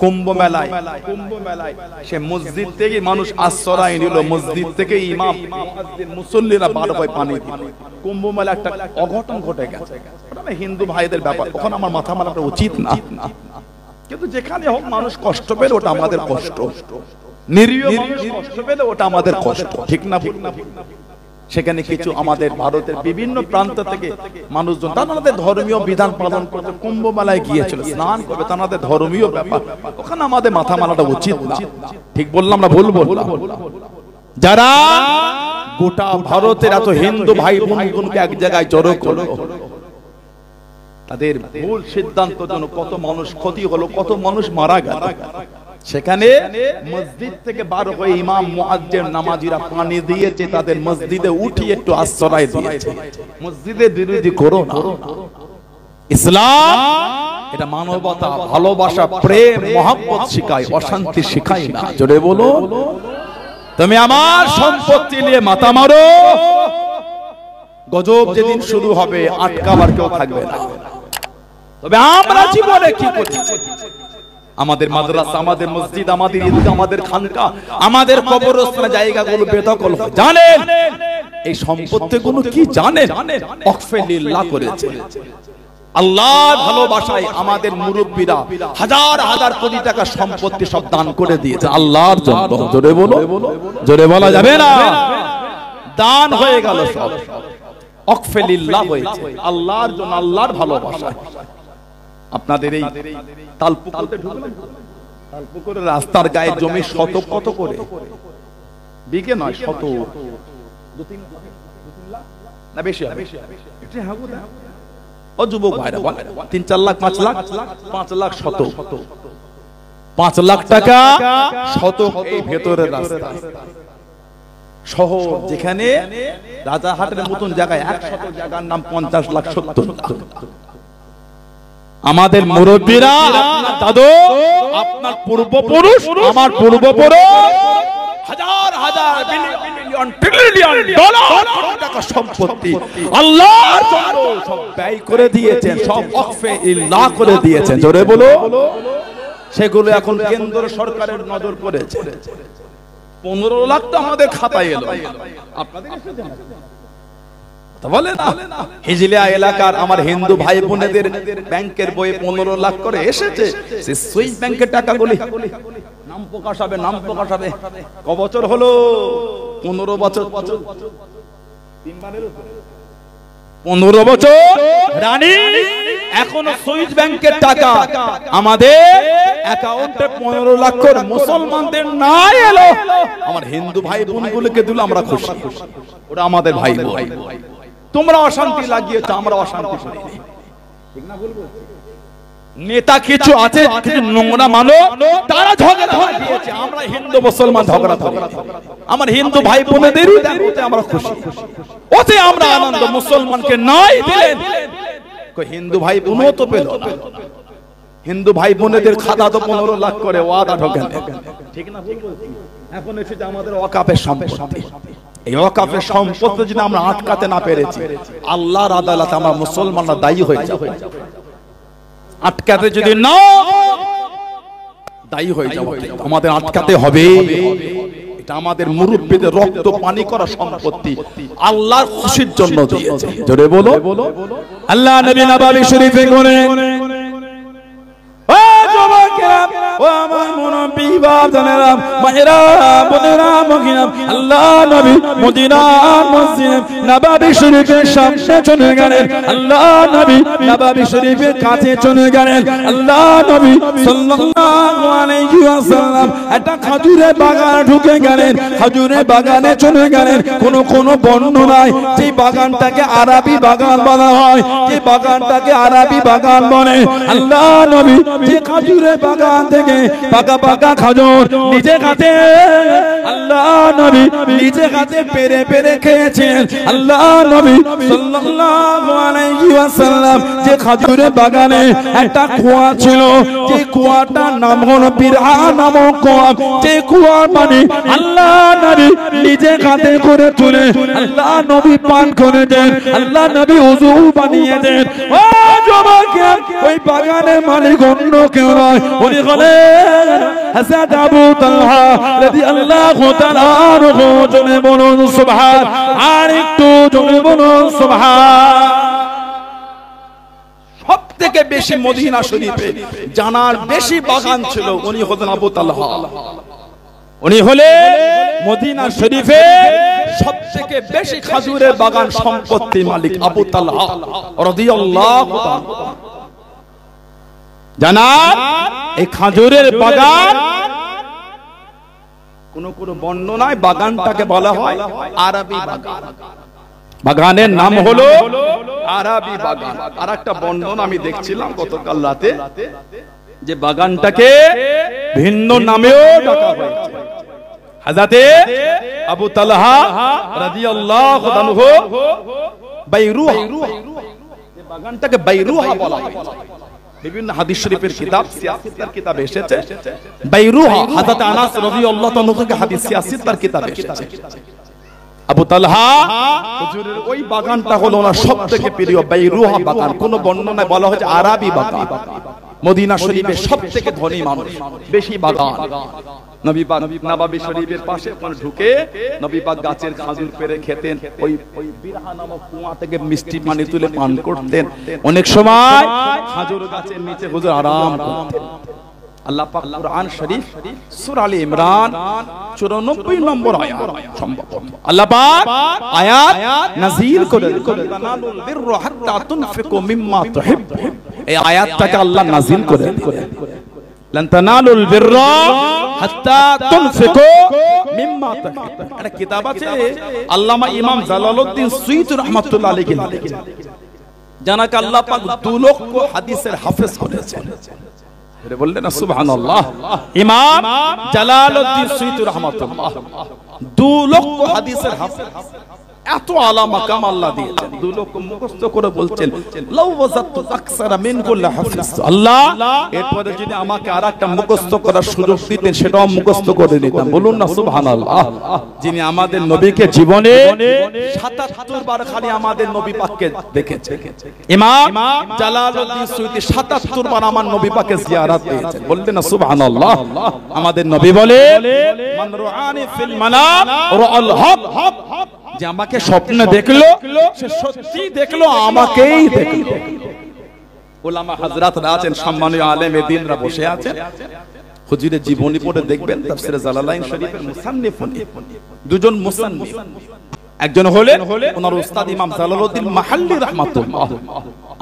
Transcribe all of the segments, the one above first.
কুম্ভ মেলায় সে মসজিদ থেকে মানুষ আশ্রয় নিল, মসজিদ থেকে ইমাম মুয়াজ্জিন মুসল্লিরা বার হয়ে পানি দিল। কুম্ভ মেলা একটা অঘটন ঘটে গেছে, ওটা হিন্দু ভাইদের ব্যাপার, ওখানে আমার মাথা মারাটা উচিত না, কিন্তু যেখানে হোক মানুষ কষ্ট পেলে ওটা আমাদের কষ্ট, নিরীহ মানুষ কষ্ট পেলে ওটা আমাদের কষ্ট, ঠিক না? সেখানে কিছু আমাদের ভারতের বিভিন্ন প্রান্ত থেকে মানুষজন তাদের ধর্মীয় বিধান পালন করতে কুম্ভ মেলায় গিয়েছিল, স্নান করবে, তাদের ধর্মীয় ব্যাপার, ওখানে আমাদের মাথা মারাটা উচিত না, ঠিক বললাম না? ভুল বললাম? যারা গোটা ভারতের এত হিন্দু ভাই বোনকে এক জায়গায় জড়ো করলো, তাদের ভুল সিদ্ধান্তের জন্য কত মানুষ ক্ষতি হলো, কত মানুষ মারা গেল। সেখানে মসজিদ থেকে বার হয়ে ইমাম মুয়াজ্জিন নামাজিরা পানি দিয়েছে, তাদের মসজিদে উঠিয়ে একটু আশ্রয় দিয়েছে। মসজিদের বিরোধী করো না, ইসলাম এটা মানবতা, ভালোবাসা, প্রেম, মহব্বত শিখায়, অশান্তি শিখায় না। জোরে বলো, তুমি আমার সম্পত্তি নিয়ে মাথা মারো, গজব যেদিন শুরু হবে আটকাবার কেউ থাকবে না। তবে আমরা জীবনে কি করছি? আমাদের মাদ্রাসা, আমাদের মসজিদ, আমাদের ঈদগাহ, আমাদের খানকা, আমাদের কবরস্থান জায়গাগুলো বেদখল, জানেন এই সম্পত্তিগুলো কি জানেন? ওয়াকফে লিল্লাহ করেছে। আল্লাহর ভালোবাসায় আমাদের মুরব্বীরা হাজার হাজার কোটি টাকা সম্পত্তি সব দান করে দিয়েছে আল্লাহর জন্য। জোরে বলো, জোরে বলা যাবে না? দান হয়ে গেল সব, ওয়াকফে লিল্লাহ হয়েছে আল্লাহর জন্য, আল্লাহর ভালোবাসায়। আপনাদের এই তালপুকুরে ঢুকলেন, তালপুকুরের রাস্তার গায়ে জমি শত কত করে বিঘে নয়, শত, 2-3 লাখ না বেশি হবে। এটা হাগু না ও যুবক ভাইরা, 3-4 লাখ, 5 লাখ, 5 লাখ শত, 5 লাখ টাকা শত এই ভেতরের রাস্তা শহর, যেখানে রাজাহাটের মতন জায়গায় 100 জায়গার নাম 50 লাখ 70 লাখ। আমাদের মুরব্বীরা, দাদু, আপনার পূর্বপুরুষ, আমার পূর্বপুরুষ হাজার হাজার বিলিয়ন ট্রিলিয়ন ডলার টাকা সম্পত্তি আল্লাহর জন্য সব ব্যয় করে দিয়েছেন, সব ওয়াকফে লিল্লাহ করে দিয়েছেন। জোরে বলো, সেগুলো এখন কেন্দ্র সরকারের নজর পড়েছে। 15 লাখ তো আমাদের খাতায় এলো, আপনাদের এসেছে না? বলে না, হিজলিয়া এলাকার আমার হিন্দু ভাই বোনেদের ব্যাংকের বইয়ে 15 লাখ করে এসেছে। সে সুইস ব্যাংকের টাকাগুলি নাম প্রকাশ হবে, নাম প্রকাশ হবে। ক বছর হলো? 15 বছর, 15 বছর রানী, এখনো সুইস ব্যাংকের টাকা আমাদের অ্যাকাউন্টে 15 লাখ করে মুসলমানদের না এলো। আমার হিন্দু ভাই বোনগুলোকে দিল, আমরা খুশি, ওরা আমাদের ভাই বোন। তোমরা অশান্তি লাগিয়েছো, আমরা অশান্তি করিনি, ঠিক না? বলবো নেতা কিছু আছে, কিছু নোংরা মানুষ, তারা ঝগড়া দিয়েছে, আমরা হিন্দু মুসলমান ঝগড়া, আমার হিন্দু ভাই বোনেদেরই ওতে আমরা খুশি, ওতে আমরা আনন্দ। মুসলমানকে নাই দিলেন, হিন্দু ভাই বোনও তো পেল না। হিন্দু ভাই বোনেদের খাতা তো 15 লাখ করে ওয়াদা ঢোকেন, ঠিক না? এখন এসেছে আমাদের ওয়াকাফের সম্পত্তি। এই ওয়াকাফের সম্পত্তি যদি আমরা আটকাতে না পেরেছি, আল্লাহর আদালতে আমরা মুসলমানরা দায়ী হয়ে যাব। আটকাতে যদি না দায়ী হয়ে যাব, আমাদের আটকাতে হবে। এটা আমাদের মুরব্বীদের রক্ত পানি করা সম্পত্তি, আল্লাহর খুশির জন্য দিয়েছে। জোরে বলো, আল্লাহ নবী নববী শরীফে করে ও আমার মুরব্বী বাজানেরা, মায়েরা, বোনেরা, মহিলা, আল্লাহ নবী মদিনার মসজিদে নববী শরীফের সামনে চলে গেলেন, আল্লাহ নবী নববী শরীফের কাছে চলে গেলেন, আল্লাহ নবী সাল্লাল্লাহু আলাইহি ওয়াসাল্লাম একটা খেজুরের বাগানে ঢুকে গেলেন, খেজুরের বাগানে চলে গেলেন। কোন বর্ণনায় যে বাগানটাকে আরবি বাগান বলা হয়, যে বাগানটাকে আরবি বাগান বলে, আল্লাহ নবী যে খেজুরের বাগান থেকে পাকা পাকা খাজুর নিজে হাতে আল্লাহ নবী নিজে হাতে পেরে পেরে খেয়েছেন। আল্লাহ নবী সাল্লাল্লাহু আলাইহি ওয়াসাল্লাম যে খাজুরের বাগানে একটা কুয়া ছিল, যে কুয়াটার নাম হলো বিরহা নামক কুয়া, যে কুয়ার পানি আল্লাহ নবী নিজে হাতে করে তুলে আল্লাহ নবী পান করে দেন, আল্লাহ নবী ওযু বানিয়ে দেন। ও যুবক, ওই বাগানের মালিক অন্য কেউ নয়, উনি হলেন হযরত আবু তালহা রাদিয়াল্লাহু তাআলা আনহু। জোরে বলুন সুবহান, আর একটু জোরে বলুন সুবহান। সবথেকে বেশি মদিনা শরীফে জানার বেশি বাগান ছিল, উনি হলেন আবু তালহা। উনি হলেন মদিনা শরীফে সবথেকে বেশি খাজুরের বাগান সম্পত্তির মালিক আবু তালহা রাদিয়াল্লাহু তাআলা। জানার এই খাজুরের বাগান কোন কোন বর্ণনায় বাগানটাকে বলা হয় আরবি বাগান, বাগানের নাম হলো আরবি বাগান। আর একটা বর্ণনা আমি দেখছিলাম গতকাল রাতে, যে বাগানটাকে ভিন্ন নামেও ডাকা হয়েছে। হযরতে আবু তালহা রাদিয়াল্লাহু আনহু বাইরুহা, এই বাগানটাকে বাইরুহা বলা হয়। বিভিন্ন হাদিস শরীফের কিতাব, সিয়াসিতার কিতাব এসেছে বাইরুহা। হযরত আনাস রাদিয়াল্লাহু তাআলা থেকে হাদিস সিয়াসিতার কিতাব এসেছে। আবু তালহা হুজুরের ওই বাগানটা হলো ওনার সবথেকে প্রিয় বাইরুহা বাগান। কোন বর্ণনায় বলা হয়েছে আরবি বাগান। মদিনা শরীফে সবথেকে ধনী মানুষ, বেশি বাগান। নবী পাক নববী শরীফের পাশে ওখানে ঢুকে নবী পাক গাছের খাজুর পেড়ে খেতেন, ওই বিরহা নামক কুয়া থেকে মিষ্টি পানি তুলে পান করতেন। অনেক সময় খাজুর গাছের নিচে হুজুর আরাম করতেন। আল্লাহ পাক কুরআন শরীফ সূরা আলে ইমরান 94 নম্বর আয়াত সম্ভব আল্লাহ পাক আয়াত নাযিল করে তানালুল বিররা হাত্তা তুনফিকু মিম্মা তুহিব্বুন। এই আয়াতটাকে আল্লাহ নাযিল করে লান তানালুল বিররা হাত্তা তুনফিকু মিম্মা তুহিব্বুন। একটা কিতাব আছে আল্লামা ইমাম জালালউদ্দিন সুয়ুতী রাহমাতুল্লাহ আলাইহি লিখেছেন, জানাকে আল্লাহ পাক 2 লক্ষ হাদিসের হাফেজ করেছেন। বললেন না সুবহানাল্লাহ। ইমাম জালালউদ্দিন সুয়ুতী রাহমাতুল্লাহ 2 লক্ষ হাদিসের হাফেজ, এত আলা মাকাম আল্লাহ দিয়েছেন। 2 লক্ষ মুখস্থ করে বলছেন লাউ ওয়াজাতু আকসারা মিন কুল্লি হাফিজ। আল্লাহ এরপরে যদি আমাকে আরেকটা মুখস্থ করার সুযোগ দিতেন সেটাও মুখস্থ করে দিতাম। বলুন না সুবহানাল্লাহ। যিনি আমাদের নবীকে জীবনে 77 বার খালি আমাদের নবী পাককে দেখেছে। ইমাম জালালউদ্দিন সুয়ুতী 77 বার আমার নবী পাককে জিয়ারত করেছেন। বললেন না সুবহানাল্লাহ। আমাদের নবী বলে মান রুআনি ফিল মানাম রাআল হক, যে আমাকে স্বপ্নে দেখলো সে সত্যি দেখলো, আমাকেই দেখলো। উলামা হযরতরা আছেন, সম্মানীয় আলেমে দ্বীনরা বসে আছেন, হুজুরের জীবনী পড়ে দেখবেন তাফসীরে জালালাইন শরীফের মুসান্নিফ, দুজন মুসান্নিফ, একজন হলেন ওনার উস্তাদ ইমাম জালালউদ্দিন মাহাল্লি রাহমাতুল্লাহ,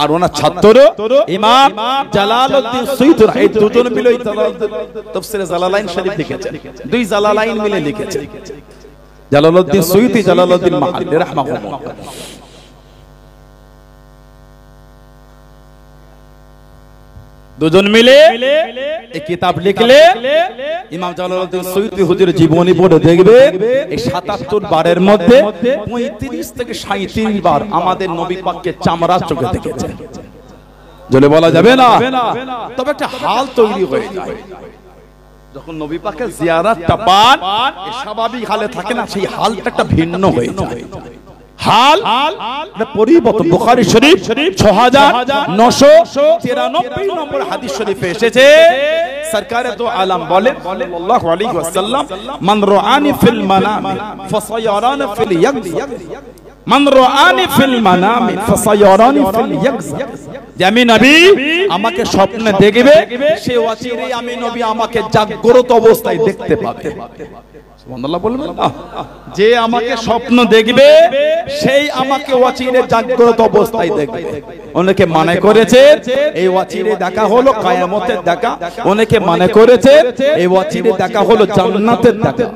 আর ওনার ছাত্র ইমাম জালালউদ্দিন সুয়ুতী। এই দুজন মিলে তাফসীরে জালালাইন শরীফ লিখেছেন। 2 জালালাইন মিলে লিখেছেন, জালালউদ্দিন সুয়ুতী, জালালউদ্দিন মাহাল্লি রাহমাহুল্লাহ। দুজন মিলে এই কিতাব লিখলে ইমাম জালালউদ্দিন সুয়ুতী হুজুর জীবনী পড়ে দেখবে এই 77 বারের মধ্যে 35 থেকে 37 বার আমাদের নবী পাককে চামড়া চোখে দেখেছেন। জলে বলা যাবে না, তবে একটা হাল তৈরি হয়ে যায় যখন নবী পাকের জিয়ারতটা পান। এই স্বাভাবিক হালে থাকে না, সেই হালটা একটা ভিন্ন হয়ে যায়। হাল পরিবর্তন। বুখারী শরীফ 6993 নম্বর হাদিস শরীফে এসেছে, সরকারে দো আলম বলেন সাল্লাল্লাহু আলাইহি ওয়াসাল্লাম মান রাআনি ফিল মানামি ফাসায়ারানি ফিল ইয়াকজ, মান রাআনি ফিল মানামি ফাসায়ারানি ফিল ইয়াকজ। যে আমি নবী আমাকে স্বপ্নে দেখবে, সে অচিরেই আমি নবী আমাকে জাগ্রত অবস্থায় দেখতে পাবে। সুবহানাল্লাহ বলবেন না? যে আমাকে স্বপ্ন দেখবে সেই আমাকে অচিরে জাগ্রত অবস্থায় দেখবে। অনেকে মনে করেছে এই অচিরে দেখা হলো কিয়ামতের দেখা, অনেকে মনে করেছে এই অচিরে দেখা হলো জান্নাতের দেখা।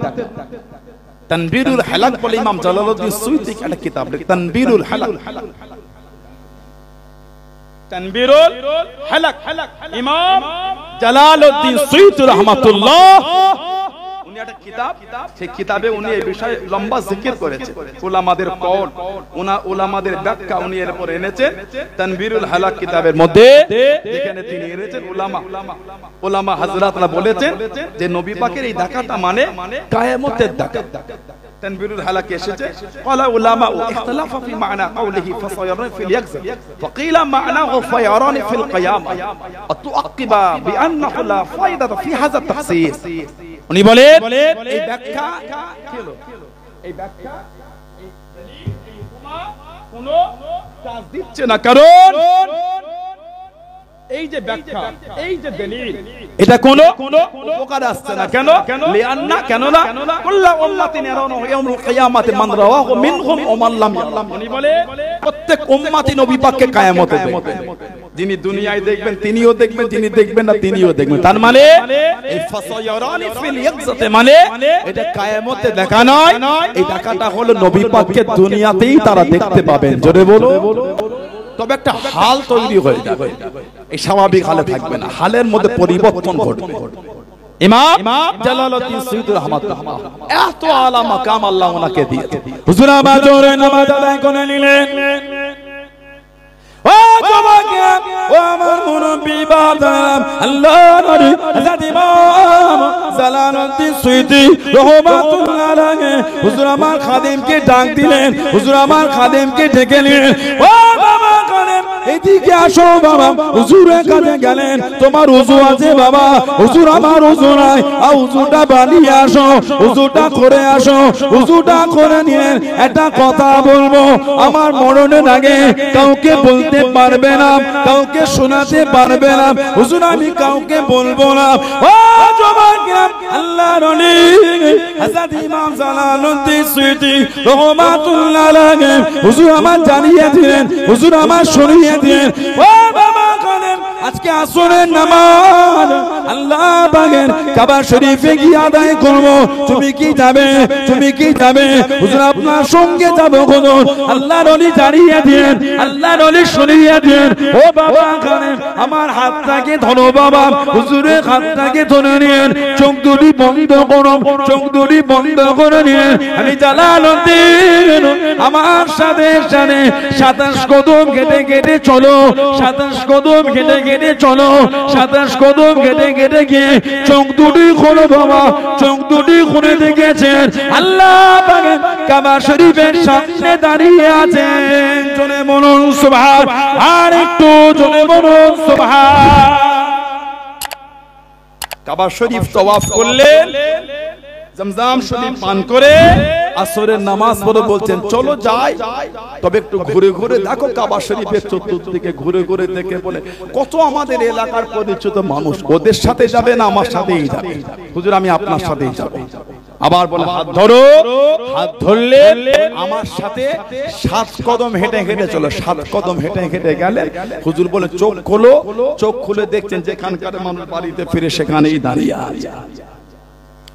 তানবীরুল হালাক বলে ইমাম জালালউদ্দিন সুয়ুতী একটা কিতাব লিখেছেন, তানবীরুল হালাক। তানবীরুল হালাক ইমাম জালালউদ্দিন সুয়ুতী রাহমাতুল্লাহ উনি একটা কিতাব, সেই কিতাবে উনি এই বিষয়ে লম্বা জিকির করেছেন। উলামাদের কওল, উলামাদের ব্যাখ্যা উনি এর উপর এনেছেন তানবীরুল হালাক কিতাবের মধ্যে। যেখানে তিনি এনেছেন উলামা হযরতরা বলেছেন যে নবী পাকের এই ডাকাটা মানে কিয়ামতের ডাকা। তানবীরুল হালাক এসেছে ক্বালা উলামা ইখতিলাফা ফি মা'না কওলিহি ফাসায়ারান ফিল ইয়াকজ ফাকিলা মা'নাহু ফায়ারান ফিল কিয়ামা আতুআকিবা বিআন্নাহু লা ফায়দাতা ফি হাযা তাফসীর। উনি বলেন এই ব্যাখ্যা কি হলো, এই ব্যাখ্যা এই উপমা কোনো কাজ দিচ্ছে না, কারণ এই যে ব্যাখ্যা, এই যে দলিল, এটা কোনো উপকার আসছে না। কেন? লিআন্না, কেন না কুল্লু উম্মাতিন ইয়ারাউনা ইয়াউমুল কিয়ামাতি মান রাওয়াহু মিনহুম ওয়া মান লাম ইয়ারাহু। উনি বলে প্রত্যেক উম্মতি নবী পাককে কিয়ামতে দেখবেন। যিনি দুনিয়ায় দেখবেন তিনিও দেখবেন, যিনি দেখবেন না তিনিও দেখবেন। তার মানে এই ফাসায়ারানি ফিল ইয়াকজাতে মানে এটা কিয়ামতে দেখা নয়, এই দেখাটা হলো নবী পাককে দুনিয়াতেই তারা দেখতে পাবেন। জোরে বলো। তবে একটা হাল তৈরি হয়ে যাবে, এই স্বাভাবিক হালে থাকবে না, হালের মধ্যে পরিবর্তন ঘটবে। ইমাম জালালউদ্দিন সুয়ুতী রাহমাতুল্লাহ এত আলা মাকাম আল্লাহ ওনাকে দিয়েছে। হুজুর আমার জোরে নামাজ আদায় করে নিলেন। ও জমাকে, ও আমার মুরব্বি বাদাম আল্লাহর নবী হযরত ইমাম জালালউদ্দিন সুয়ুতী রাহমাতুল্লাহ আলাইহি হুজুর আমার খাদেমকে ডাক দিলেন। হুজুর আমার খাদেমকে ডেকে নিলেন। ও বাবা খাদেম, এদিকে আসো বাবা। হুজুরের কাছে গেলেন, তোমার ওযু আছে বাবা? হুজুর আমার ওযু নাই। ওযুটা বানিয়ে আসো, ওযুটা করে আসো। ওযুটা করে নিলেন। একটা কথা বলবো, আমার মরণের আগে কাউকে বলতে পারবে না, কাউকে শোনাতে পারবে না। হুজুর আমি কাউকে বলবো না। ও জমাকেরাম, আল্লাহর ওলি হযরত ইমাম জালালউদ্দিন সুয়ুতী রাহমাতুল্লাহ আলাইহি হুজুর আমার জানিয়ে দিলেন, হুজুর আমার শুনিয়ে দিলেন। ও বাবা খাদেম, আজকে আসরের নামাজ আল্লাহ পাকের কাবা শরীফে গিয়ে আদায় করব। তুমি কি যাবে? তুমি কি যাবে? হুজুর আপনার সঙ্গে যাব। হুজুর আল্লাহর ওলি জানিয়ে দিলেন, আল্লাহর ওলি শুনিয়ে দিলেন। ও বাবা খাদেম, আমার হাতটাকে ধরো বাবা। হুজুরের হাতটাকে ধরে নিয়েন, চোখ দুটি বন্ধ করো, চোখ দুটি বন্ধ করে নিয়েন। আমি জালালউদ্দিন আমার সাথে সাথে 27 কদম কেটে কেটে চলো, 27 কদম কেটে কেটে চলো, 27 কদম কেটে কেটে গিয়ে চোখ দুটি খোলো বাবা। চোখ দুটি খুলে দেখেছেন আল্লাহ পাক কাবা শরীফের সামনে দাঁড়িয়ে আছেন। জোরে বলুন সুবহান, আর একটু জোরে বলুন সুবহান। কাবা শরীফ তওয়াফ করলেন, জমজম শরীফ পান করে আসরের নামাজ পড়ে বলছেন চলো যাই, তবে একটু ঘুরে ঘুরে দেখো কাবা শরীফের চতুর্দিকে ঘুরে ঘুরে দেখে বলে কত আমাদের এলাকার পরিচিত মানুষ, ওদের সাথে যাবে না আমার সাথেই যাবে? হুজুর আমি আপনার সাথেই যাব। আবার বলে হাত ধরো, হাত ধরলে আমার সাথে 7 কদম হেঁটে হেঁটে চলো। 7 কদম হেঁটে হেঁটে গেলে হুজুর বলে চোখ খোলো। চোখ খুলে দেখছেন যেখানকার মানুষ বাড়িতে ফিরে সেখানেই দাঁড়িয়ে আছে।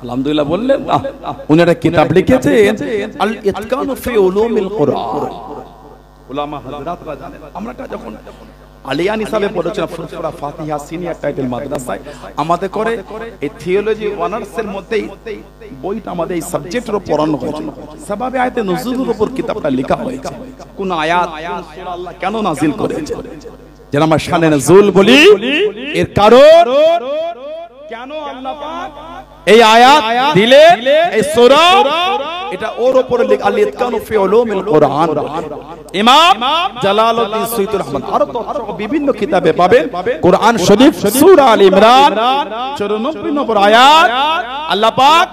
আলহামদুলিল্লাহ বললেন। উনি একটা কিতাব লিখেছেন আল ইতকানু ফি উলুমিল কুরআন। উলামা হযরতরা জানেন, আমরা যখন আলিয়ান হিসাবে পড়েছিলাম সূরা ফাতিহা সিনিয়র টাইটেল মাদ্রাসায়, আমাদের করে এই থিওলজি অনার্স এর মধ্যেই বইটা আমাদের এই সাবজেক্টের উপর পড়ানো হয়েছিল। সাবাবে আয়াতে নুজুলের উপর কিতাবটা লেখা হয়েছে, কোন আয়াত সূরা আল্লাহ কেন নাজিল করেছে। যেন আমরা শানে নুজুল বলি, এর কারণ কেন আল্লাহ পাক এই আয়াত দিলে, এই সূরা এটা ওর উপরে লেখা আল ইতকানু ফি উলুমিল কুরআন। ইমাম জালালউদ্দিন সুয়ুতী রাহমাতুল্লাহ আরো তো বিভিন্ন কিতাবে পাবেন। কোরআন শরীফ সূরা আল ইমরান 94 নম্বর আয়াত আল্লাহ পাক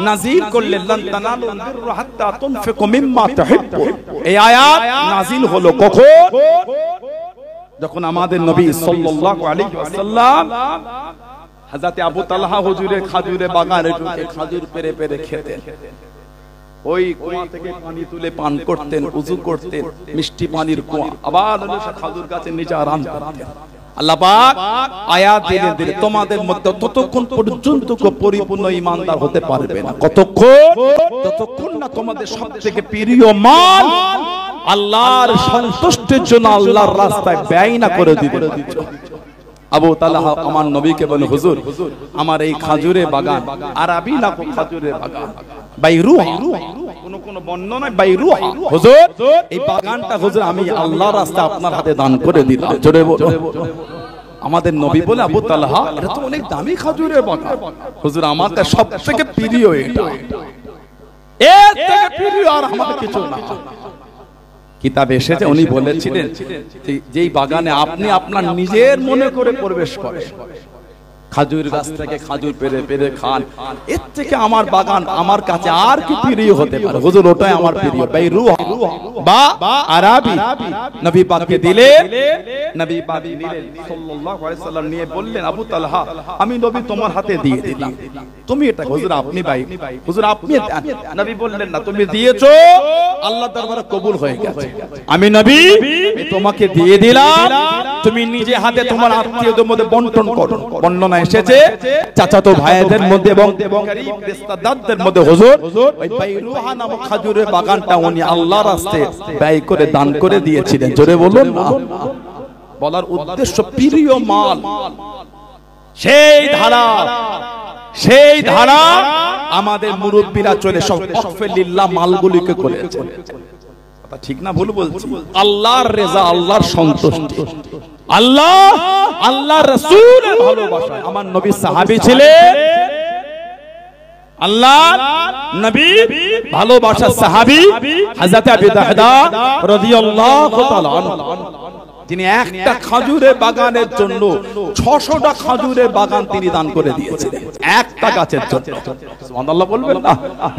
নাযিল করলেন লান তানালুল বিররা হাত্তা তুনফিকু মিম্মা তুহিব্বুন। এই আয়াত নাযিল হলো কখন? যখন আমাদের নবী সাল্লাল্লাহু আলাইহি ওয়াসাল্লাম হযরত আবু তালহা হুজুরের খাজুরের বাগানে ঢুকে খাজুর পেরে পেরে খেতেন। ওই কুয়া থেকে পানি তুলে পান করতেন, ওযু করতেন, মিষ্টি পানির কুয়া। আবার খাজুর গাছের নিচে আরাম করতেন। আল্লাহ পাক আয়াত দিলেন দিলে তোমাদের মধ্যে ততক্ষণ পর্যন্ত পরিপূর্ণ ঈমানদার হতে পারবে না। কতক্ষণ? ততক্ষণ না তোমাদের সবথেকে প্রিয় মাল আল্লাহর সন্তুষ্টির জন্য আল্লাহর রাস্তায় ব্যয় না করে দিতে। আবু তালহা আমার নবীকে বলে, হুজুর আমার এই খাজুরের বাগান, আরবি না খাজুরের বাগান, বাইরুহা, কোন বর্ণনায় বাইরুহা, হুজুর এই বাগানটা হুজুর আমি আল্লাহর রাস্তায় আপনার হাতে দান করে দিলাম। জোরে বলো। আমাদের নবী বলে, আবু তালহা এটা তো অনেক দামি খাজুরের বাগান, হুজুর আমার কাছে সবথেকে প্রিয় এটা, এর থেকে প্রিয় আর আমাদের কিছু না। কিতাবে এসেছে উনি বলেছিলেন যেই বাগানে আপনি আপনার নিজের মনে করে প্রবেশ করেন, খাজুর গাছ থেকে খাজুর পেরে পেরে খান, এর থেকে আমার বাগান আমার কাছে আর কি প্রিয় হতে পারে? হুজুর ওটাই আমার প্রিয়। বাইরুহা বা আরবি নবী পাককে দিলে, নবী পাক নিলেন সাল্লাল্লাহু আলাইহি সাল্লাম, নিয়ে বললেন, আবু তালহা আমি নবী তোমার হাতে দিয়ে দিলাম, তুমি এটা। হুজুর আপনি ভাই, হুজুর আপনি। নবী বললেন না, তুমি দিয়েছো, আল্লাহর দরবারে কবুল হয়ে গেছে, আমি নবী তোমাকে দিয়ে দিলাম, তুমি নিজে হাতে তোমার আত্মীয়দের মধ্যে বন্টন করো। বর্ণনা এসেছে চাচাতো ভাইদের মধ্যে এবং গরীব রিশতেদারদের মধ্যে হুজুর ওই বাইরুহা নামক খাজুরের বাগানটা উনি আল্লাহর রাস্তায় ব্যয় করে দান করে দিয়েছিলেন। জোরে বলুন না। বলার উদ্দেশ্য প্রিয় মাল, সেই ধারা আমাদের মুরব্বীরা চলে সব ওয়াকফে লিল্লাহ মালগুলিকে করেছে। ঠিক না ভুল বলছি? আল্লাহর রেজা, আল্লাহর সন্তুষ্টি, আল্লাহর রাসূলের ভালোবাসা। আমার নবী সাহাবী ছিলেন, আল্লাহর নবী ভালোবাসার সাহাবী হযরত আবু দাহদা রাদিয়াল্লাহু তাআলা আনহু, তিনি একটা খাজুরের বাগানের জন্য 600টা খাজুরের বাগান তিনি দান করে দিয়েছিলেন, একটা গাছের জন্য। সুবহানাল্লাহ বলবেন না?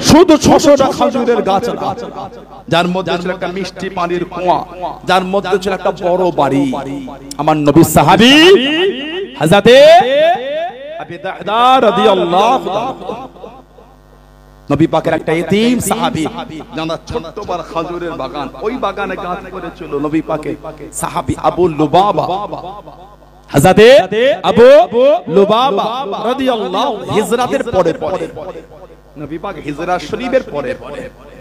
শুধু 600টা খাজুরের গাছ, যার মধ্যে ছিল একটা মিষ্টি পানির কুয়া, যার মধ্যে ছিল একটা বড় বাড়ি। আমার নবী সাহাবী হযরত আবু দাহদা রাদিয়াল্লাহু তাআলা, নবী পাকের একটা এতিম সাহাবী, যারা ছোট্ট বড় খাজুরের বাগান, ওই বাগানে কাজ করেছিল নবী পাকের সাহাবী আবু লুবাবা, হযরত আবু লুবাবা রাদিয়াল্লাহু, হিজরতের পরে নবী পাক হিজরা শরীফের পরে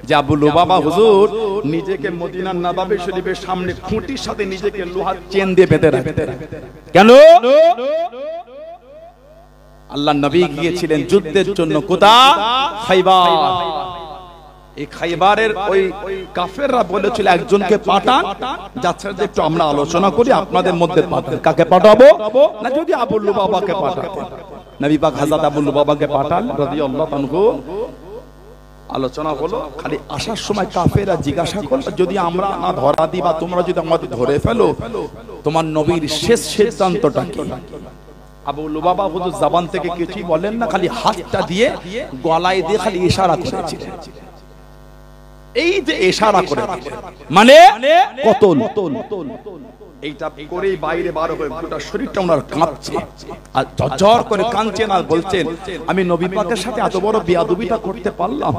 যে আবু লুবাবা হুজুর নিজেকে মদিনার নববী শরীফের সামনে খুঁটির সাথে নিজেকে লোহার চেন দিয়ে বেঁধে রাখতেন। কেন? আল্লাহ নবী গিয়েছিলেন যুদ্ধের জন্য, কোথায়? খাইবার। এই খাইবারের ওই কাফেররা বলেছিল একজনকে পাঠান, যাচ্ছে একটু আমরা আলোচনা করি, আপনাদের মধ্যে পাঠান। কাকে পাঠাবো? না যদি আবু লুবাবাকে পাঠাতেন। নবী পাক হযরত আবু লুবাবাকে পাঠান রাদিয়াল্লাহু আনহু। আলোচনা হলো, খালি আসার সময় কাফেররা জিজ্ঞাসা করল, যদি আমরা না ধরা দিই বা তোমরা যদি আমাদের ধরে ফেলো, তোমার নবীর শেষ সিদ্ধান্তটা কি? আবু লুবাবা হুজুর জবান থেকে কিছুই বলেন না, খালি হাতটা দিয়ে গলায় দিয়ে খালি ইশারা করেছিলেন। এই যে ইশারা করে মানে কতল, এইটা করেই বাইরে বার হয়ে গোটা শরীরটা ওনার কাঁপছে আর ঝরঝর করে কাঁদছেন আর বলছেন, আমি নবী পাকের সাথে এত বড় বেয়াদবিটা করতে পারলাম?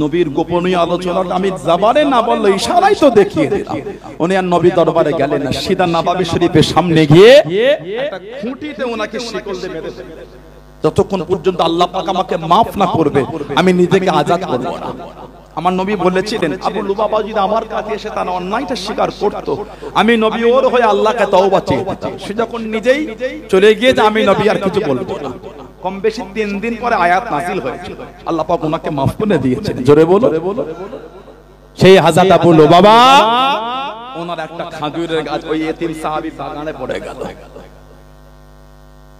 নবীর গোপনীয় আলোচনাটা আমি জবানে না বললে ইশারায় তো দেখিয়ে দিলাম। উনি আর নবী দরবারে গেলেন না, সিধা নববী শরীফের সামনে গিয়ে একটা খুঁটিতে ওনাকে শিকল দিয়ে বেঁধে দিলেন। যতক্ষণ পর্যন্ত আল্লাহ পাক আমাকে মাফ না করবে আমি নিজেকে আজাদ করব না। আমার নবী বলেছিলেন, আবু লুবাবা যদি আমার কাছে এসে তার অন্যায়টা স্বীকার করত, আমি নবী ওর হয়ে আল্লাহকে তওবা চেয়ে দিতাম। সে যখন নিজেই চলে গিয়েছে, আমি নবী আর কিছু বলবো না। কম বেশি 3 দিন পরে আয়াত নাযিল হয়েছিল, আল্লাহ পাক ওনাকে মাফ করে দিয়েছেন। জোরে বলো। সেই হযরত আবু লুবাবা ওনার একটা খাজুরের গাছ ওই এতিম সাহাবী বাগানে পড়ে গেল।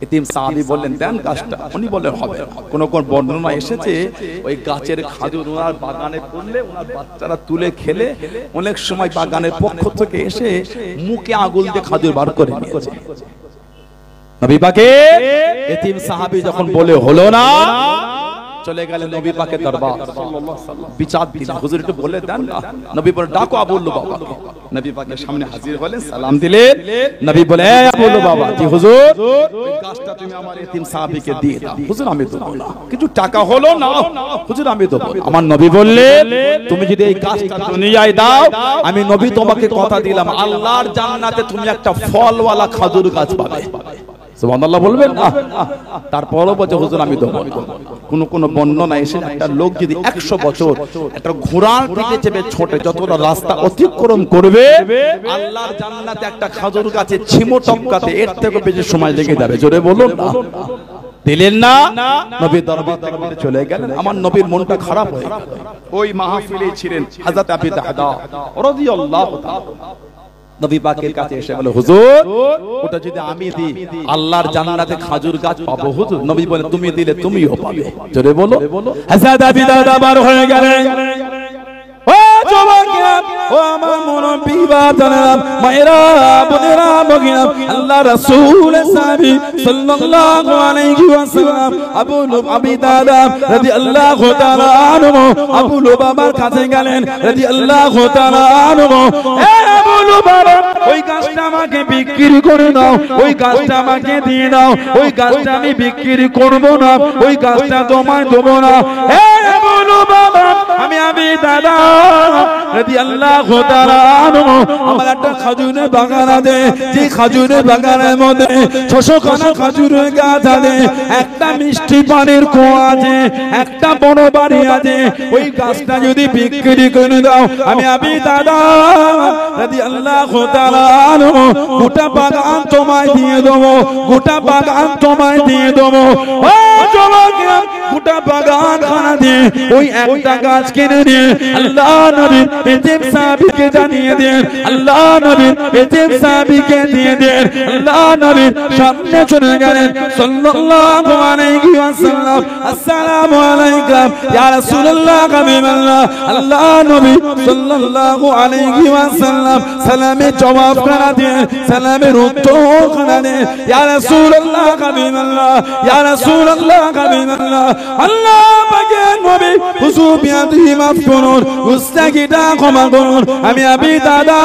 এতিম সাহাবী বললেন, দেন গাছটা। উনি বললেন, হবে। কোন কোন বর্ণনা এসেছে ওই গাছের খাজুর ওনার বাগানে পড়লে ওনার বাচ্চারা তুলে খেলে, অনেক সময় বাগানের পক্ষ থেকে এসে মুখে আঙুল দিয়ে খাজুর বার করে নিয়েছে। নবী পাকের এতিম সাহাবী যখন বলে হলো না, চলে গেলেন নবী পাকের দরবার, সাল্লাল্লাহু আলাইহি ওয়াসাল্লাম বিচার দিলেন, হুজুর একটু বলে দেন না। নবী বলে, ডাকো আবু লুবাবাকে। নবী পাকের সামনে হাজির হলেন, সালাম দিলেন। নবী বলে, আবু লুবাবা, জি হুজুর, ওই গাছটা তুমি আমার এতিম সাহাবীকে দিয়ে দাও। হুজুর আমি দেব না। কিছু টাকা হলো না, হুজুর আমি দেব না। আমার নবী বললেন, তুমি যদি এই গাছটা দুনিয়ায় দাও, আমি নবী তোমাকে কথা দিলাম আল্লাহর জান্নাতে তুমি একটা ফলওয়ালা খাজুর গাছ পাবে। সুবহানাল্লাহ বলবেন না? তারপরও বলছে হুজুর আমি দেবো। কোন বর্ণনা এসে একটা লোক যদি 100 বছর একটা ঘোড়ার পিঠে চেপে ছোটে যতটা রাস্তা অতিক্রম করবে আল্লাহর জান্নাতে একটা খাজুর গাছে ছিমো টপকাতে এর থেকে বেশি সময় লেগে যাবে। জোরে বলুন না। দিলেন না, নবী দরবারে চলে গেলেন। আমার নবীর মনটা খারাপ হয়ে গেল। ওই মাহফিলে ছিলেন হযরত আবু দাহদা রাদিয়াল্লাহু তাআলা। নবী পাকের কাছে এসে বলে হুজুর ওটা যদি আমি দিই আল্লাহর জান্নাতে খাজুর গাছ পাবো হুজুর? নবী বলে তুমি দিলে তুমিও পাবে। জোরে বলো। হযরত আবু দাহদা বার হয়ে গেলেন। ও যুবকেরা, ও আমার মুরব্বি বাবারা, মায়েরা, বোনেরা, ভগিনা, আল্লাহ রাসূলের সাহাবী সাল্লাল্লাহু আলাইহি ওয়াসাল্লাম আবু দাহদা রাদিয়াল্লাহু তাআলা আনহু আবু লুবাবার কাছে গেলেন রাদিয়াল্লাহু তাআলা আনহু। এ আবু লুবাবা, ওই গাছটা আমাকে বিক্রি করে দাও, ওই গাছটা আমাকে দিয়ে দাও, ওই গাছটা আমি বিক্রি করব না, ওই গাছটা তোমায় দেব না। এ আবু লুবাবা, আমি আবু দাহদা রাদিয়াল্লাহু তাআলা আনহু, আমার একটা খাজুরের বাগান আছে, যে খাজুরের বাগানের মধ্যে 600 খানা খাজুরের গাছ আছে, একটা মিষ্টি পানির কুয়া আছে, একটা বড় বাড়ি আছে, ওই গাছটা যদি বিক্রি করে দাও আমি আবু দাহদা রাদিয়াল্লাহু তাআলা আনহু গোটা বাগান তোমায় দিয়ে দেবো, গোটা বাগান তোমায় দিয়ে দেবো। ও যুবকেরা, গোটা বাগান খানা দিয়ে ওই একটা গাছ কিনে নিয়ে আল্লাহ নবীর এতিম সাহাবীকে জানিয়ে দেন, আল্লাহ নবীর এতিম সাহাবীকে দিয়ে দেন। আল্লাহ নবীর সামনে চলে গেলেন সাল্লাল্লাহু আলাইহি ওয়াসাল্লাম। আসসালামু আলাইকুম ইয়া রাসূলুল্লাহ হাবিবাল্লাহ। আল্লাহ নবী সাল্লাল্লাহু আলাইহি ওয়াসাল্লাম সালামে জবাব করা দেন, সালামের উত্তর করা দেন। ইয়া রাসূলুল্লাহ হাবিবাল্লাহ, ইয়া রাসূলুল্লাহ হাবিবাল্লাহ। আল্লাহ পাকের নবী হুজুর বিয়াদি মাফ করুন, গুস্তাখিটা ক্ষমা করুন। আমি আবু দাহদা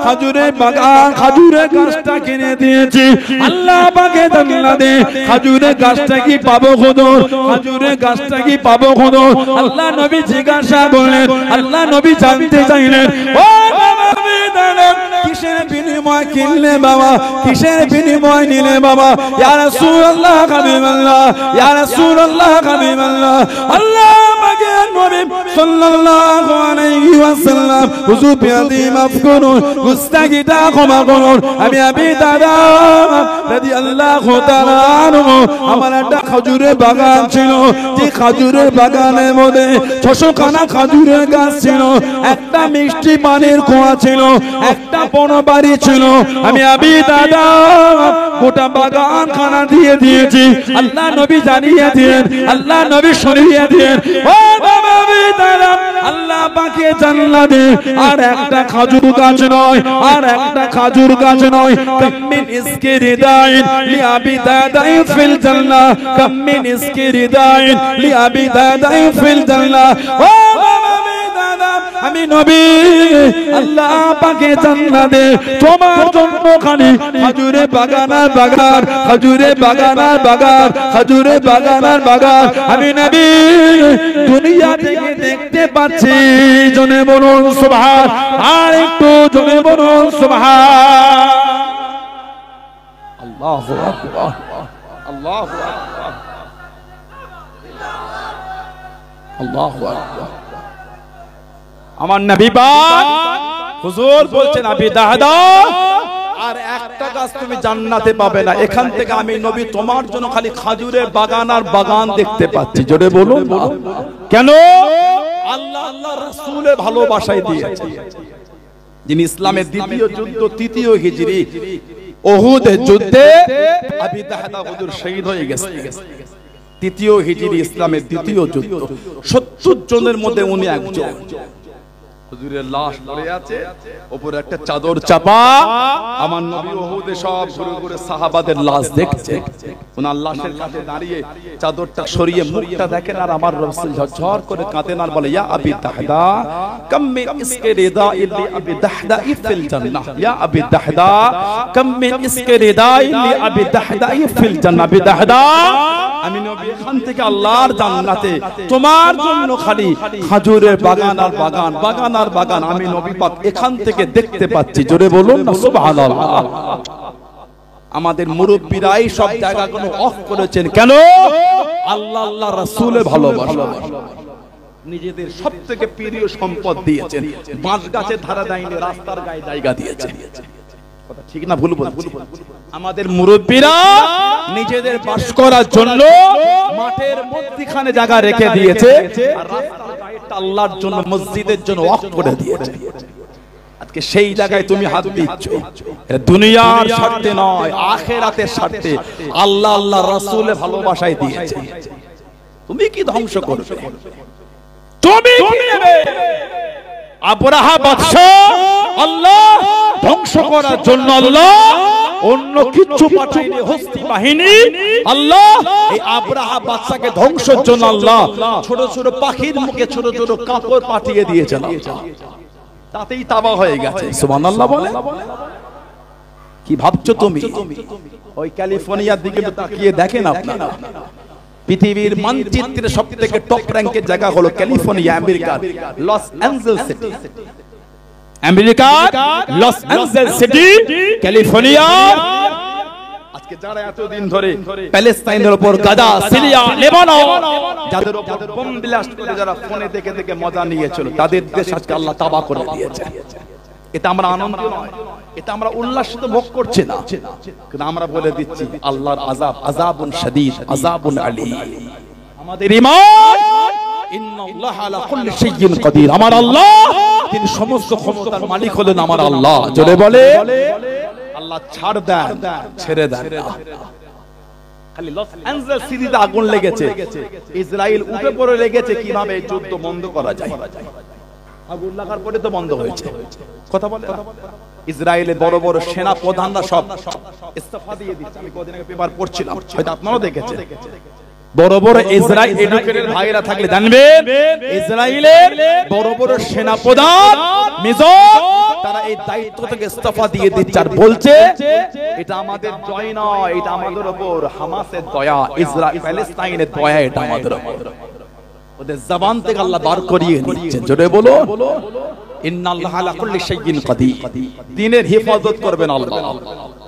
খাজুরের বাগান, খাজুরের গাছটা কিনে দিয়েছি, আল্লাহ পাকে জান্নাতে খাজুরের গাছটা কি পাবো হুজুর? খাজুরের গাছটা কি পাবো হুজুর? আল্লাহ নবী জিজ্ঞাসা করলেন, আল্লাহ নবী জানতে চাইলেন, ও আবু দাহদা কিসের বিনিময় কিনলে বাবা, কিসের বিনিময় নিলে বাবা? ইয়া রাসূলুল্লাহ হাবিবাল্লাহ, ইয়া রাসূলুল্লাহ হাবিবাল্লাহ। আল্লাহ পাকের নবী সাল্লাল্লাহু আলাইহি ওয়াসাল্লাম হুজুর বিয়াদি মাফ করুন, গুস্তাখিটা ক্ষমা করুন। আমি আবু দাহদা রাদিয়াল্লাহু তাআলা আনহু, আমার একটা খাজুরের বাগান ছিল, যে খাজুরের বাগানের মধ্যে 600 খানা খাজুরের গাছ ছিল, একটা মিষ্টি পানির কুয়া ছিল, একটা বড় বাড়ি ছিল। আমি আবু দাহদা গোটা বাগান খানা দিয়ে দিয়েছি। আল্লাহ নবী জানিয়ে দেন, আল্লাহ নবী শুনিয়ে দেন, ও বাবা আবু দাহদা, আল্লাহ পাকে জান্নাতে আর একটা খাজুর গাছ নয়, আর একটা খাজুর গাছ নয়। কামিন ইসকে রিদাইন লি আবি দাহদা ফিল জান্নাহ, কামিন ইসকে রিদাইন লি আবি দাহদা ফিল জান্নাহ। ও বাবা আবু দাহদা, আমি নবী আল্লাহ পাকে জান্নাতে তোমার জন্য খালি খাজুরে বাগান আর বাগান, খাজুরে বাগান আর বাগান, খাজুরে বাগান আর বাগান আমি নবী দুনিয়া থেকে দেখতে পাচ্ছি। জনে বলুন সুবহান, আর একটু জনে বলুন সুবহান। আল্লাহু আকবার, আল্লাহু আকবার, আল্লাহু আকবার। আমার নবী পাক হুজুর বলছেন আবু দাহদা আর একটা গাছ তুমি জান্নাতে পাবে না, এখান থেকে আমি নবী তোমার জন্য খালি খাজুরের বাগান আর বাগান দেখতে পাচ্ছি। জোরে বলুন কেন? আল্লাহ আল্লাহ রাসূলের ভালোবাসায় দিয়েছে। যিনি ইসলামের দ্বিতীয় যুদ্ধ 3য় হিজরি উহুদ যুদ্ধে আবু দাহদা হুজুর শহীদ হয়ে গেছে। 3য় হিজরি ইসলামের দ্বিতীয় যুদ্ধ, 70 জনের মধ্যে উনি একজন। হুজুরের লাশ পড়ে আছে, উপরে একটা চাদর চাপা। আমার নবী উহুদে সব ঘুরে ঘুরে সাহাবাদের লাশ দেখছে। ওনার লাশের কাছে দাঁড়িয়ে চাদরটা সরিয়ে মুখটা দেখেন, আর আমার রাসূল ঝরঝর করে কাঁদেন আর বলে, ইয়া আবু দাহদা কাম মিন ইসকে রিদা ইল্লি আবু দাহদা ফিল জান্নাহ, ইয়া আবু দাহদা কাম মিন ইসকে রিদা ইল্লি আবু দাহদা ফিল জান্নাহ। আবু দাহদা, আমি নবী এখান থেকে আল্লাহর জান্নাতে তোমার জন্য খালি খাজুরের বাগান আর বাগান, বাগান আর বাগান আমি নবী পাক এখান থেকে দেখতে পাচ্ছি। জোরে বলুন না সুবহানাল্লাহ। আমাদের মুরব্বীরাই সব জায়গাগুলো অফ করেছেন কেন? আল্লাহ আল্লাহ রাসূলের ভালোবাসা, নিজেদের সবথেকে প্রিয় সম্পদ দিয়েছেন, বাঁশ গাছের ধারা দেয়নি, রাস্তার গায়ে জায়গা দিয়েছেন। কথা ঠিক না ভুল বলছি? আমাদের মুরব্বীরা নিজেদের বাস করার জন্য মাঠের মধ্যখানে জায়গা রেখে দিয়েছে, আর রাস্তার গায়েটা আল্লাহর জন্য, মসজিদের জন্য ওয়াকফ করে দিয়েছে। আজকে সেই জায়গায় তুমি হাত দিচ্ছ, দুনিয়ার স্বার্থে নয়, আখিরাতের স্বার্থে, আল্লাহ আল্লাহ রাসূলের ভালোবাসায় দিয়েছে। তুমি কি ধ্বংস করবে? তুমি কি নেবে? আবরাহা বাদশা আল্লাহ ধ্বংস করার জন্য আল্লাহ অন্য কিছু পাঠায়নি, হস্তি বাহিনী আল্লাহ এই আবরাহা বাদশাকে ধ্বংসের জন্য আল্লাহ ছোট ছোট পাখির মুখে ছোট ছোট কাপড় পাঠিয়ে দিয়েছেন, তাতেই তাবাহ হয়ে গেছে। সুবহানাল্লাহ বলে। কি ভাবছো তুমি? ওই ক্যালিফোর্নিয়ার দিকে তো তাকিয়ে দেখেন আপনারা, পৃথিবীর মানচিত্রে সবথেকে টপ র‍্যাঙ্কের জায়গা হলো ক্যালিফোর্নিয়া, আমেরিকার লস অ্যাঞ্জেলস সিটি। আমেরিকার লস অ্যাঞ্জেলস সিটি, ক্যালিফোর্নিয়া। আজকে যারা এতদিন ধরে প্যালেস্তাইনের উপর, গাজা, সিরিয়া, লেবানন, যাদের উপর বোম ব্লাস্ট করে যারা ফোনে দেখে দেখে মজা নিয়েছিল, তাদের দেশ আজকে আল্লাহ তাবাহ করে দিয়েছে। এটা আমরা আনন্দ নয়, এটা আমরা উল্লাসিত ভোগ করছি না, কিন্তু আমরা বলে দিচ্ছি আল্লাহর আযাব, আযাবুন শাদীদ, আযাবুন আলীম। আমাদের ঈমান, ইন্নাল্লাহা আলা কুল্লি শাইইন কাদির। আমার আল্লাহ তিনি সমস্ত ক্ষমতার মালিক হলেন আমার আল্লাহ। জোরে বলে আল্লাহ ছাড় দেন, ছেড়ে দেন না। খালি লস অ্যাঞ্জেলস সিটিতে আগুন লেগেছে, ইসরায়েল উঠে পড়ে লেগেছে কিভাবে এই যুদ্ধ বন্ধ করা যায়। আগুন লাগার পরে তো বন্ধ হয়েছে। কথা বলে ইসরায়েলের বড় বড় সেনা প্রধানরা সব ইস্তফা দিয়ে দিচ্ছে। আমি কদিন আগে পেপার পড়ছিলাম, হয়তো আপনারাও দেখেছেন। বড় বড় ইসরায়েল এডুকেটেড ভাইরা থাকলে জানবেন, ইসরায়েলের বড় বড় সেনা প্রধান মেজর তারা এই দায়িত্ব থেকে ইস্তফা দিয়ে দিচ্ছে, আর বলছে এটা আমাদের জয় নয়, এটা আমাদের উপর হামাসের দয়া, ইসরায়েল প্যালেস্তাইনের দয়া, এটা আমাদের উপর। ওদের জবান থেকে আল্লাহ বার করিয়ে নিচ্ছেন। জোরে বলো ইন্নাল্লাহা আলা কুল্লি শাইইন কাদির। দ্বীনের হেফাজত করবেন আল্লাহ।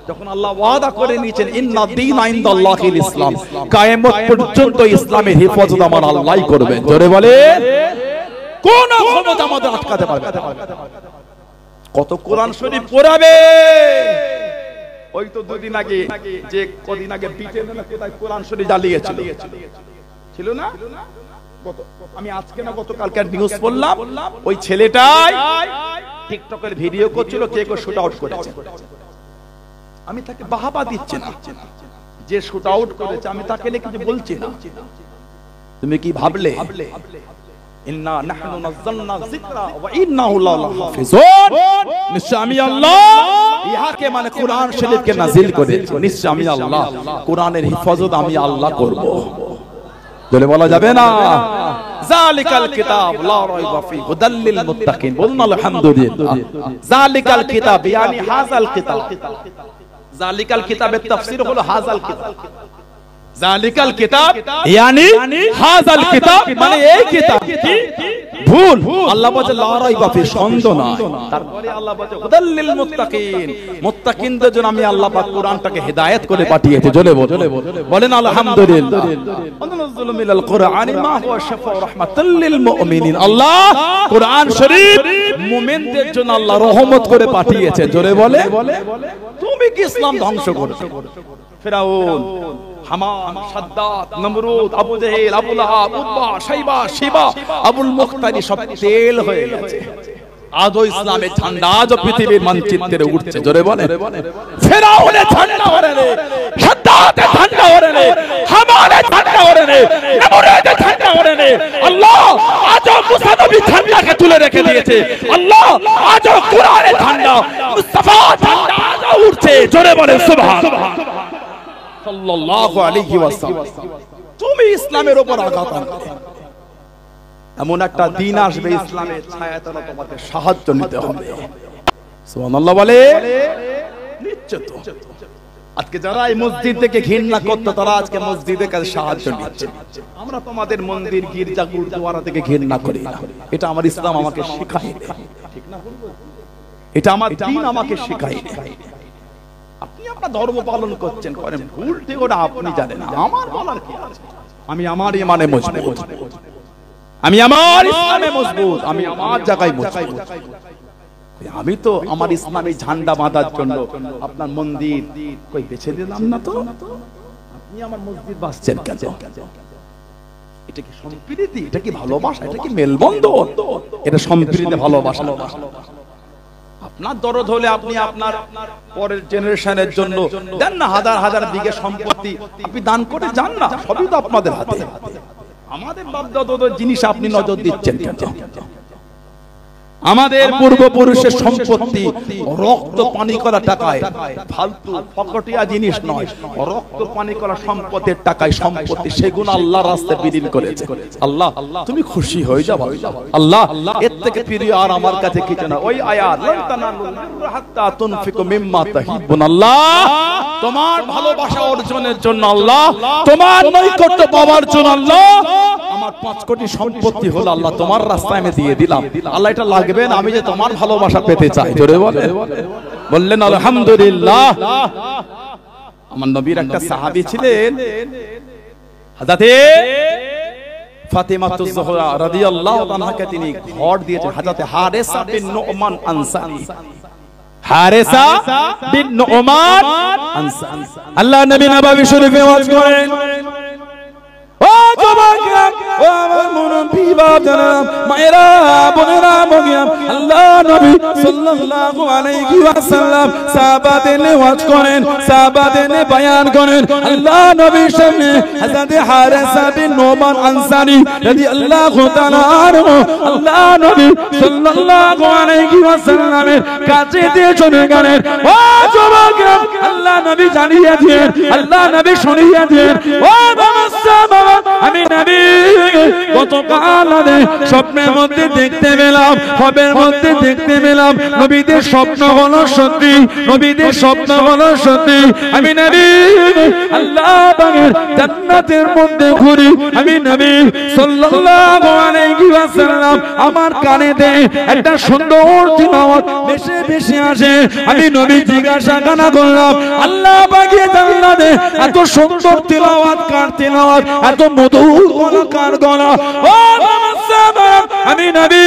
যখন আল্লাহ ওয়াদা করে নিয়েছেন ইন্না দীনা ইনদাল্লাহিল ইসলাম, কিয়ামত পর্যন্ত ইসলামের হেফাজত আমার আল্লাহই করবেন। জোরে বলে কোন ক্ষমতা আমাদের আটকাতে পারবে না। কত কোরআন শরীফ পড়াবে। ওই তো দুদিন আগে, যে কদিন আগে ব্রিটেনে না কোথায় কোরআন শরীফ জ্বালিয়েছিল, ছিল না? আমি আজকে না গতকালকে নিউজ পড়লাম, ওই ছেলেটাই টিকটকের ভিডিও করছিল, কে কেউ শুট আউট করেছে। আমি তাকে বাহাবা দিচ্ছি না, যে শুট আউট করেছে আমি তাকে নিয়ে কিছু বলছি না। তুমি কি ভাবলে ইন্না নাহনু নাযালনা যিকরা ওয়া ইন্নাহু লাহাফিজুন, নিশ্চয় আমি আল্লাহ ইহাকে মানে কোরআন শরীফকে নাযিল করেছি, নিশ্চয় আমি আল্লাহ কোরআনের হেফাজত আমি আল্লাহ করব। বলে বলা যাবে না যালিকাল কিতাব লা রাইবা ফি হুদাল লিল মুত্তাকিন। বলুন আলহামদুলিল্লাহ। যালিকাল কিতাব ইয়ানি হাযাল কিতাব। যালিকাল কিতাবের তাফসীর হলো হাযাল কিতাব। যালিকাল কিতাব ইয়ানি হাযাল কিতাব, মানে এই কিতাব। কি ভুল? আল্লাহ বলে লা রাইবা ফি, সন্দেহ নাই। তারপরে আল্লাহ বলে হুদাল লিল মুত্তাকিন, মুত্তাকিনদের জন্য আমি আল্লাহ পাক কোরআনটাকে হেদায়েত করে পাঠিয়েছি। জোরে বলেন আলহামদুলিল্লাহ। অনুনাজ্জিলু মিনাল কুরআনি মা হুয়া শিফাউ রাহমাতাল লিল মুমিনিন। আল্লাহ কোরআন শরীফ মুমিনদের জন্য আল্লাহ রহমত করে পাঠিয়েছে। জোরে বলে তুমি কি ইসলাম ধ্বংস করছো? ফিরাউন, হামান, সাদ্দাত, নমরুদ, আবু জেহেল, আবু লাহাব, উতবা, শাইবা, শিবা, আবুল মুখতারি সব তেল হয়ে গেছে। আজও ইসলামের ঝান্ডা আজও পৃথিবীর মানচিত্রে উঠছে। জোরে বলে ফিরাউনের ঝান্ডা ওড়ে, সাদ্দাতের ঝান্ডা ওড়ে, হামানের ঝান্ডা ওড়ে, নমরুদের ঝান্ডা ওড়ে। আল্লাহ আজও মুসা নবীর ঝান্ডাকে তুলে রেখে দিয়েছে। আল্লাহ আজও কোরআনের ঝান্ডা, মুস্তাফার ঝান্ডা আজও উঠছে। জোরে বলে সুবহানাল্লাহ সাল্লাল্লাহু আলাইহি ওয়াসাল্লাম। তুমি ইসলামের উপর আঘাত আনবে, এমন একটা দিন আসবে ইসলামের ছায়াতলে তোমাকে সাহায্য নিতে হবে। সুবহানাল্লাহ বলে নিশ্চয়। আজকে যারা এই মসজিদ থেকে ঘৃণা করতো, তারা আজকে মসজিদের কাছে সাহায্য নিচ্ছে। আমরা তোমাদের মন্দির, গির্জা, গুরুদ্বারা থেকে ঘৃণা করি না। এটা আমার ইসলাম আমাকে শেখায়, ঠিক না? এটা আমার দ্বীন আমাকে শেখায়। আপনি আপনার ধর্ম পালন করছেন, করেন, ভুল ঠিক ওটা আপনি জানেন, আমার বলার কি আছে? আমি আমার ইমানে মজবুত, আমি আমার ইসলামে মজবুত, আমি আমার জায়গায় মজবুত। আমি তো আমার ইসলামী ঝান্ডা বাঁধার জন্য আপনার মন্দির কই বেছে দিলাম না তো। আপনি আমার মসজিদ বাঁচছেন কেন? এটা কি সম্প্রীতি? এটা কি ভালোবাসা? এটা কি মেলবন্ধন? এটা সম্প্রীতি, ভালোবাসা। আপনার দরদ হলে আপনি আপনার পরের জেনারেশনের জন্য দেন না, হাজার হাজার বিঘে সম্পত্তি আপনি দান করে যান না, সবই তো আপনাদের হাতে। আমাদের বাপদাদাদের জিনিস আপনি নজর দিচ্ছেন কেন? আমাদের পূর্বপুরুষের সম্পত্তি রক্ত পানি করা টাকায়, ফালতু ফকটিয়া জিনিস নয়, রক্ত পানি করা সম্পদের টাকায় সম্পত্তি, সেগুলো আল্লাহর রাস্তায় বিলীন করেছে। আল্লাহ তুমি খুশি হয়ে যাও আল্লাহ, এর থেকে প্রিয় আর আমার কাছে কিছু না। ওই আয়াত লান তানালুল বিররা হাত্তা তুনফিকু মিম্মা তাহিব্বুন, আল্লাহ তোমার ভালোবাসা অর্জনের জন্য, আল্লাহ তোমার নৈকট্য পাওয়ার জন্য, আল্লাহ আমার 5 কোটি সম্পত্তি হলো আল্লাহ তোমার রাস্তায় আমি দিয়ে দিলাম। আল্লাহ এটা লাগবে না, আমি যে তোমার ভালোবাসা পেতে চাই। জোরে বললেন আলহামদুলিল্লাহ। আমার নবীর একটা সাহাবী ছিলেন হযরতে ফাতিমাতুজ জোহরা রাদিয়াল্লাহু তাআলাকে তিনি ঘর দিয়েছেন, হযরতে হারেসা বিন নুমান আনসারী। হারেসা বিন নুমান আনসারী, আল্লাহ নবী নববী শরীফে ওয়াজ করেন, ও যুবকরা, ও আমার মুরব্বি বাবারা, মায়েরা, বোনেরা, মগিয়া, আল্লাহ নবী সাল্লাল্লাহু আলাইহি ওয়াসাল্লাম সাহাবাদের ওয়াজ করেন, সাহাবাদের বয়ান করেন। আল্লাহ নবীর সামনে হযরত হারেসা বিন নুমান আনসারী রাদিয়াল্লাহু তাআলা আনহু আল্লাহ নবী সাল্লাল্লাহু আলাইহি ওয়াসাল্লামের কাছে দিয়ে চলে গেলেন। ও যুবকরা, আল্লাহ নবী জানিয়ে দিয়েন, আল্লাহ নবী শুনিয়ে দিয়েন, ও বাবা আমি নবী গতকাল স্বপ্নের মধ্যে দেখতে পেলাম, হবের মধ্যে দেখতে পেলাম, নবীদের স্বপ্ন হলো সত্যি, নবীদের স্বপ্ন হলো সত্যি। আমি নবী আল্লাহ পাকের জান্নাতের মধ্যে ঘুরি, আমি নবী সাল্লাল্লাহু আলাইহি ওয়াসাল্লাম আমার কানেতে একটা সুন্দর তিলাওয়াত বেশি বেশি আসে। আমি নবী জিজ্ঞাসা করলাম, আল্লাহ পাকের জান্নাতে এত সুন্দর তিলাওয়াত কার তিলাওয়াত, এত মধুর গলা কার গলা? ও আমি নবী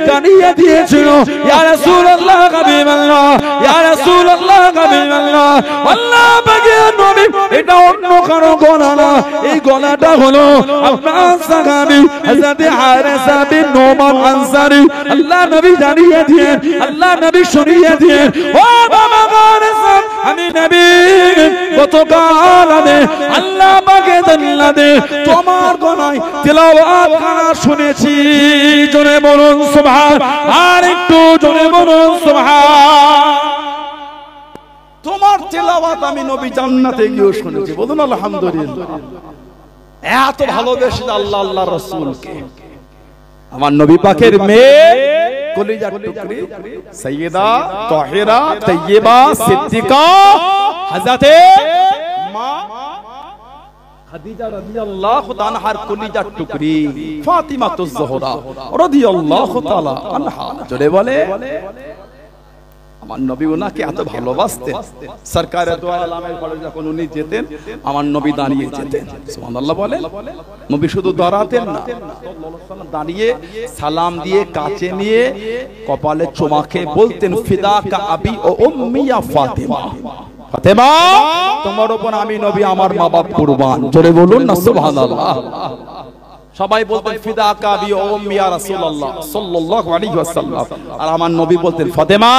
জানিয়ে দিয়েছিল, ইয়া রাসূলুল্লাহ হাবিবাল্লাহ, ইয়া রাসূলুল্লাহ হাবিবাল্লাহ, আল্লাহ পাকের নবী এটা অন্য কারো গলা না, এই গলাটা হলো আপনার সাহাবী হযরত হারেসা বিন নুমান আনসারী। আল্লাহ নবী জানিয়ে দিয়েন, আল্লাহ নবী শুনিয়ে দিয়েন, ও বাবা হারেসা আমি নবী গতকাল আল্লাহ পাকের জান্নাতে তোমার গলায় তেলাওয়াত করা শুনেছি। জোরে বলুন সুবহান, আর একটু জোরে বলুন সুবহান। তোমার তেলাওয়াত আমি নবী জান্নাতে গিয়ে শুনেছি। বলুন আলহামদুলিল্লাহ। এত ভালোবেসে আল্লাহ আল্লাহ রাসূলকে, আমার নবী পাকের মেয়ে কলিজার টুকরি সাইয়্যিদা তাহিরা তাইয়্যিবা সিদ্দিকা হযরতে মা খাদিজা রাদিয়াল্লাহু তাআলা আনহার কলিজার টুকরি ফাতিমাতুজ জোহরা রাদিয়াল্লাহু তাআলা আনহা। জোরে বলে আমার নবী ওনাকে এত ভালোবাসতেন। সরকারে দু আলমের ঘরে যখন উনি যেতেন, আমার নবী দাঁড়িয়ে যেতেন। সুবহানাল্লাহ বলেন। নবী শুধু দাঁড়াতেন না, দাঁড়িয়ে সালাম দিয়ে কাছে নিয়ে কপালে চুমা খেয়ে বলতেন, ফিদাকা আবি ও উম্মি ইয়া ফাতিমা, ফাতিমা তোমার উপর আমি নবী আমার মা বাপ কুরবান। জোরে বলুন না সুবহানাল্লাহ। সবাই বলতেন ফিদাকা আবি ও উম্মি ইয়া রাসূলুল্লাহ সাল্লাল্লাহু আলাইহি ওয়াসাল্লাম, আর আমার নবী বলতেন, ফাতিমা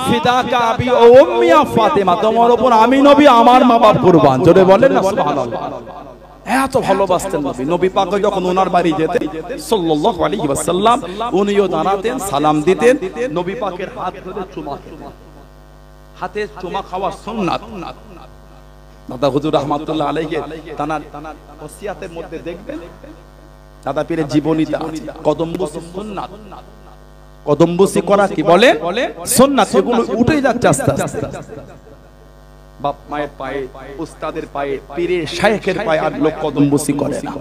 ফিদাকা আবি ও উম্মি ইয়া ফাতিমা তোমার উপর আমি নবী আমার মা বাপ কুরবান। জোরে বলেন না সুবহানাল্লাহ। এত ভালোবাসতেন নবী। নবী পাক যখন ওনার বাড়ি যেতেন সাল্লাল্লাহু আলাইহি ওয়াসাল্লাম, উনিও দাঁড়াতেন, সালাম দিতেন, নবী পাকের হাত ধরে চুমা খেতেন। হাতে চুমা খাওয়া সুন্নাত। দাদা হুজুর রাহমাতুল্লাহ আলাইহি তানার ওসিয়াতের মধ্যে দেখবেন, দাদা পীরের জীবনীতে আছে কদমবুসি সুন্নাত। কদমবুসি করা কি বলে সুন্নাত, এগুলো উঠে যাচ্ছে আস্তে আস্তে। বাপ মায়ের পায়ে, উস্তাদের পায়ে, পীরের শায়েখের পায়ে আর লোক কদমবুসি করে না।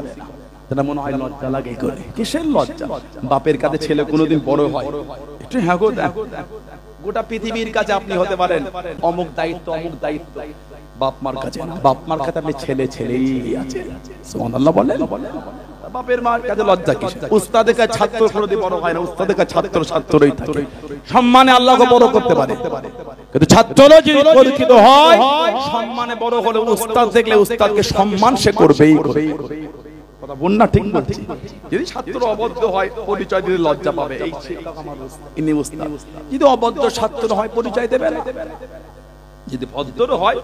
এটা মনে হয় লজ্জা লাগে করে। কিসের লজ্জা? বাপের কাছে ছেলে কোনোদিন বড় হয় একটু হ্যাঁ গো গোটা পৃথিবীর কাছে আপনি হতে পারেন অমুক দায়িত্ব অমুক দায়িত্ব, বাপ মার কাছে না। বাপ মার কাছে আপনি ছেলে ছেলেই আছে। সুবহানাল্লাহ বলেন। বাপের মার কাছে লজ্জা কি? উস্তাদের কাছে ছাত্র কোনোদিন বড় হয় না, উস্তাদের কাছে ছাত্র ছাত্রই থাকে। সম্মানে আল্লাহকে বড় করতে পারে, কিন্তু ছাত্ররা যদি পরিচিত হয় সম্মানে বড় হলে উস্তাদ দেখলে উস্তাদকে সম্মান সে করবেই করবে। কথা বল না, ঠিক বলছি? যদি ছাত্র অবদ্ধ হয় পরিচয় দিতে লজ্জা পাবে, এই আমার ইনি উস্তাদ। যদি অবদ্ধ ছাত্র হয় পরিচয় দেবে না। যদি ভদ্র হয়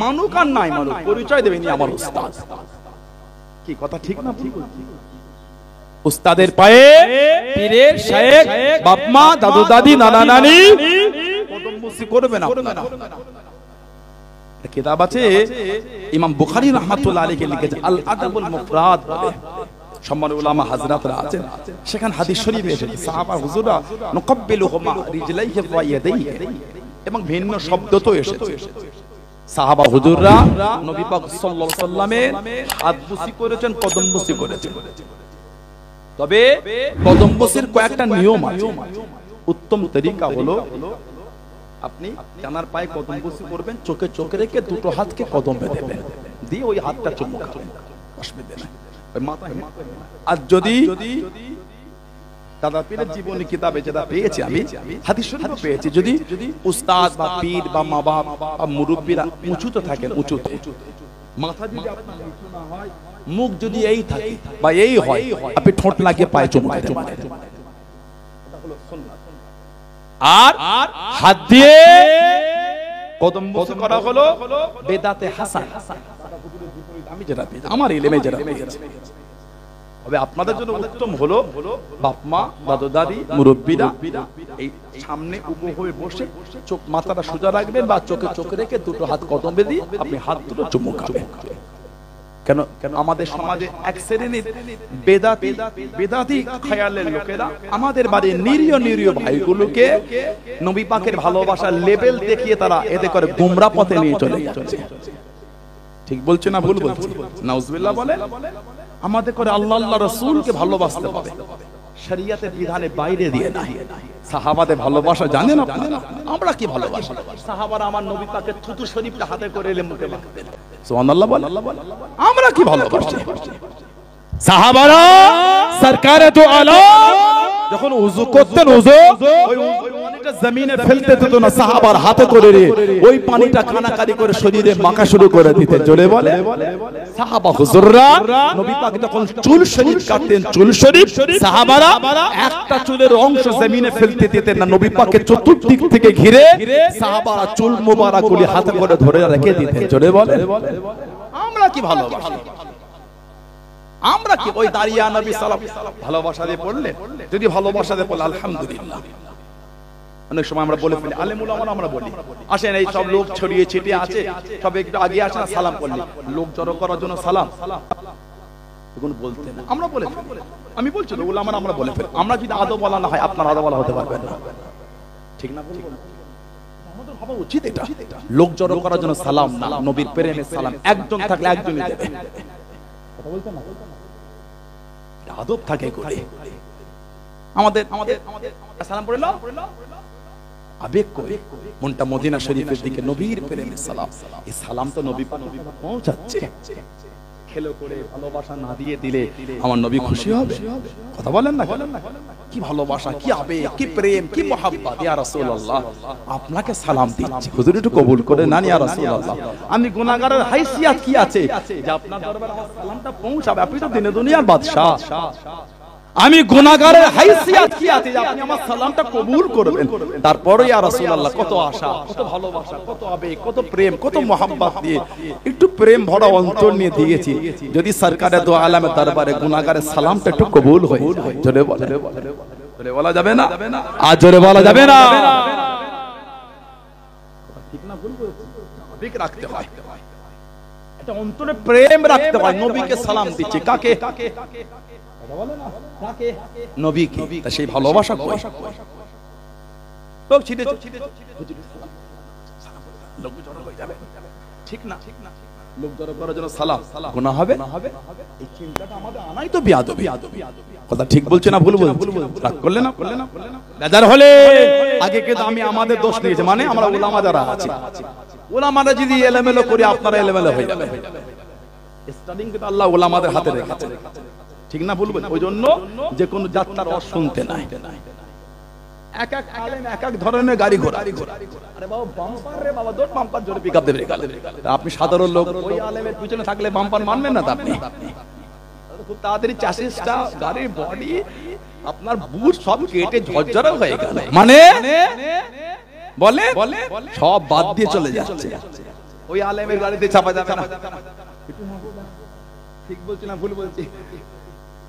মানুক আর নাই মানুক পরিচয় দেবে ইনি আমার উস্তাদ। কি কথা ঠিক না? উস্তাদের পায়ে পীরের শায়েখ বাপ মা দাদু দাদি নানা নানি কদম বসি করবেন আপনারা। কিতাব আছে ইমাম বুখারী রাহমাতুল্লাহ আলাইহি লিখেছেন আল আদাবুল মুফরাদ বলে, সম্মানিত উলামা হযরতরা আছেন, সেখানে হাদিস শরীফে এসেছে সাহাবা হুজুররা নুকাব্বিলুহুমা রিজলাইহি ওয়া ইয়াদাইহি, এবং ভিন্ন শব্দ তো এসেছে। সাহাবা হুজুররা নবী পাক সাল্লাল্লাহু আলাইহি সাল্লামের হাত বুসি করেছেন, কদম বুসি করেছেন। তবে কদম বসির কয়েকটা নিয়ম আছে। উত্তম তরিকা হলো আপনি জানার পায়ে কদম বসি করবেন, চোখে চোখে রেখে দুটো হাতকে কদমে দেবেন, দিয়ে ওই হাতটা চুমু খাবেন, অসুবিধা নাই। আর যদি দাদা পীরের জীবনী কিতাবে যেটা পেয়েছি আমি, হাদিস শরীফে পেয়েছি, যদি উস্তাদ বা পীর বা মা বাপ বা মুরব্বিরা উঁচুতে থাকেন, উঁচুতে মাথা যদি আপনার নিচু না হয়, মুখ যদি এই থাকে বা এই হয়, আপনি ঠোঁট লাগিয়ে পায়ে চুমু খেতে পারেন। আর হাত দিয়ে কদম বসি করা হলো বেদাতে হাসান। আমি যেটা পেয়েছি, আমার ইলমে যেটা পেয়েছি, তবে আপনাদের জন্য উত্তম হলো বাপ মা দাদু দাদি মুরব্বিরা এই সামনে উবু হয়ে বসে চোখ মাথাটা সোজা রাখবেন বা চোখে চোখে রেখে দুটো হাত কদমে দিয়ে আপনি হাত দুটো চুমু খাবেন। কেন আমাদের সমাজে এক শ্রেণীর বেদাতি খেয়ালের লোকেরা আমাদের বাড়ির নিরীহ ভাইগুলোকে নবী পাকের ভালোবাসার লেভেল দেখিয়ে তারা এতে করে গোমরা পথে নিয়ে চলে যাচ্ছে। ঠিক বলছে না ভুল বলছে? নাউজুবিল্লাহ বলে। আমাদের করে আল্লাহ আল্লাহ রাসূলকে ভালোবাসতে হবে, শরীয়তের বিধানের বাইরে দিয়ে না। সাহাবাদের ভালোবাসা জানেন আপনারা? আমরা কি ভালোবাসি? সাহাবারা আমার নবী পাকের থুতু শরীফটা হাতে করে এলে মুখে মাখতেন। সুবহানাল্লাহ বল। আমরা কি ভালোবাসি? সাহাবারা সরকারে তো আলম যখন ওযু করতেন, ওই পানিটা জমিনে ফেলতে দিত না, সাহাবার হাতে করে ওই পানিটা কানাকারি করে শরীরে মাখা শুরু করে দিতেন। জোরে বলে। সাহাবা হুজুররা নবী পাক যখন চুল শরীফ কাটতেন, চুল শরীফ সাহাবারা একটা চুলের অংশ জমিনে ফেলতে দিতেন না, নবী পাকের চতুর্দিক থেকে ঘিরে সাহাবারা চুল মোবারকগুলি হাতে করে ধরে রেখে দিতেন। জোরে বলে। আমরা কি ভালোবাসি? আমরা কি ওই দাঁড়িয়ে নবী সাল্লাল্লাহু আলাইহি ওয়াসাল্লাম ভালোবাসা দিয়ে পড়লে, যদি ভালোবাসা দিয়ে পড়লে আলহামদুলিল্লাহ। অনেক সময় আমরা বলে ফেলি, আলেম উলামারা আমরা বলি, আসেন এই সব লোক ছড়িয়ে ছিটিয়ে আছে, সব একটু আগে আসে না সালাম করলে, লোক জড়ো করার জন্য সালাম এগুলো বলতে না, আমরা বলে ফেলি। আমি বলছি তো উলামারা আমরা বলে ফেলি। আমরা যদি আদব বলা না হয়, আপনার আদব বলা হতে পারবে না। ঠিক না? আমাদের ভাবা উচিত এটা, লোক জড়ো করার জন্য সালাম না, নবীর প্রেমের সালাম। একজন থাকলে একজনই দেবে। কথা বলতে না, আদব থাকে করে আমাদের সালাম পড়ে নাও, আবেগ করে মনটা মদিনা শরীফের দিকে, নবীর প্রেমের সালাম। এই সালাম তো নবী পৌঁছাচ্ছে। খেলো করে ভালোবাসা না দিয়ে দিলে আমার নবী খুশি হবে? কথা বলেন না? কি ভালোবাসা, কি আবেগ, কি প্রেম, কি মহব্বত। ইয়া রাসূলুল্লাহ, আপনাকে সালাম দিচ্ছি, হুজুর একটু কবুল করে নেন। ইয়া রাসূলুল্লাহ, আমি গুনাহগারের হাইসিয়ত কি আছে যে আপনার দরবারে আমার সালামটা পৌঁছাবে? আপনি তো দিনে দুনিয়ার বাদশা। আমি গুনাহগারের হাইসিয়ত কি আছে যে আপনি আমার সালামটা কবুল করবেন? তারপরে ইয়া রাসূলুল্লাহ, কত আশা, কত ভালোবাসা, কত আবেগ, কত প্রেম, কত মহব্বত দিয়ে একটু প্রেম ভরা অন্তর নিয়ে দিয়েছি। যদি সরকারে দো আলমের দরবারে গুনাহগারের সালামটা একটু কবুল হয়, জোরে বলে, জোরে বলা যাবে না? আর জোরে বলা যাবে না? ঠিক না ভুল বলছি? আবেগ রাখতে হয়, এটা অন্তরে প্রেম রাখতে হয়। নবীকে সালাম দিচ্ছে, কাকে? নবীকে। সেই ভালোবাসা কই? লোক ছিটে লোক জড়ো হয়ে যাবে, ঠিক না? লোক জড়ো করার জন্য সালাম, গুনাহ হবে। এই চিন্তাটা আমাদের আনাই তো বিয়াদবি। কথা ঠিক বলছে না ভুল বলছে? রাগ করলে না, বেজার হলে আগে কিন্তু আমি আমাদের দোষ নিয়েছি, মানে আমরা উলামা যারা আছি, উলামারা যদি এলোমেলো করি আপনারা এলোমেলো হয়ে যাবে। স্টার্টিং কিন্তু আল্লাহ উলামাদের হাতে রেখেছে, ঠিক না বলবেন? ওই জন্য যে কোনো যাত্রার রস শুনতে নাই। এক এক আলেম এক এক ধরনের গাড়ি ঘোড়া। আরে বাবা বাম্পার রে বাবা, দৌড় বাম্পার জোরে পিকআপ দেবে। আপনি সাধারণ লোক, ওই আলেমের পিছনে থাকলে বাম্পার মানবেন না তো আপনি। খুব তাড়াতাড়ি চাষিসটা গাড়ির বডি আপনার বুট সব কেটে ঝরঝরা হয়ে গেল, মানে বলে সব বাদ দিয়ে চলে যাচ্ছে। ওই আলেমের গাড়িতে চাপা যাবে না। ঠিক বলছি না ভুল বলছি?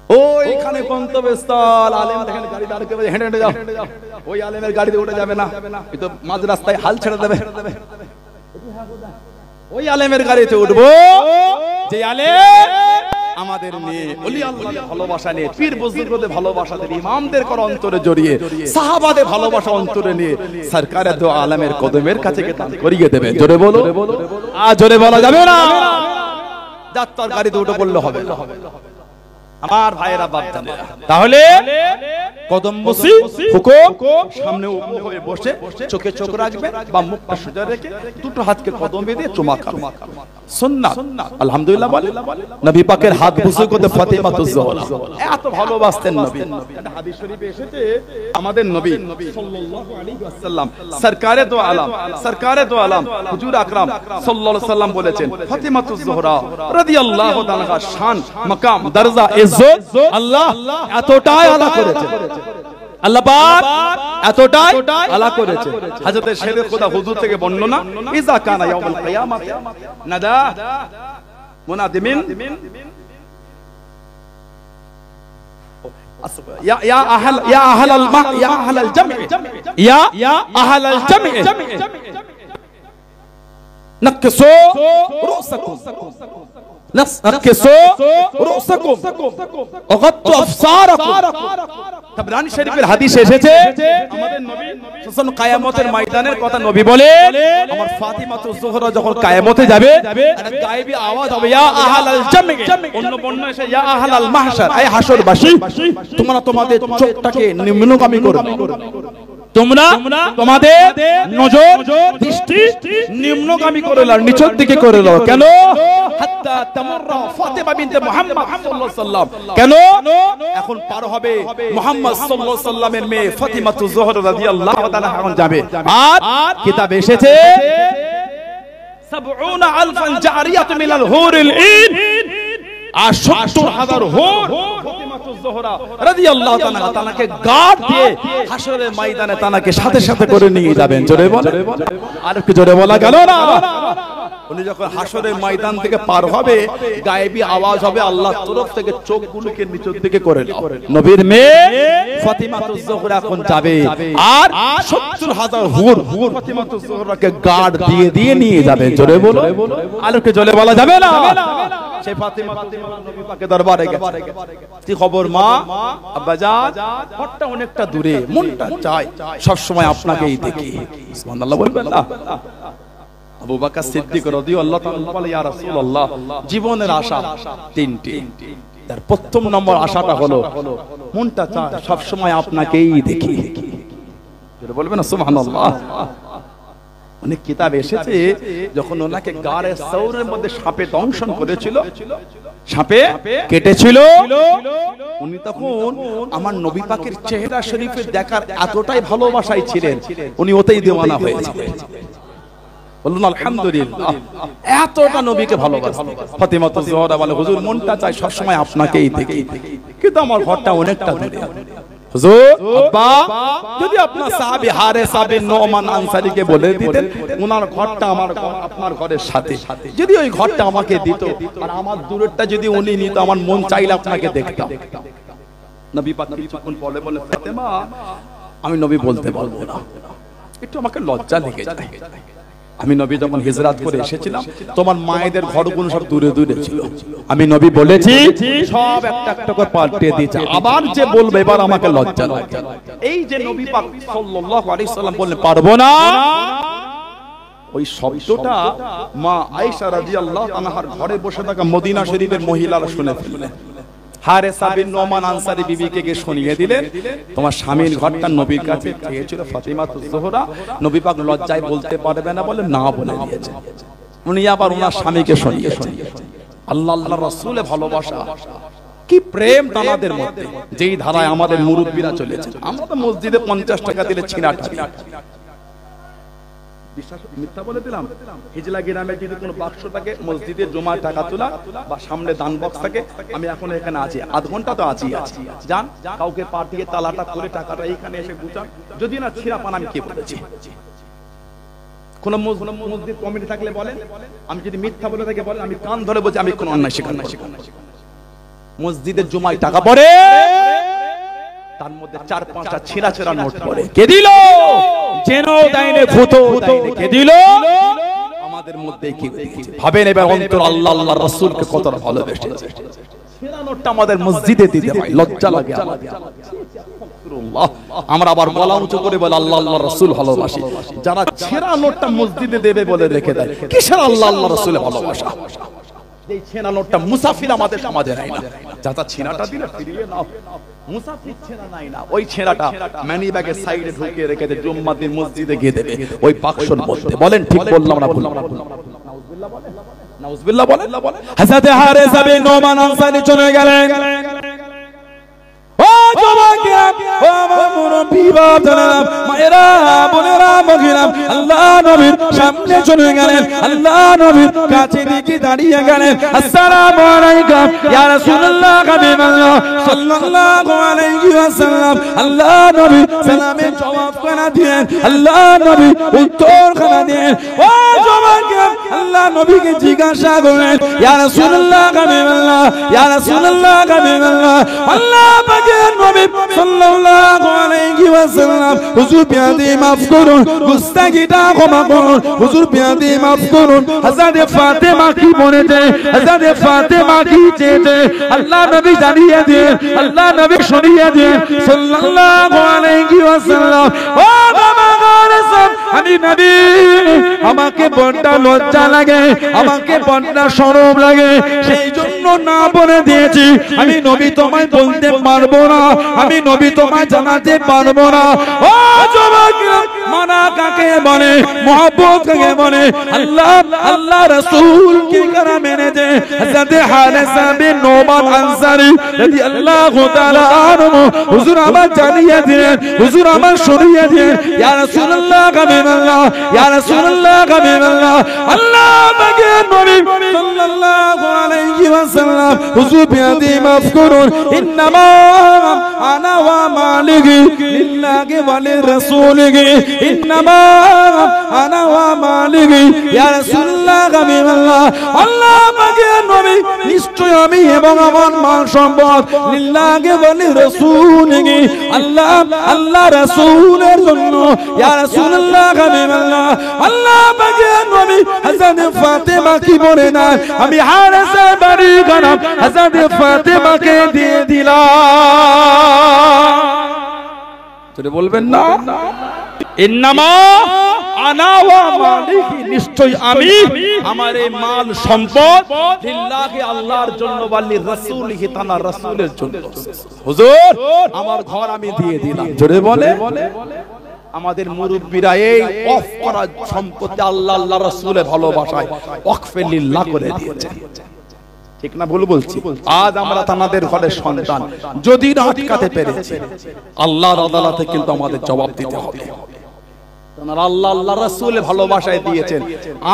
ওইখানে গন্তব্যস্থল, আলেম দেখেন গাড়ি দাঁড় করে হেঁটে হেঁটে যাও, ওই আলেমের গাড়িতে উঠে যাবে না, এই তো মাঝ রাস্তায় হাল ছেড়ে দেবে। ওই আলেমের গাড়িতে উঠবো যে আলেম আমাদের নিয়ে ওলি আল্লাহর ভালোবাসা নিয়ে, পীর বুজুর্গদের ভালোবাসা নিয়ে, ইমামদের কর অন্তরে জড়িয়ে, সাহাবাদের ভালোবাসা অন্তরে নিয়ে সরকারে দো আলেমের কদমের কাছে করিয়ে দেবে। জোরে বলো, জোরে বলা যাবে না। যাত্রার গাড়িতে উঠে বললে হবে না আমার ভাইয়েরা বাপজানেরা। তাহলে কদম বসি হুকুম সামনে উম্মে হয়ে বসে চোখে চোখ রাখবে বা মুখটা সোজা রেখে দুটো হাতকে কদমে দিয়ে চুমা খাবে, সুন্নাত। আলহামদুলিল্লাহ বলে নবী পাকের হাত বুসু করতে ফাতিমাতুজ জোহরা এত ভালোবাসতেন নবী। একটা হাদিস শরীফে এসেছে আমাদের নবী সাল্লাল্লাহু আলাইহি ওয়াসাল্লাম সরকারে দো আলম, সরকারে দো আলম হুজুর আকরাম সাল্লাল্লাহু আলাইহি ওয়াসাল্লাম বলেছেন ফাতিমাতুজ জোহরা রাদিয়াল্লাহু তাআলার শান, মাকাম, দরজা, ইজ্জত আল্লাহ এতটাই আলা করেছে, আল্লাহ পাক এতটাই আলা করেছে। হযরত শেরে খোদা হুজুর থেকে বর্ণনা, ইজা কানা ইয়াউমুল কিয়ামাত নাদা মুনাদিমিন ইয়া আহলাল মা ইয়া আহলাল জামঈ ইয়া আহলাল জামঈ নাকসু রুসাকুম নাকসু রুসাকুম ওয়াগাত্তু আফসারাকুম। তাবরানী শরীফের হাদিস এসেছে আমাদের নবী সুবহান কিয়ামতের ময়দানের কথা নবী বলেন, আমার ফাতিমাতুজ জোহরা যখন কিয়ামতে যাবে একটা গায়েবী আওয়াজ হবে, ইয়া আহলাল জামঈ, অন্য বর্ণনা এসে ইয়া আহলাল মাহশার, এই হাসরবাসী তোমরা তোমাদের চোখটাকে নিম্নগামী করো, তোমরা তোমাদের নজর দৃষ্টি নিম্নগামী করে নাও, নিচের দিকে করে নাও। কেন? হাত্তা তামুররা ফাতিমা বিনতে মুহাম্মদ সাল্লাল্লাহু আলাইহি ওয়াসাল্লাম, কেন এখন পার হবে মুহাম্মদ সাল্লাল্লাহু আলাইহি ওয়াসাল্লামের মেয়ে ফাতিমাতুজ জোহরা রাদিয়াল্লাহু তাআলা এখন যাবে। আর কিতাব এসেছে ৭০,০০০ জারিয়াত মিনাল হুরুল ঈন, আর ৭০,০০০ হুর ফাতিমাতুজ জোহরা রাদিয়াল্লাহু তাআলা তাকে গার্ড দিয়ে হাসরের ময়দানে তাকে সাথে সাথে করে নিয়ে যাবেন। জোরে বলে, আর একটু জোরে বলা গেল না? উনি যখন হাসরের ময়দান থেকে পার হবে গায়েবী আওয়াজ হবে আল্লাহর তরফ থেকে, চোখগুলোকে নিচের দিকে করে নাও। নবীর মেয়ে ফাতিমাতুজ জোহরা এখন যাবে, আর ৭০,০০০ হুর ফাতিমাতুজ জোহরাকে গার্ড দিয়ে দিয়ে নিয়ে যাবে। জোরে বলো, আর একটু জোরে বলা যাবে না? সেই ফাতিমা নবী পাকের দরবারে গেছে, কি খবর মা, আব্বাজান? ঘরটা অনেকটা দূরে, মনটা চায় সব সময় আপনাকেই দেখি। সুবহানাল্লাহ বলবেন না? আবু বকর সিদ্দিক রাদিয়াল্লাহু তাআলা বলে, ইয়া রাসূলুল্লাহ, জীবনের আশা তিনটি। তার প্রথম নম্বর আশাটা হলো মনটা চায় সব সময় আপনাকেই দেখি। যেটা বলবেন না সুবহানাল্লাহ। অনেক কিতাব এসেছে যখন ওনাকে গারে সৌরের মধ্যে সাপে দংশন করেছিল, সাপে কেটেছিল, উনি তখন আমার নবী পাকের চেহারা শরীফে দেখার এতটাই ভালোবাসায় ছিলেন, উনি ওতেই দেওয়ানা হয়েছিলেন। বলুন আলহামদুলিল্লাহ, এতটা নবীকে ভালোবাসেন। ফাতিমাতুজ জোহরা বলে, হুজুর মনটা চায় সব সময় আপনাকেই দেখি, কিন্তু আমার ঘরটা অনেকটা দূরে। হুজুর আব্বা, যদি আপনার সাহাবী হারেস বিন নোমান আনসারীকে বলে দিতেন ওনার ঘরটা আমার আপনার ঘরের সাথে, যদি ওই ঘরটা আমাকে দিত আর আমার দূরেরটা যদি উনি নিত, আমার মন চাইলে আপনাকে দেখতাম। নবী পাক কিছুক্ষণ পরে বলে, ফাতেমা আমি নবী বলতে পারবো না, একটু আমাকে লজ্জা লেগে যায়। আমি নবী যখন হিজরত করে এসেছিলাম তোমার মায়েদের ঘরগুলো সব দূরে দূরে ছিল, আমি নবী বলেছি সব একটা একটা করে পাল্টে দিয়েছে। আবার যে বলবে এবার আমাকে লজ্জা লাগে। এই যে নবী পাক সাল্লাল্লাহু আলাইহি সাল্লাম বললেন পারবো না, ওই শব্দটা মা আয়েশা রাদিয়াল্লাহু আনহার ঘরে বসে থাকা মদিনা শরীফের মহিলারা শুনে ফেললেন। হারেসা বিন নোমান আনসারী বিবিকে গিয়ে শুনিয়ে দিলেন, তোমার স্বামীর ঘরটা নবীর কাছে চেয়েছিল ফাতিমাতুজ জোহরা, নবী পাক লজ্জায় বলতে পারবে না বলে না বলে দিয়েছে। উনি আবার ওনার স্বামীকে শুনিয়েছেন। আল্লাহ আল্লাহর রাসূলের ভালোবাসা, কি প্রেম তাদের মধ্যে, যেই ধারায় আমাদের মুরব্বিরা চলেছে। আমরা তো মসজিদে 50 টাকা দিলে ছিনাটা, বিশ্বাস মিথ্যা বলে দিলাম। হিজলা গ্রামে যদি কোনো বাক্স থাকে মসজিদে জমায় টাকা তোলা বা সামনে দান বক্স থাকে, আমি এখন এখানে আছি, আধ ঘন্টা তো আছি, যান কাউকে পাঠিয়ে তালাটা করে টাকাটা এখানে এসে গুছান, যদি না ছিঁড়া পান। আমি কি বলেছি? কোন মসজিদ কমিটি থাকলে বলেন, আমি যদি মিথ্যা বলে থাকি বলেন, আমি কান ধরে বলছি আমি কোন অন্যায় শিকার নাই। মসজিদের জমায় টাকা পড়ে, তার মধ্যে 4-5টা ছিঁড়া ছিঁড়া নোট পড়ে, কে দিল? জেনো দাইনে ভূতো দাইনে কে দিল? আমাদের মধ্যে কি ভাবেন এবার অন্তর আল্লাহ আল্লাহর রাসূলকে কতটা ভালোবেসেছে। ছিঁড়া নোটটা আমাদের মসজিদে দিতে হয়, লজ্জা লাগে আমাদের। আমরা আবার গলা উঁচু করে বলে আল্লাহ আল্লাহর রাসূল ভালোবাসি, যারা ছিঁড়া নোটটা মসজিদে দেবে বলে রেখে দেয়, কিসের আল্লাহ আল্লাহর রাসূলের ভালোবাসা? এই ছেঁড়া নোটটা মুসাফির আমাদের সমাজে নাই না, যারা ছেঁড়াটা দিলে ফিরিয়ে নাও। মুসাফির ছেঁড়া নাই না, ওই ছেঁড়াটা মানি ব্যাগের সাইডে ঢুকিয়ে রেখে দেয়, জুম্মার দিন মসজিদে গিয়ে দেবে ওই বাক্সর মধ্যে। বলেন ঠিক বললাম না? নাউজুবিল্লাহ বলেন, নাউজুবিল্লাহ বলেন। হযরত হারেসা বিন নোমান আনসারী চলে গেলেন। ও জওয়ানরা, ও আমার মুরব্বি বাবারা, মায়েরা, বোনেরা, মহিলা, আল্লাহ নবীর সামনে চলে গেলেন, আল্লাহ নবীর কাছে দিকে দাঁড়িয়ে গেলেন। আসসালামু আলাইকুম ইয়া রাসূলুল্লাহ হাবিবাল্লাহ সাল্লাল্লাহু আলাইহি ওয়াসাল্লাম। আল্লাহ নবী সালামের জবাব করে দিলেন, আল্লাহ নবী উত্তর করে দিলেন। ও জওয়ানরা, আল্লাহ নবীকে জিজ্ঞাসা করলেন, ইয়া রাসূলুল্লাহ হাবিবাল্লাহ, ইয়া রাসূলুল্লাহ হাবিবাল্লাহ, আল্লাহ পাকের নবী সাল্লাল্লাহু আলাইহি ওয়াসাল্লাম, হুজুর বিয়াদি মাফ করুন, গুস্তাখিটা ক্ষমা করুন, হুজুর বিয়াদি মাফ করুন। হযরত ফাতেমা কি বলেছে, হযরত ফাতেমা কি চেয়েছে, আল্লাহ নবী জানিয়ে দেন, আল্লাহ নবী শুনিয়ে দেন সাল্লাল্লাহু আলাইহি ওয়াসাল্লাম। ও বাবা গারসাম, আমি নবী, আমাকে বড্ড লজ্জা লাগে, আমাকে বড্ড শরম লাগে, সেই জন্য না বলে দিয়েছি। আমি নবী তোমায় বলতে পারবো না, আমি নবী তোমায় জানাতে পারবো না। ও যুবকরা, মানা কাকে বলে, মুহাব্বত কাকে বলে, আল্লাহ আল্লাহ রাসূল কি করে মেনে দে। হযরত হারেসা বিন নোমান আনসারী রাদিয়াল্লাহু তাআলা আনহু, হুজুর আমার জানিয়ে দিলেন, হুজুর আমার শুনিয়ে দিলেন, ইয়া রাসূলুল্লাহ হাবিবাল্লাহ, ইয়া রাসূলুল্লাহ হাবিবাল্লাহ, আল্লাহ পাকের নবী সাল্লাল্লাহু আলাইহি ওয়াসাল্লাম, হুজুর বিয়াদি মাফ করুন। ইন্নামা আনা ওয়া মালিকি লিল্লাহি ওয়া লিরাসূলিহি, ইন্নামা আনা ওয়া মালিকি ইয়া রাসূলুল্লাহ হাবিবাল্লাহ। আল্লাহ পাকের নবী, নিশ্চয় আমি এবং আমার মাল সম্পদ লিল্লাহি ওয়া লিরাসূলিহি, আল্লাহ আল্লাহ রাসূলের জন্য, ইয়া রাসূলুল্লাহ হাবিবাল্লাহ। আল্লাহ পাকের নবী হযরত ফাতেমা কি বলে না, আমি হারেসার বাড়ি খানাম হযরত ফাতেমাকে দিয়ে দিলাম। তুমি বলবেন না, ইন্নামা আনা ওয়া মালিকি, নিশ্চয় আমি আমার এই মাল সম্পদ লিল্লাহি আল্লাহর জন্য, ওয়ালি রাসূলিহি, তাআলা রাসূলের জন্য। হুজুর আমার ঘর আমি দিয়ে দিলাম। জোরে বলে। আমাদের মুরব্বিরা এই অফ করা সম্পত্তি আল্লাহ আল্লাহ রাসূলের ভালোবাসায় ওয়াকফে লিল্লাহ করে দিয়েছে। ঠিক না ভুল বলছি? আজ আমরা তাদের ঘরের সন্তান, যদি না আটকাতে পেরেছি, আল্লাহর আদালতে কিন্তু আমাদের জবাব দিতে হবে। আল্লাহ আল্লাহ রাসূলের ভালোবাসায় দিয়েছেন,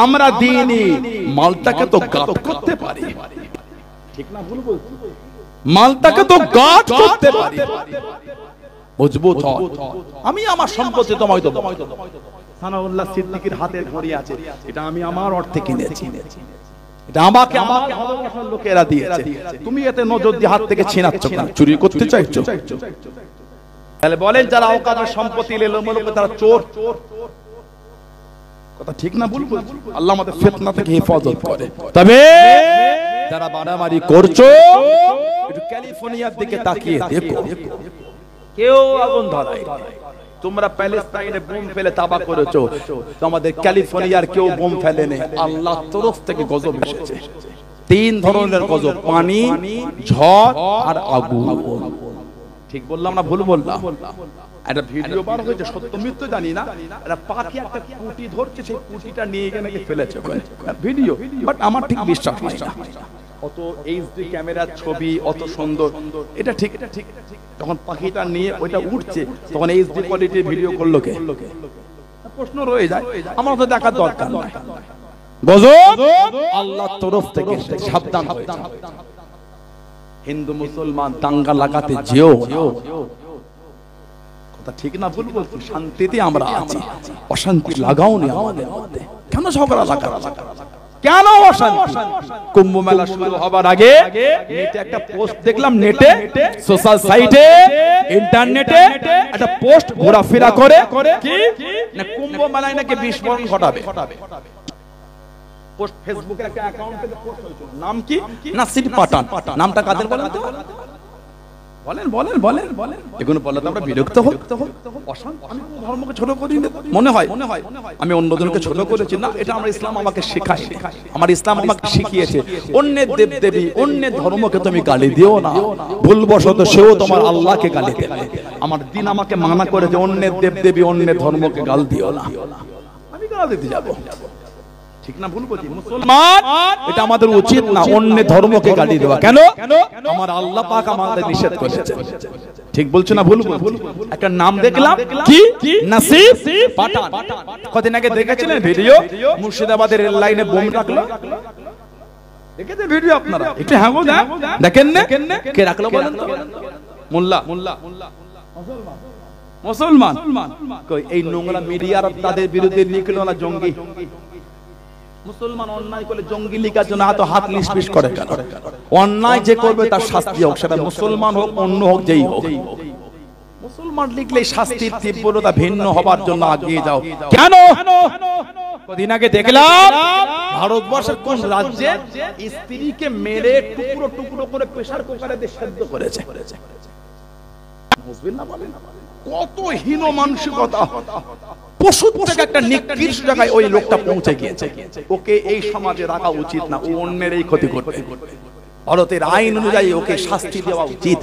আমরা দিইনি, মালটাকে তো গাত করতে পারি। ঠিক না ভুল বলছি? মালটাকে তো গাত করতে পারি, মজবুত হয়। আমি আমার সম্পত্তি তোমায় দেব। সানাউল্লাহ সিদ্দিকীর হাতের ঘড়ি আছে, এটা আমি আমার অর্থে কিনেছি, এটা আমাকে আমাকে ভালোবাসার লোকেরা দিয়েছে। তুমি এতে নজর দিয়ে হাত থেকে ছিনাচ্ছ কেন? চুরি করতে চাইছো? তাহলে বলেন, যারা ওকাদের সম্পত্তি লেলো মূলত তারা চোর। কথা ঠিক না ভুল? আল্লাহ আমাদের ফিতনা থেকে হেফাজত করে। তবে যারা মারামারি করছো, একটু ক্যালিফোর্নিয়ার দিকে তাকিয়ে দেখো, কেউ আগুন ধরায়। তোমরা প্যালেস্টাইনে বোম ফেলে তাবা করেছো, তোমাদের ক্যালিফোর্নিয়ার কেউ বোম ফেলেনি। আল্লাহর তরফ থেকে গজব এসেছে। তিন ধরনের গজব, পানি, ঝড় আর আগুন। ঠিক বললাম না ভুল বললাম? একটা ভিডিও বার হয়েছে, সত্য মিথ্যা জানি না, একটা পাখি একটা পুঁটি ধরছে, সেই পুঁটিটা নিয়ে গিয়ে নাকি ফেলেছে ভিডিও, বাট আমার ঠিক বিশ্বাস হয় না। অত এইচডি ক্যামেরার ছবি, অত সুন্দর, এটা ঠিক। তখন পাখিটা নিয়ে ওইটা উঠছে, তখন এইচডি কোয়ালিটির ভিডিও করলো কে? প্রশ্ন রয়ে যায়, আমার তো দেখার দরকার নাই। গজব আল্লাহর তরফ থেকে, সাবধান হয়ে যাও। হিন্দু মুসলমান দাঙ্গা লাগাতে যেও, কথা ঠিক না ভুল বলছি? শান্তিতে আমরা আছি, অশান্তি লাগাও নি আমাদের মধ্যে। কেন ঝগড়া লাগা, কেন অশান্তি? কুম্ভ মেলা শুরু হবার আগে নেটে একটা পোস্ট দেখলাম, নেটে সোশ্যাল সাইটে ইন্টারনেটে একটা পোস্ট ঘোরাফেরা করে কি না কুম্ভ মেলায় নাকি বিস্ফোরণ ঘটাবে। পোস্ট ফেসবুকের একটা অ্যাকাউন্টে পোস্ট হয়েছিল, নাম কি? নাসির পাঠান। নামটা কাদের বলেন তো? বলেন এগুলো বললে তো আমরা বিরক্ত হই। আমি ধর্মকে ছোট করি মনে হয়, আমি অন্যজনকে ছোট করেছি না, এটা আমার ইসলাম আমাকে শেখায়। আমার ইসলাম আমাকে শিখিয়েছে অন্যের দেব দেবী, অন্যের ধর্মকে তুমি গালি দিও না, ভুলবশত সেও তোমার আল্লাহকে গালি দেবে। আমার দিন আমাকে মানা করেছে অন্যের দেব দেবী, অন্যের ধর্মকে গাল দিও না। আমি গাল দিতে যাবো? ঠিক না ভুল বলছি? মুসলমান, এটা আমাদের উচিত না অন্যের ধর্মকে গালি দেওয়া। কেন? আমার আল্লাহ পাক আমাদের নিষেধ করেছে। ঠিক বলছো না ভুল বলছি? একটা নাম দেখলাম কি নাসির পাঠান। কদিন আগে দেখেছিলেন ভিডিও, মুর্শিদাবাদের রেল লাইনে বোম রাখলো। দেখেছেন ভিডিও আপনারা? একটু হ্যাঁ বল, দেখেন না কে রাখলো বলেন তো? মোল্লা মুসলমান। কই এই নোংরা মিডিয়ার তাদের বিরুদ্ধে লিখলো না জঙ্গি। মুসলমান অন্যায় করলে জঙ্গি লিখার জন্য হাত লিসপিস করে কেন? অন্যায় যে করবে তার শাস্তি হোক, সেটা মুসলমান হোক অন্য হোক যেই হোক। মুসলমান লিখলে শাস্তির তীব্রতা ভিন্ন হবার জন্য এগিয়ে যাও। কেন? কদিন আগে দেখলাম ভারতবর্ষের কোন রাজ্যে স্ত্রীকে মেরে টুকরো টুকরো করে প্রেসার কুকারে দিয়ে সেদ্ধ করেছে। বুঝবেন না বলেন? কত হীন মানসিকতা! পশু থেকে একটা নিকৃষ্ট জায়গায় ওই লোকটা পৌঁছে গিয়েছে। ওকে এই সমাজে রাখা উচিত না, ও অন্যের এই ক্ষতি করবে। ভারতের আইন অনুযায়ী ওকে শাস্তি দেওয়া উচিত।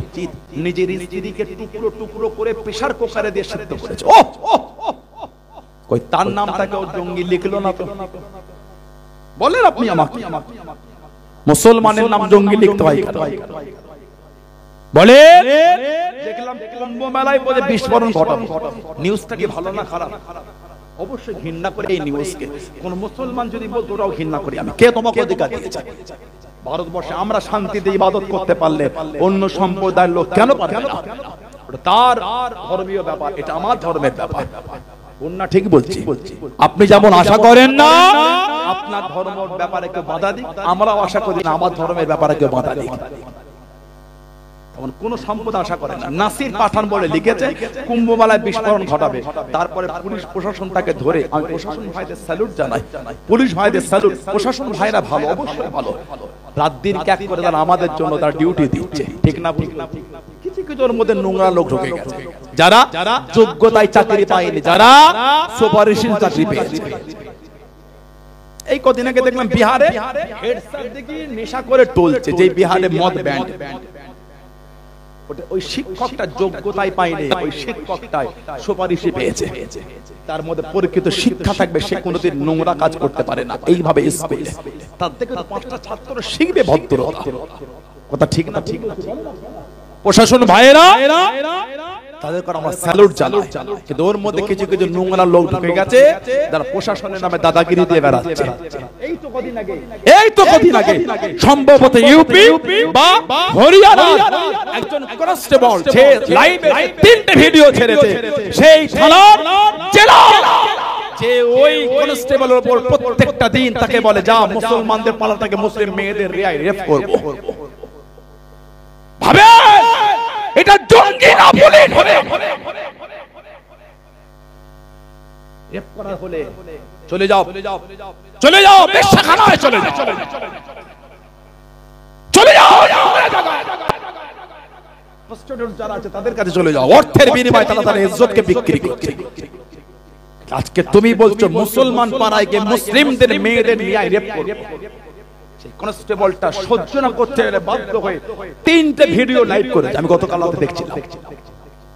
নিজের স্ত্রীকে টুকরো টুকরো করে প্রেসার কুকারে দিয়ে সেদ্ধ করেছে। কই তার নামটাকে ও জঙ্গি লিখলো না তো? বলেন আপনি আমাকে, মুসলমানের নাম জঙ্গি লিখতে হয় কেন? বলে দেখলাম কুম্ভ মেলায় বলে বিস্ফোরণ ঘটাবে। নিউজটা কি ভালো না খারাপ? অবশ্যই ঘৃণা করে এই নিউজকে। কোন মুসলমান যদি বলতো ওরাও ঘৃণা করি আমি। কে তোমাকে অধিকার দিয়েছে? ভারতবর্ষে আমরা শান্তিতে ইবাদত করতে পারলে অন্য সম্প্রদায়ের লোক কেন পারবে না? ওটা তার ধর্মীয় ব্যাপার, এটা আমার ধর্মের ব্যাপার। না ঠিক বলছি? আপনি যেমন আশা করেন না আপনার ধর্মের ব্যাপারে কেউ বাধা দিক, আমরাও আশা করি না আমার ধর্মের ব্যাপারে কেউ বাধা দিক। কোন সম্পদ আশা করে না। নাসির পাঠান বলে লিখেছে কুম্ভ মেলায় বিস্ফোরণ ঘটাবে। তারপরে পুলিশ প্রশাসন তাকে ধরে, আমি প্রশাসন ভাইদের স্যালুট জানাই, পুলিশ ভাইদের স্যালুট। প্রশাসন ভাইরা ভালো, অবশ্যই ভালো, রাত দিন ক্যাক করে তারা আমাদের জন্য তার ডিউটি দিচ্ছে। ঠিক না ভুল? কিছু কিছুর মধ্যে নোংরা লোক ঢুকে গেছে, যারা যোগ্যতায় চাকরি পায়নি, যারা সুপারিশিল চাকরি পেয়েছে। এই কদিন আগে দেখলাম বিহারে হেড স্যার দেখি নেশা করে টলছে, যে বিহারে মদ ব্যান্ড। ওই শিক্ষকটা যোগ্যতাই পায়নি, ওই শিক্ষকটাই সুপারিশে পেয়েছে। তার মধ্যে পরীক্ষিত শিক্ষা থাকবে, সে কোনোদিন নোংরা কাজ করতে পারে না। এইভাবে স্কুলে তার থেকে 5টা ছাত্র শিখবে ভদ্রতা। কথা ঠিক না? ঠিক প্রশাসন ভাইয়েরা তাদের আমরা স্যালুট জানাই, কিন্তু ওর মধ্যে কিছু কিছু নোংরা লোক ঢুকে গেছে যারা প্রশাসনের নামে দাদাগিরি দিয়ে বেড়াচ্ছে। এই তো কদিন আগে সম্ভবত ইউপি বা হরিয়ানা একজন কনস্টেবল সে লাইভে 3টে ভিডিও ছেড়েছে। সেই থানার জেলা যে ওই কনস্টেবলের উপর প্রত্যেকটা দিন তাকে বলে যা মুসলমানদের পাড়াটাকে মুসলিম মেয়েদের রেপ করব। ভাবে এটা জঙ্গি না পুলিশ হবে? রেপ করা হলে চলে যাও, চলে যাও বেশ্যাখানায়, চলে যাও, চলে যাও প্রস্টিটিউট যারা আছে তাদের কাছে চলে যাও। অর্থের বিনিময়ে তারা তাদের ইজ্জতকে বিক্রি করছে। আজকে তুমি বলছো মুসলমান পাড়ায় গিয়ে মুসলিমদের মেয়েদের নিয়ে রেপ করবে। সেই কনস্টেবলটা সহ্য না করতে গেলে বাধ্য হয়ে 3টে ভিডিও লাইভ করেছে। আমি গতকাল রাতে দেখছিলাম।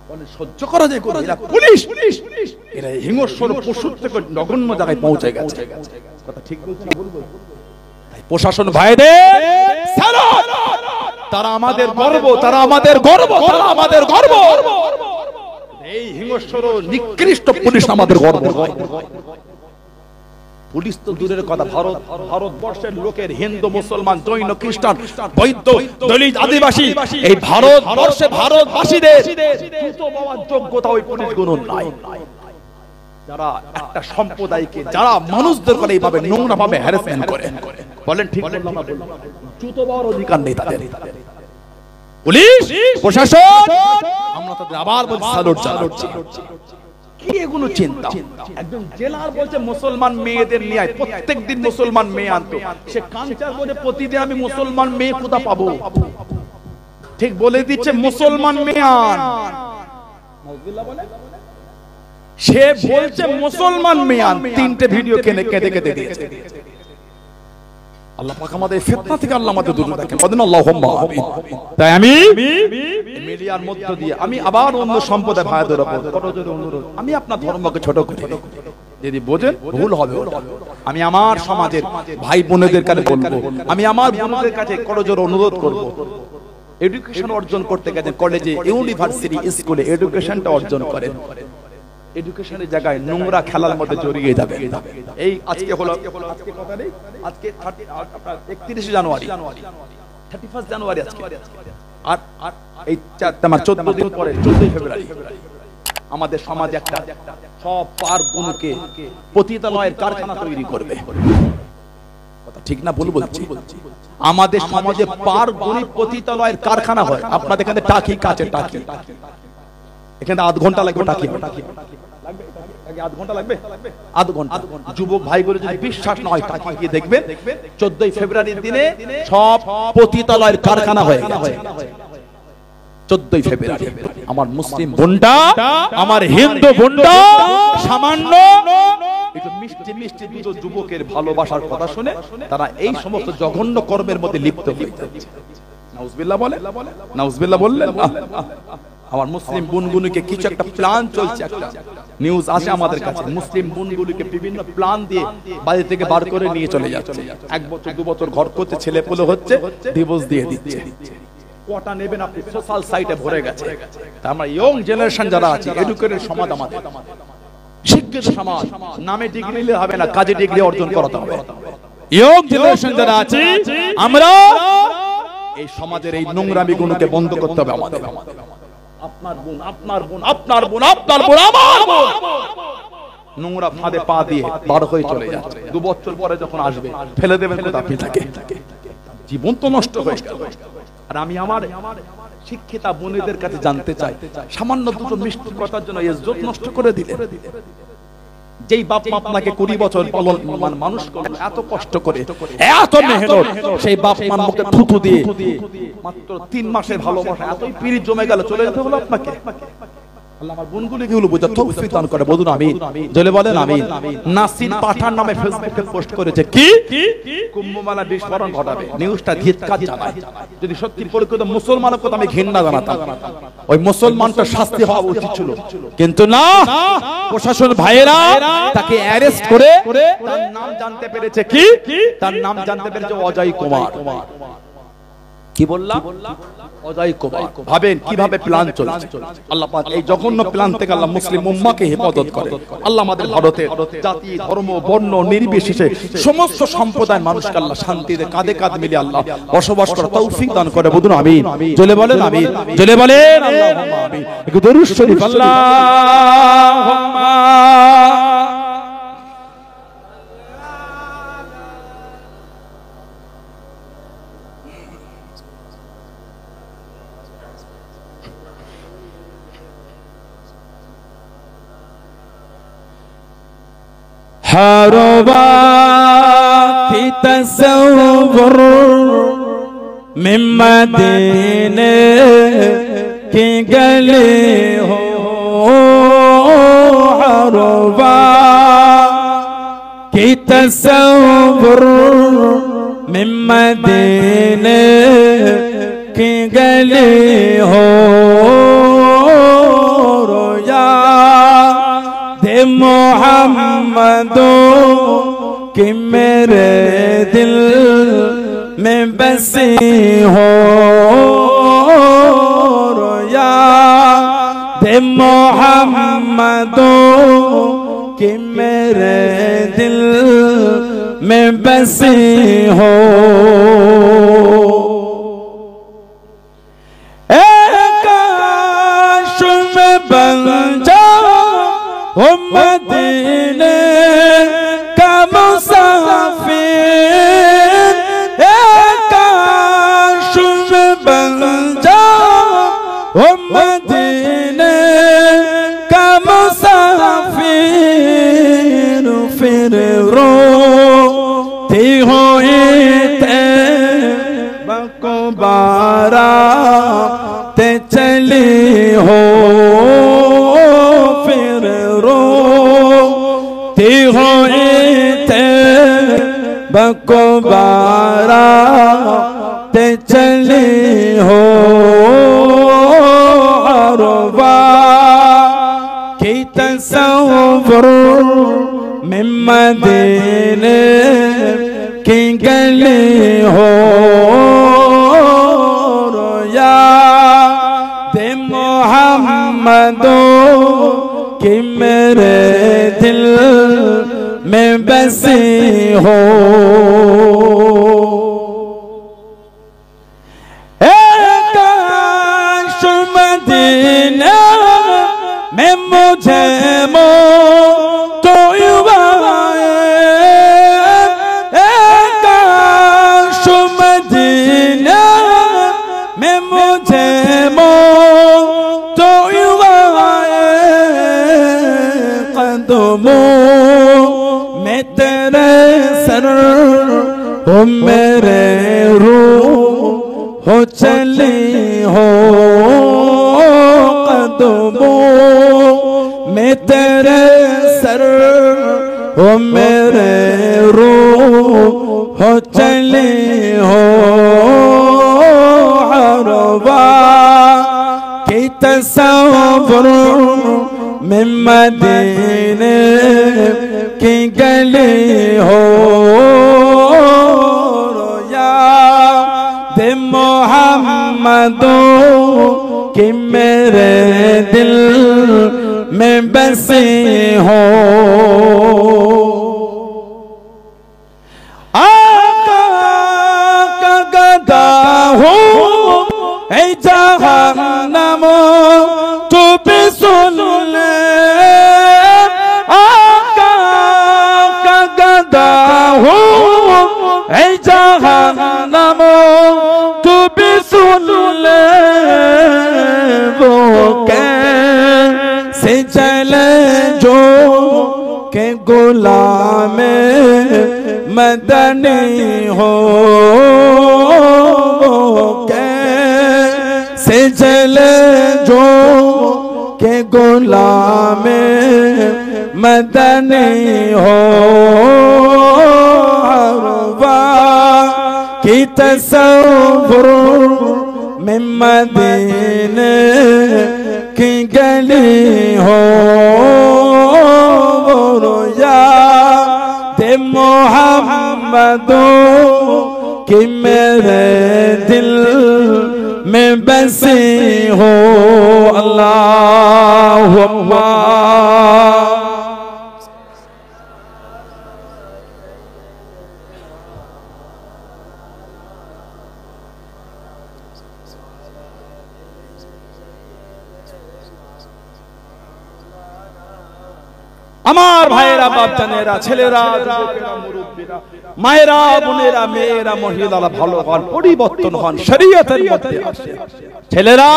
বলে সহ্য করা যায় কোন, এরা পুলিশ, এরা হিংস্র পশুর থেকে নগণ্য জায়গায় পৌঁছে গেছে। কথা ঠিক বলছি না ভুল বলছি? প্রশাসন ভাইদের সালাম, তারা আমাদের গর্ব, তারা আমাদের গর্ব, তারা আমাদের গর্ব। এই হিংস্র নিকৃষ্ট পুলিশ আমাদের গর্ব। পুলিশ তো দূরের কথা, ভারতবর্ষের লোকের হিন্দু, মুসলমান, জৈন, খ্রিস্টান, বৌদ্ধ, দলিত, আদিবাসী, এই ভারতবাসীদের জুতো পাওয়ার যোগ্যতা ওই পুলিশ গুলো নাই। যারা একটা সম্প্রদায়কে, যারা মানুষদের করে এইভাবে নোংরা ভাবে হ্যারাসমেন্ট করে, বলেন ঠিক বললাম না? জুতো পাওয়ার অধিকার নেই তাদের। পুলিশ প্রশাসন আমরা তাদের আবার বলছি স্যালুট জানাচ্ছি। কি এগুলো চিন্তা? একজন জেলার বলছে মুসলমান মেয়েদের নিয়ে প্রত্যেকদিন মুসলমান মেয়ে আনতো। সে কাঞ্চার বলে প্রতিদিন আমি মুসলমান মেয়ে কোথা পাবো? ঠিক বলে দিচ্ছে মুসলমান মেয়ে আন। সে বলছে মুসলমান মেয়ে আন, 3টে ভিডিও কেঁদে কেঁদে দিয়েছে। আল্লাহ পাক আমাদের ফিতনা থেকে আল্লাহ আমাদের দূরে রাখেন। বলেন আল্লাহুম্মা আমিন। তাই আমি মিডিয়ার মধ্য দিয়ে আমি আবার অন্য সম্প্রদায় ভাইদের উপর করজোরে অনুরোধ, আমি আপনার ধর্মকে ছোট করি, যদি বোঝেন ভুল হবে। আমি আমার সমাজের ভাই বোনেদের কাছে বলবো, আমি আমার বোনদের কাছে করজোরে অনুরোধ করব, এডুকেশন অর্জন করতে গেলে কলেজে, ইউনিভার্সিটি, স্কুলে এডুকেশনটা অর্জন করেন। এডুকেশনের জায়গায় নোংরা খেলার মধ্যে জড়িয়ে যাবে। এই আজকে হলো, আজকে কথা নেই, আজকে 31 জানুয়ারি, 31 জানুয়ারি আজকে, আর এই 14 দিন পরে 14 ফেব্রুয়ারি আমাদের সমাজ একটা সব পার্কগুলোকে পতিতালয়ের কারখানা তৈরি করবে। কথা ঠিক না ভুল বলছি? আমাদের সমাজে পার্কগুলি পতিতালয়ের কারখানা হয়। আপনাদের এখানে টাকি, কাচের টাকি, এখানে আধ ঘন্টা লাগবে টাকি, আধ ঘন্টা লাগবে, আধ ঘন্টা। যুবক ভাইগুলো যদি বিশ্বাস না হয় টাকি গিয়ে দেখবেন, 14 ফেব্রুয়ারির দিনে সব পতিতালয়ের কারখানা হয়ে গেছে। 14 ফেব্রুয়ারি আমার মুসলিম বোনটা, আমার হিন্দু বোনটা সামান্য একটু মিষ্টি মিষ্টি দুটো যুবকের ভালোবাসার কথা শুনে তারা এই সমস্ত জঘন্য কর্মের মধ্যে লিপ্ত হয়ে যাচ্ছে। নাউজুবিল্লাহ বলে, নাউজুবিল্লাহ বললেন। আমার মুসলিম বোনগুলোকে কিছু একটা প্ল্যান চলছে, একটা নিউজ আসে আমাদের কাছে, মুসলিম বোনগুলোকে বিভিন্ন প্ল্যান দিয়ে বাড়ি থেকে বার করে নিয়ে চলে যাচ্ছে। 1 বছর 2 বছর ঘর করতে, ছেলে পুলে হচ্ছে, ডিভোর্স দিয়ে দিচ্ছে। কটা নেবেন আপনি? সোশ্যাল সাইটে ভরে গেছে। তা আমরা ইয়ং জেনারেশন যারা আছে, এডুকেটেড সমাজ, আমাদের শিক্ষিত সমাজ, নামে ডিগ্রি নিলে হবে না, কাজে ডিগ্রি অর্জন করতে হবে। ইয়ং জেনারেশন যারা আছে, আমরা এই সমাজের এই নোংরামি গুলোকে বন্ধ করতে হবে আমাদের। আপনার বোন, আপনার বোন, আপনার বোন, আপনার বোন, আমার বোন নোংরা ফাঁদে পা দিয়ে বার হয়ে চলে যাচ্ছে। 2 বছর পরে যখন আসবে ফেলে দেবেন কোথা? আপনি তাকে, জীবন তো নষ্ট হয়ে গেল। আর আমি আমার শিক্ষিতা বোনেদের কাছে জানতে চাই, সামান্য দুটো মিষ্টি কথার জন্য ইজ্জত নষ্ট করে দিলেন। যেই বাপ মা আপনাকে 20 বছর পালন মানুষ করে, এত কষ্ট করে, এত মেহনত, সেই বাপ মার মুখে থুথু দিয়ে মাত্র 3 মাসের ভালোবাসা এতই পিরিত জমে গেল, চলে যেতে হলো আপনাকে। আল্লাহ আমার বোনগুলোকে এগুলো বোঝার তৌফিক দান করে। বলুন আমিন, জলে বলেন আমিন। নাসির পাঠান নামে ফেসবুকে পোস্ট করেছে কি কুম্ভমেলা বিস্ফোরণ ঘটাবে, নিউজটা ধিক্কার জানায়। যদি সত্যি প্রকৃত মুসলমানের কথা আমি ঘৃণা জানাতাম, ওই মুসলমানটা শাস্তি হওয়া উচিত ছিল, কিন্তু না, প্রশাসন ভাইয়েরা তাকে অ্যারেস্ট করে তার নাম জানতে পেরেছে কি, তার নাম জানতে পেরেছে অজয় কুমার। কি বললাম? অজয় কুমার। ভাবেন কিভাবে প্ল্যান চলছে। আল্লাহ পাক এই জঘন্য প্ল্যান থেকে আল্লাহ মুসলিম উম্মাহকে হেফাজত করে। আল্লাহ আমাদের ভারতের জাতি, ধর্ম, বর্ণ নির্বিশেষে সমস্ত সম্প্রদায়ের মানুষকে আল্লাহ শান্তিতে কাঁধে কাঁধ মিলিয়ে আল্লাহ বসবাস করার তৌফিক দান করে। বলুন আমিন, জলে বলেন আমিন, জলে বলেন আল্লাহুম্মা আমিন। একটু দরুদ শরীফ আল্লাহুম্মা हर बात तस्वुर में मदीने की गली हो, हर बात तस्वुर में मदीने की गली हो रोया दे मोहम्मदों कि मेरे दिल में बसी हो रोया दे मोहम्मदों कि मेरे दिल में बसी हो काश में बन जाओ मदीने का मुसाफिर काश में बन जाओ मदीने का मुसाफिर फिर रोती हुई तैबा को बारात चली हो फिर रोती हुई तैबा को बारात चली हो अरवा की तसव्वुर में मदीने की गली हो रोया दे मोहम्मदों कि मेरे दिल में बसी हो काश मदीना में मुझे काश मदीना में मुझे कदमों में तेरे सर हो मेरे रूह हो चली हो कदमों में तेरे सर हो मेरे रूह हो चली हो हरवा की तसव्वुर में मदीने की गली हो रोया दे मोहम्मदों कि मेरे दिल में बसी हो आका का गदा हो ऐ जहन्नम तू भी सुन ले आका का गदा हो ऐ जहन्नम तू भी सुन ले वो कैसे चले जो के गुलाम मदनी हो कैसे चले जो के गुलाम मदनी हो हरवा की तसव्वुर में मदीने की गली हो रोया दे मोहम्मदों कि मेरे दिल में बसी हो अल्लाहुम्मा আমার ভাইরা বাপজানেরা ছেলেরা যুবকেরা মুরব্বিরা মায়েরা বোনেরা মেয়েরা মহিলারা ভালো হন পরিবর্তন হন শরীয়তের মধ্যে আসেন ছেলেরা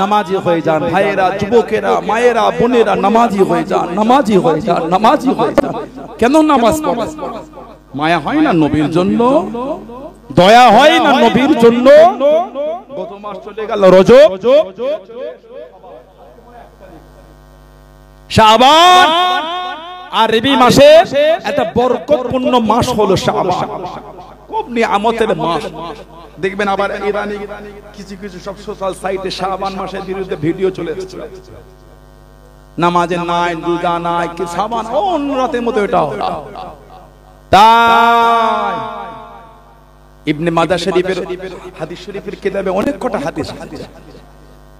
নামাজি হয়ে যান ভাইয়েরা যুবকেরা মায়েরা বোনেরা নামাজি হয়ে যান নামাজি হয়ে যান নামাজি হয়ে যান কেন নামাজ পড়েন মায়া হয় না নবীর জন্য দয়া হয় না নবীর জন্য গত মাস চলে গেল রজব শাবান আর রবি মাসে একটা বরকতপূর্ণ মাস হলো শাবান সব নিয়ামতের মাস। দেখবেন আবার ইরানি কিছু কিছু সব সোশ্যাল সাইটে শাবান মাসের বিরুদ্ধে ভিডিও চলে এসেছে, নামাজে নাই, রোজা নাই, কি শাবান অন্য রাতের মতো এটা। তাই ইবনে মাদা শরীফের হাদিস শরীফের কিতাবে অনেক কটা হাদিস আছে।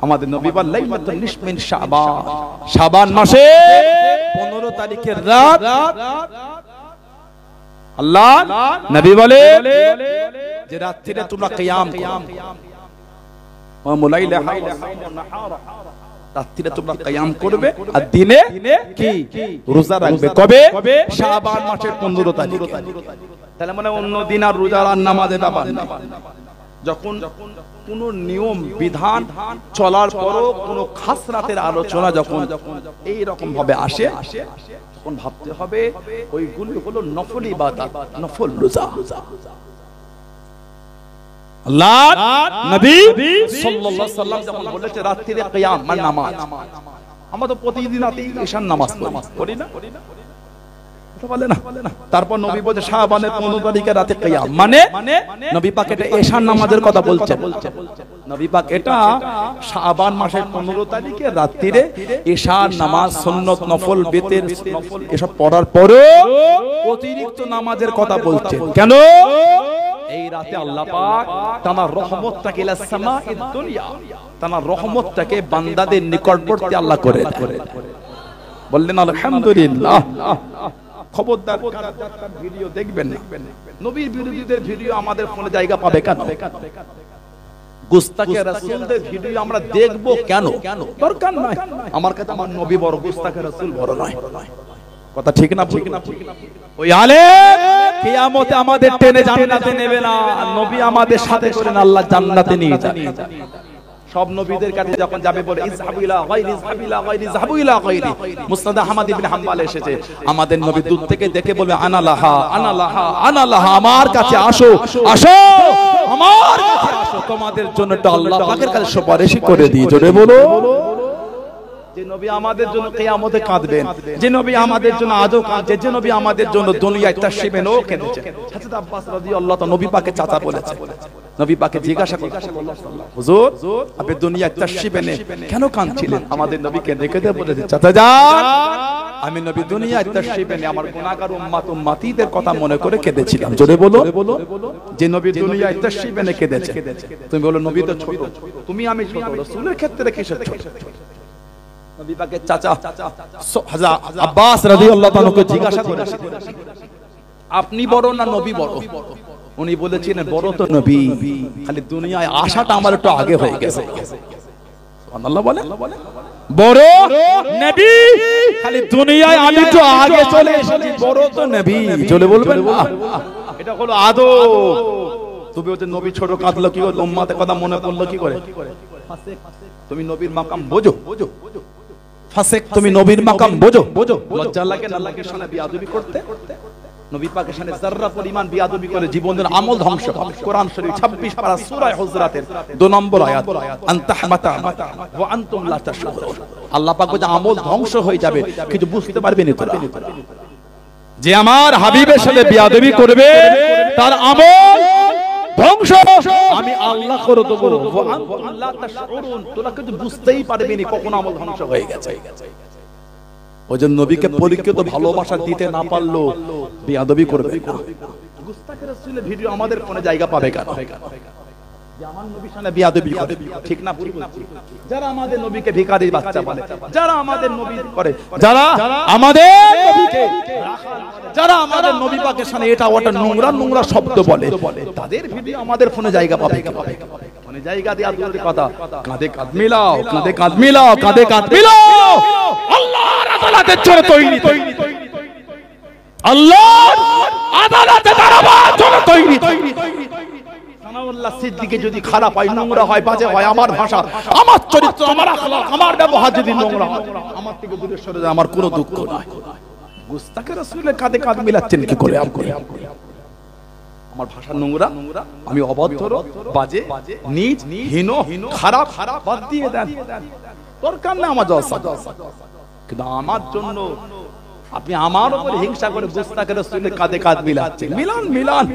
আমাদের নবী বলেন লাইলাতুন নিসফ মিন শাবান, শাবান মাসে 15 তারিখের রাত আল্লাহ নবী বলে যে রাত্রিতে তোমরা কিয়াম ওয়া মুলাইলাহা ওয়া নাহারা, রাত্রিতে তোমরা কিয়াম করবে আর দিনে কি রোজা রাখবে। কবে? শাবান মাসের 15 তারিখ। তাহলে মানে অন্য দিন আর রোজা আর নামাজের ব্যাপার না। যখন কোন নিয়ম বিধান চলার পরও কোন খাস রাতের আলোচনা যখন এই রকম ভাবে আসে, তখন ভাবতে হবে ওইগুলো হলো নফল ইবাদত, নফল রোজা। আল্লাহ নবী সাল্লাল্লাহু আলাইহি ওয়াসাল্লাম যখন বলেছে রাত্রিতে কিয়াম মানে নামাজ, আমরা তো প্রতিদিন রাতে ঈশার নামাজ পড়ি না, বলে না। তারপর নবী বলে শাবানের 15 তারিখে রাতে কিয়াম মানে নবী পাক এটা ঈশার নামাজের কথা বলছেন। নবী পাক এটা শাবান মাসের 15 তারিখে রাত্রিরে ঈশার নামাজ সুন্নাত নফল বিতের নফল এসব পড়ার পরে অতিরিক্ত নামাজের কথা বলছেন। কেন? এই রাতে আল্লাহ পাক তার রহমতটাকে ইলা সামাঈদ দুনিয়া, তার রহমতটাকে বান্দাদের নিকটবর্তী আল্লাহ করে বললেন আলহামদুলিল্লাহ। খবরদার ভিডিও দেখবেন না, নবীর বিরোধীদের ভিডিও আমাদের ফোনে জায়গা পাবে কেন? গুস্তাখে রাসূলদের ভিডিও আমরা দেখব কেন? দরকার নাই। আমার কাছে আমার নবী বড়, গুস্তাখে রাসূল বড় নয়। কথা ঠিক না? ঠিক না? ওই আলেম কিয়ামতে আমাদের টেনে জান্নাতে নেবে না, নবী আমাদের সাথে করে আল্লাহ জান্নাতে নিয়ে যাবে। সব নবীদের কাছে যখন যাবে বলে ইযহাবু ইলা গায়রি, ইযহাবু ইলা গায়রি, ইযহাবু ইলা গায়রি। মুসনাদ আহমদ ইবনে হাম্বল এসেছে, আমাদের নবী দূর থেকে দেখে বলবে আনা লাহা, আনা লাহা, আনা লাহা, আমার কাছে আসো, আসো, আমার কাছে আসো, তোমাদের জন্য তো আল্লাহ পাকের কাছে সুপারিশ করে দিই। জোরে বলো। যে নবী আমাদের জন্য কিয়ামতে কাঁদবেন, যে নবী আমাদের জন্য আজও কাঁদছে, যে নবী আমাদের জন্য দুনিয়ায় তাশরিফেন ও কেঁদেছেন। হযরত আব্বাস রাদিয়াল্লাহু তাআলা নবী পাকে চাচা বলেছে। নবী পাকে জিজ্ঞাসা করলেন হুজুর আপনি দুনিয়ায় তাশরিফেন কেন কাঁদছিলেন? আমাদের নবী কেঁদে কেঁদে বলেছে চাচা যান আমি নবী দুনিয়ায় তাশরিফেন আমার গুনাহগার উম্মত উম্মতীদের কথা মনে করে কেঁদেছিলাম। জোরে বলো। যে নবী দুনিয়ায় তাশরিফেন কেঁদেছে, তুমি বলো নবী তো ছোট, তুমি আমি ছোট, রাসূলের ক্ষেত্রে কিসের ছোট? নবী পাকের চাচা হযরত আব্বাস রাদিয়াল্লাহু তাআলা কে জিজ্ঞাসা করেছেন আপনি বড় না নবী বড়? উনি বলেছিলেন বড় তো নবী, খালি দুনিয়ায় আসাটা আমার একটু আগে হয়ে গেছে। সুবহানাল্লাহ বলে। বড় নবী, খালি দুনিয়ায় আমি একটু আগে চলে এসেছি, বড় তো নবী। চলে বলবেন না, এটা হলো আদব। তুমি ওই যে নবী ছোট কাঁদলো কি করে, উম্মতের কথা মনে পড়লো কি করে? তুমি নবীর মাকাম বোঝো, ফাসেক তুমি নবীর মাকাম বোঝো। লজ্জা লাগে না আল্লাহর সামনে বিয়াদবি করতে? নবী পাকের সামনে যাররা পরিমাণ বিয়াদবি করে জীবনের আমল ধ্বংস হবে। কোরআন শরীফ 26 পারা সূরা হুজরাতের 2 নম্বর আয়াত, আনতাহমাতা ওয়া আনতুম লা তাশউরুন। আল্লাহ পাক বলে আমল ধ্বংস হয়ে যাবে কিন্তু বুঝতে পারবে না তোরা। যে আমার হাবিবের সাথে বিয়াদবি করবে তার আমল ধ্বংস আমি আল্লাহ করে দেব। ওয়া আনতুম লা তাশউরুন, তোরা কিন্তু বুঝতেই পারবি না কখন আমল ধ্বংস হয়ে গেছে। ওই যে নবীকে পরীক্ষিত ভালোবাসা দিতে না পারলো বিয়াদবি করবে। গুস্তাখে রাসূলের ভিডিও আমাদের ফোনে জায়গা পাবে কেন? যে আমার নবীর সামনে বিয়াদবি করে, ঠিক না? যারা আমাদের নবীকে ভিখারি বাচ্চা বলে, যারা আমাদের নবী করে, যারা আমাদের নবীকে, যারা আমাদের নবী পাকের সামনে এটা ওটা নোংরা নোংরা শব্দ বলে, তাদের ভিডিও আমাদের ফোনে জায়গা পাবে কেন? ফোনে জায়গা দেওয়া দূরের কথা, কাঁধে কাঁধ মিলাও, কাঁধে কাঁধ মিলাও, কাঁধে কাঁধ মিলাও। আল্লাহর আদালতের জন্য তৈরি, আল্লাহর আদালতে দাঁড়াবার জন্য তৈরি। সানাউল্লাহ সিদ্দিকে যদি খারাপ হয়, নোংরা হয়, বাজে হয়, আমার ভাষা, আমার চরিত্র, আমার আখলাক, আমার ব্যবহার যদি নোংরা হয়, আমার থেকে দূরে সরে যায়, আমার কোনো দুঃখ নাই। গুস্তাখে রাসূলের কাঁধে কাঁধ মিলাচ্ছেন কি করে? আমার ভাষা নোংরা, আমি অভদ্র, বাজে, নীচ, হীন, খারাপ বাদ দিয়ে দেন, দরকার না আমার জলসা। কিন্তু আমার জন্য আপনি আমার উপরে হিংসা করে গুস্তাখে রাসূলের কাঁধে কাঁধ মিলাচ্ছেন। মিলান।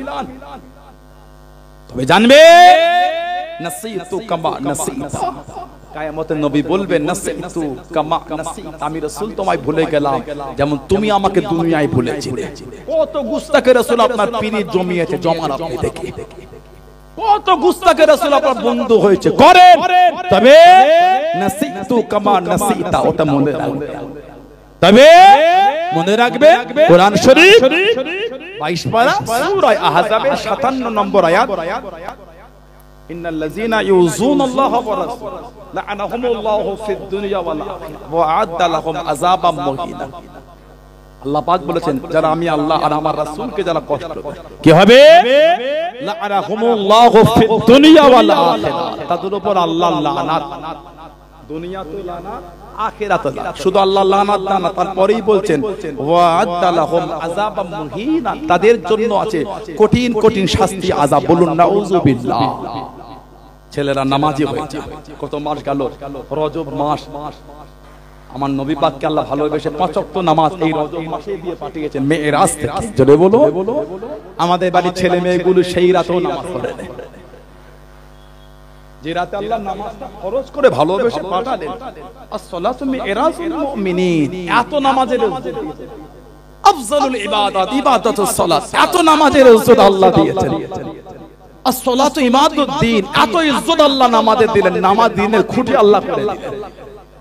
তবে জানবে নাসিতু কামা নাসিতা, কিয়ামতের নবী বলবেন নাসিতু কামা নাসিতা, আমি রাসূল তোমায় ভুলে গেলাম যেমন তুমি আমাকে দুনিয়ায় ভুলেছিলে। কত গুস্তাখে রাসূল আপনার পীর জমিয়েছে, জমান আপনি দেখে। কত গুস্তাখে রাসূল আপনার বন্ধু হয়েছে, করেন। তবে নাসিতু কামা নাসিতা ওটা মনে রাখবে। তবে মনে রাখবে কোরআন শরীফ 22 পারা সূরা আহজাবের 57 নম্বর আয়াত, ইন্নাল্লাযীনা ইউযুনাল্লাহা ওয়া রাসূলাহু লা'আনাহুমুল্লাহু ফিদ দুনিয়া ওয়াল আখিরাহ ওয়া আ'আদ্দা লাহুম আযাবাম মুহিনা। আল্লাহ পাক বলেছেন যারা আমি আল্লাহ আর আমার রাসূলকে যারা কষ্ট দেয় কি হবে, লা'আনাহুমুল্লাহু ফিদ দুনিয়া ওয়াল আখিরাহ, তাদের উপর আল্লাহর লানাত, দুনিয়াতে লানাত আখিরাতে লানাত। শুধু আল্লাহ লানাত না, তারপরেই বলছেন ওয়া আ'আদ্দা লাহুম আযাবাম মুহিনা, তাদের জন্য আছে কঠিন কঠিন শাস্তি, আযাব। বলুন নাউযুবিল্লাহ। ছেলেরা নামাজি হয়েছে, কত মাস গেল, রজব মাস, আমার নবী পাককে আল্লাহ ভালোবেসে 5 ওয়াক্ত নামাজ এই রজব মাসে দিয়ে পাঠিয়েছেন মেরাজ থেকে। জোরে বলো। আমাদের বাড়ির ছেলে মেয়েগুলো সেই রাতেও নামাজ পড়ে না, যে রাতে আল্লাহ নামাজটা ফরজ করে ভালোবেসে পাঠালেন। as-salatu মিরাজুল মুমিনিন, এত নামাজের ইজ্জত দিয়েছেন। আফজালুল ইবাদাত ইবাদাতুস সালাত, এত নামাজের ইজ্জত আল্লাহ দিয়েছেন। as-salatu ইমাদুদ্দিন, এত ইজ্জত আল্লাহ নামাজে দিলেন। নামাজ দিনের খুঁটি আল্লাহ করে দিলেন।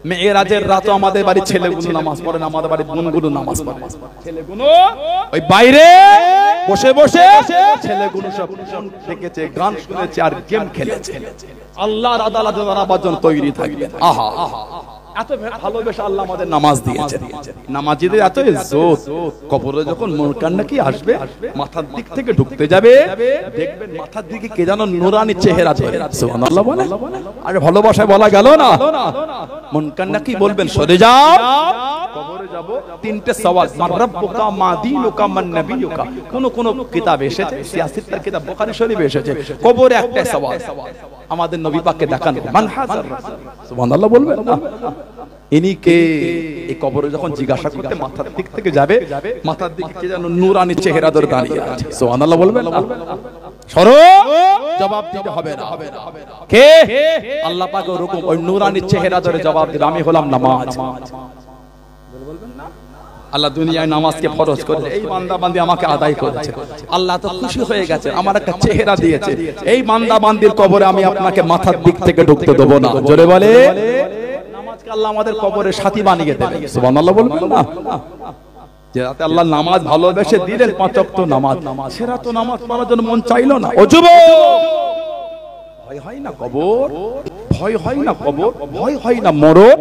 মেরাজের রাতে আমাদের বাড়ির ছেলেগুলো নামাজ পড়ে না, আমাদের বাড়ির বোনগুলো নামাজ পড়ে। ছেলেগুলো ওই বাইরে বসে বসে ছেলেগুলো সব দেখেছে, গান শুনেছে আর গেম খেলেছে। আল্লাহর আদালতে দাঁড়াবার জন্য তৈরি থাকবে। আহা, এত ভালোবেসে আল্লাহ আমাদের নামাজ দিয়েছেন। নামাজিদের এত ইজ্জত, কবরে যখন মুনকার নাকি আসবে, মাথার দিক থেকে ঢুকতে যাবে, দেখবেন মাথার দিকে কে যেন নূরানি চেহারা ধরে। সুবহানাল্লাহ বলে। আরে ভালোবাসায় বলা গেল না, মুনকার নাকি বলবেন সরে যাও। কবরে যাব, 3টে সওয়াল, মান রাব্বুকা মা দীনুকা মান নবিয়ুকা। কোন কিতাবে এসেছে, সিয়াসিতার কিতাব বুখারী শরীফে এসেছে, কবরে একটা সওয়াল, আমাদের নবী পাককে দেখানো, মান হাজার রাসূল। সুবহানাল্লাহ বলবেন না? ইনি কে? এই কবরে যখন জিজ্ঞাসা করতে মাথার দিক থেকে যাবে, মাথার দিকে কে যেন নূরানি চেহারা ধরে দাঁড়িয়ে আছে। সুবহানাল্লাহ বলবেন না? সরো, জবাব দিতে হবে না। কে? আল্লাহ পাক ওরকম ওই নূরানি চেহারা ধরে জবাব দিবে, আমি হলাম নামাজ। আল্লাহ দুনিয়ায় নামাজকে ফরজ করে এই বান্দা বান্দি আমাকে আদায় করেছে, আল্লাহ তো খুশি হয়ে গেছে, আমার একটা চেহারা দিয়েছে। এই বান্দা বান্দির কবরে আমি আপনাকে মাথার দিক থেকে ঢুকতে দেব না। জোরে বলে। নামাজকে আল্লাহ আমাদের কবরে সাথী বানিয়ে দেবে। সুবহানাল্লাহ বলবেন না? যে রাতে আল্লাহ নামাজ ভালোবেসে দিলেন 5 ওয়াক্ত নামাজ, সেরা তো নামাজ পড়ার জন্য মন চাইলো না। ও যুবক, ভয় হয় না কবর? ভয় হয় না কবর? ভয় হয় না মরণ?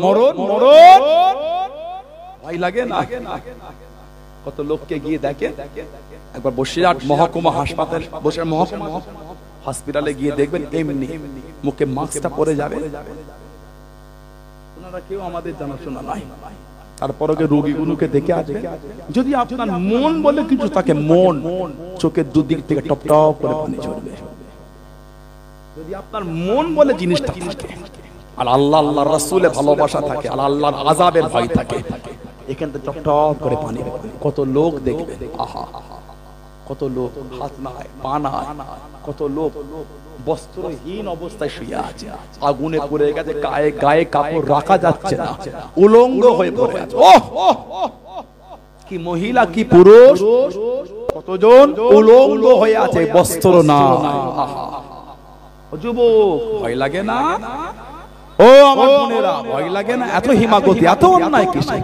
মরণ মরণ ভয় লাগে না? কত লোককে গিয়ে দেখে, একবার বসিরহাট মহকুমা হাসপাতাল, বসিরহাট মহকুমা হসপিটালে গিয়ে দেখবেন এমনি মুখে মাস্কটা পরে যাবে। ওনারা কেউ আমাদের জানাশোনা নাই, তারপরে রোগীগুলোকে দেখে আছে। যদি আপনার মন বলে কিছু থাকে, মন চোখের দুদিক থেকে টপ টপ করে পানি ঝরবে। যদি আপনার মন বলে জিনিসটা থাকে, আর আল্লাহ আল্লাহর রাসূলের ভালোবাসা থাকে, আর আল্লাহর আযাবের ভয় থাকে, এখান থেকে টপ টপ করে পানি। কত লোক দেখবে, আহা, কত লোক হাত নাই পা নাই, কত লোক বস্ত্রহীন অবস্থায় শুয়ে আছে, আগুনে পড়ে গেছে, গায়ে কাপড় রাখা যাচ্ছে না, উলঙ্গ হয়ে পড়ে আছে। ওহ, কি মহিলা কি পুরুষ, কতজন উলঙ্গ হয়ে আছে, বস্ত্র না। ও যুবক, ভয় লাগে না? ও আমার বোনেরা, ভয় লাগে না? এত হিমাগতি, এত অন্যায় কিসে?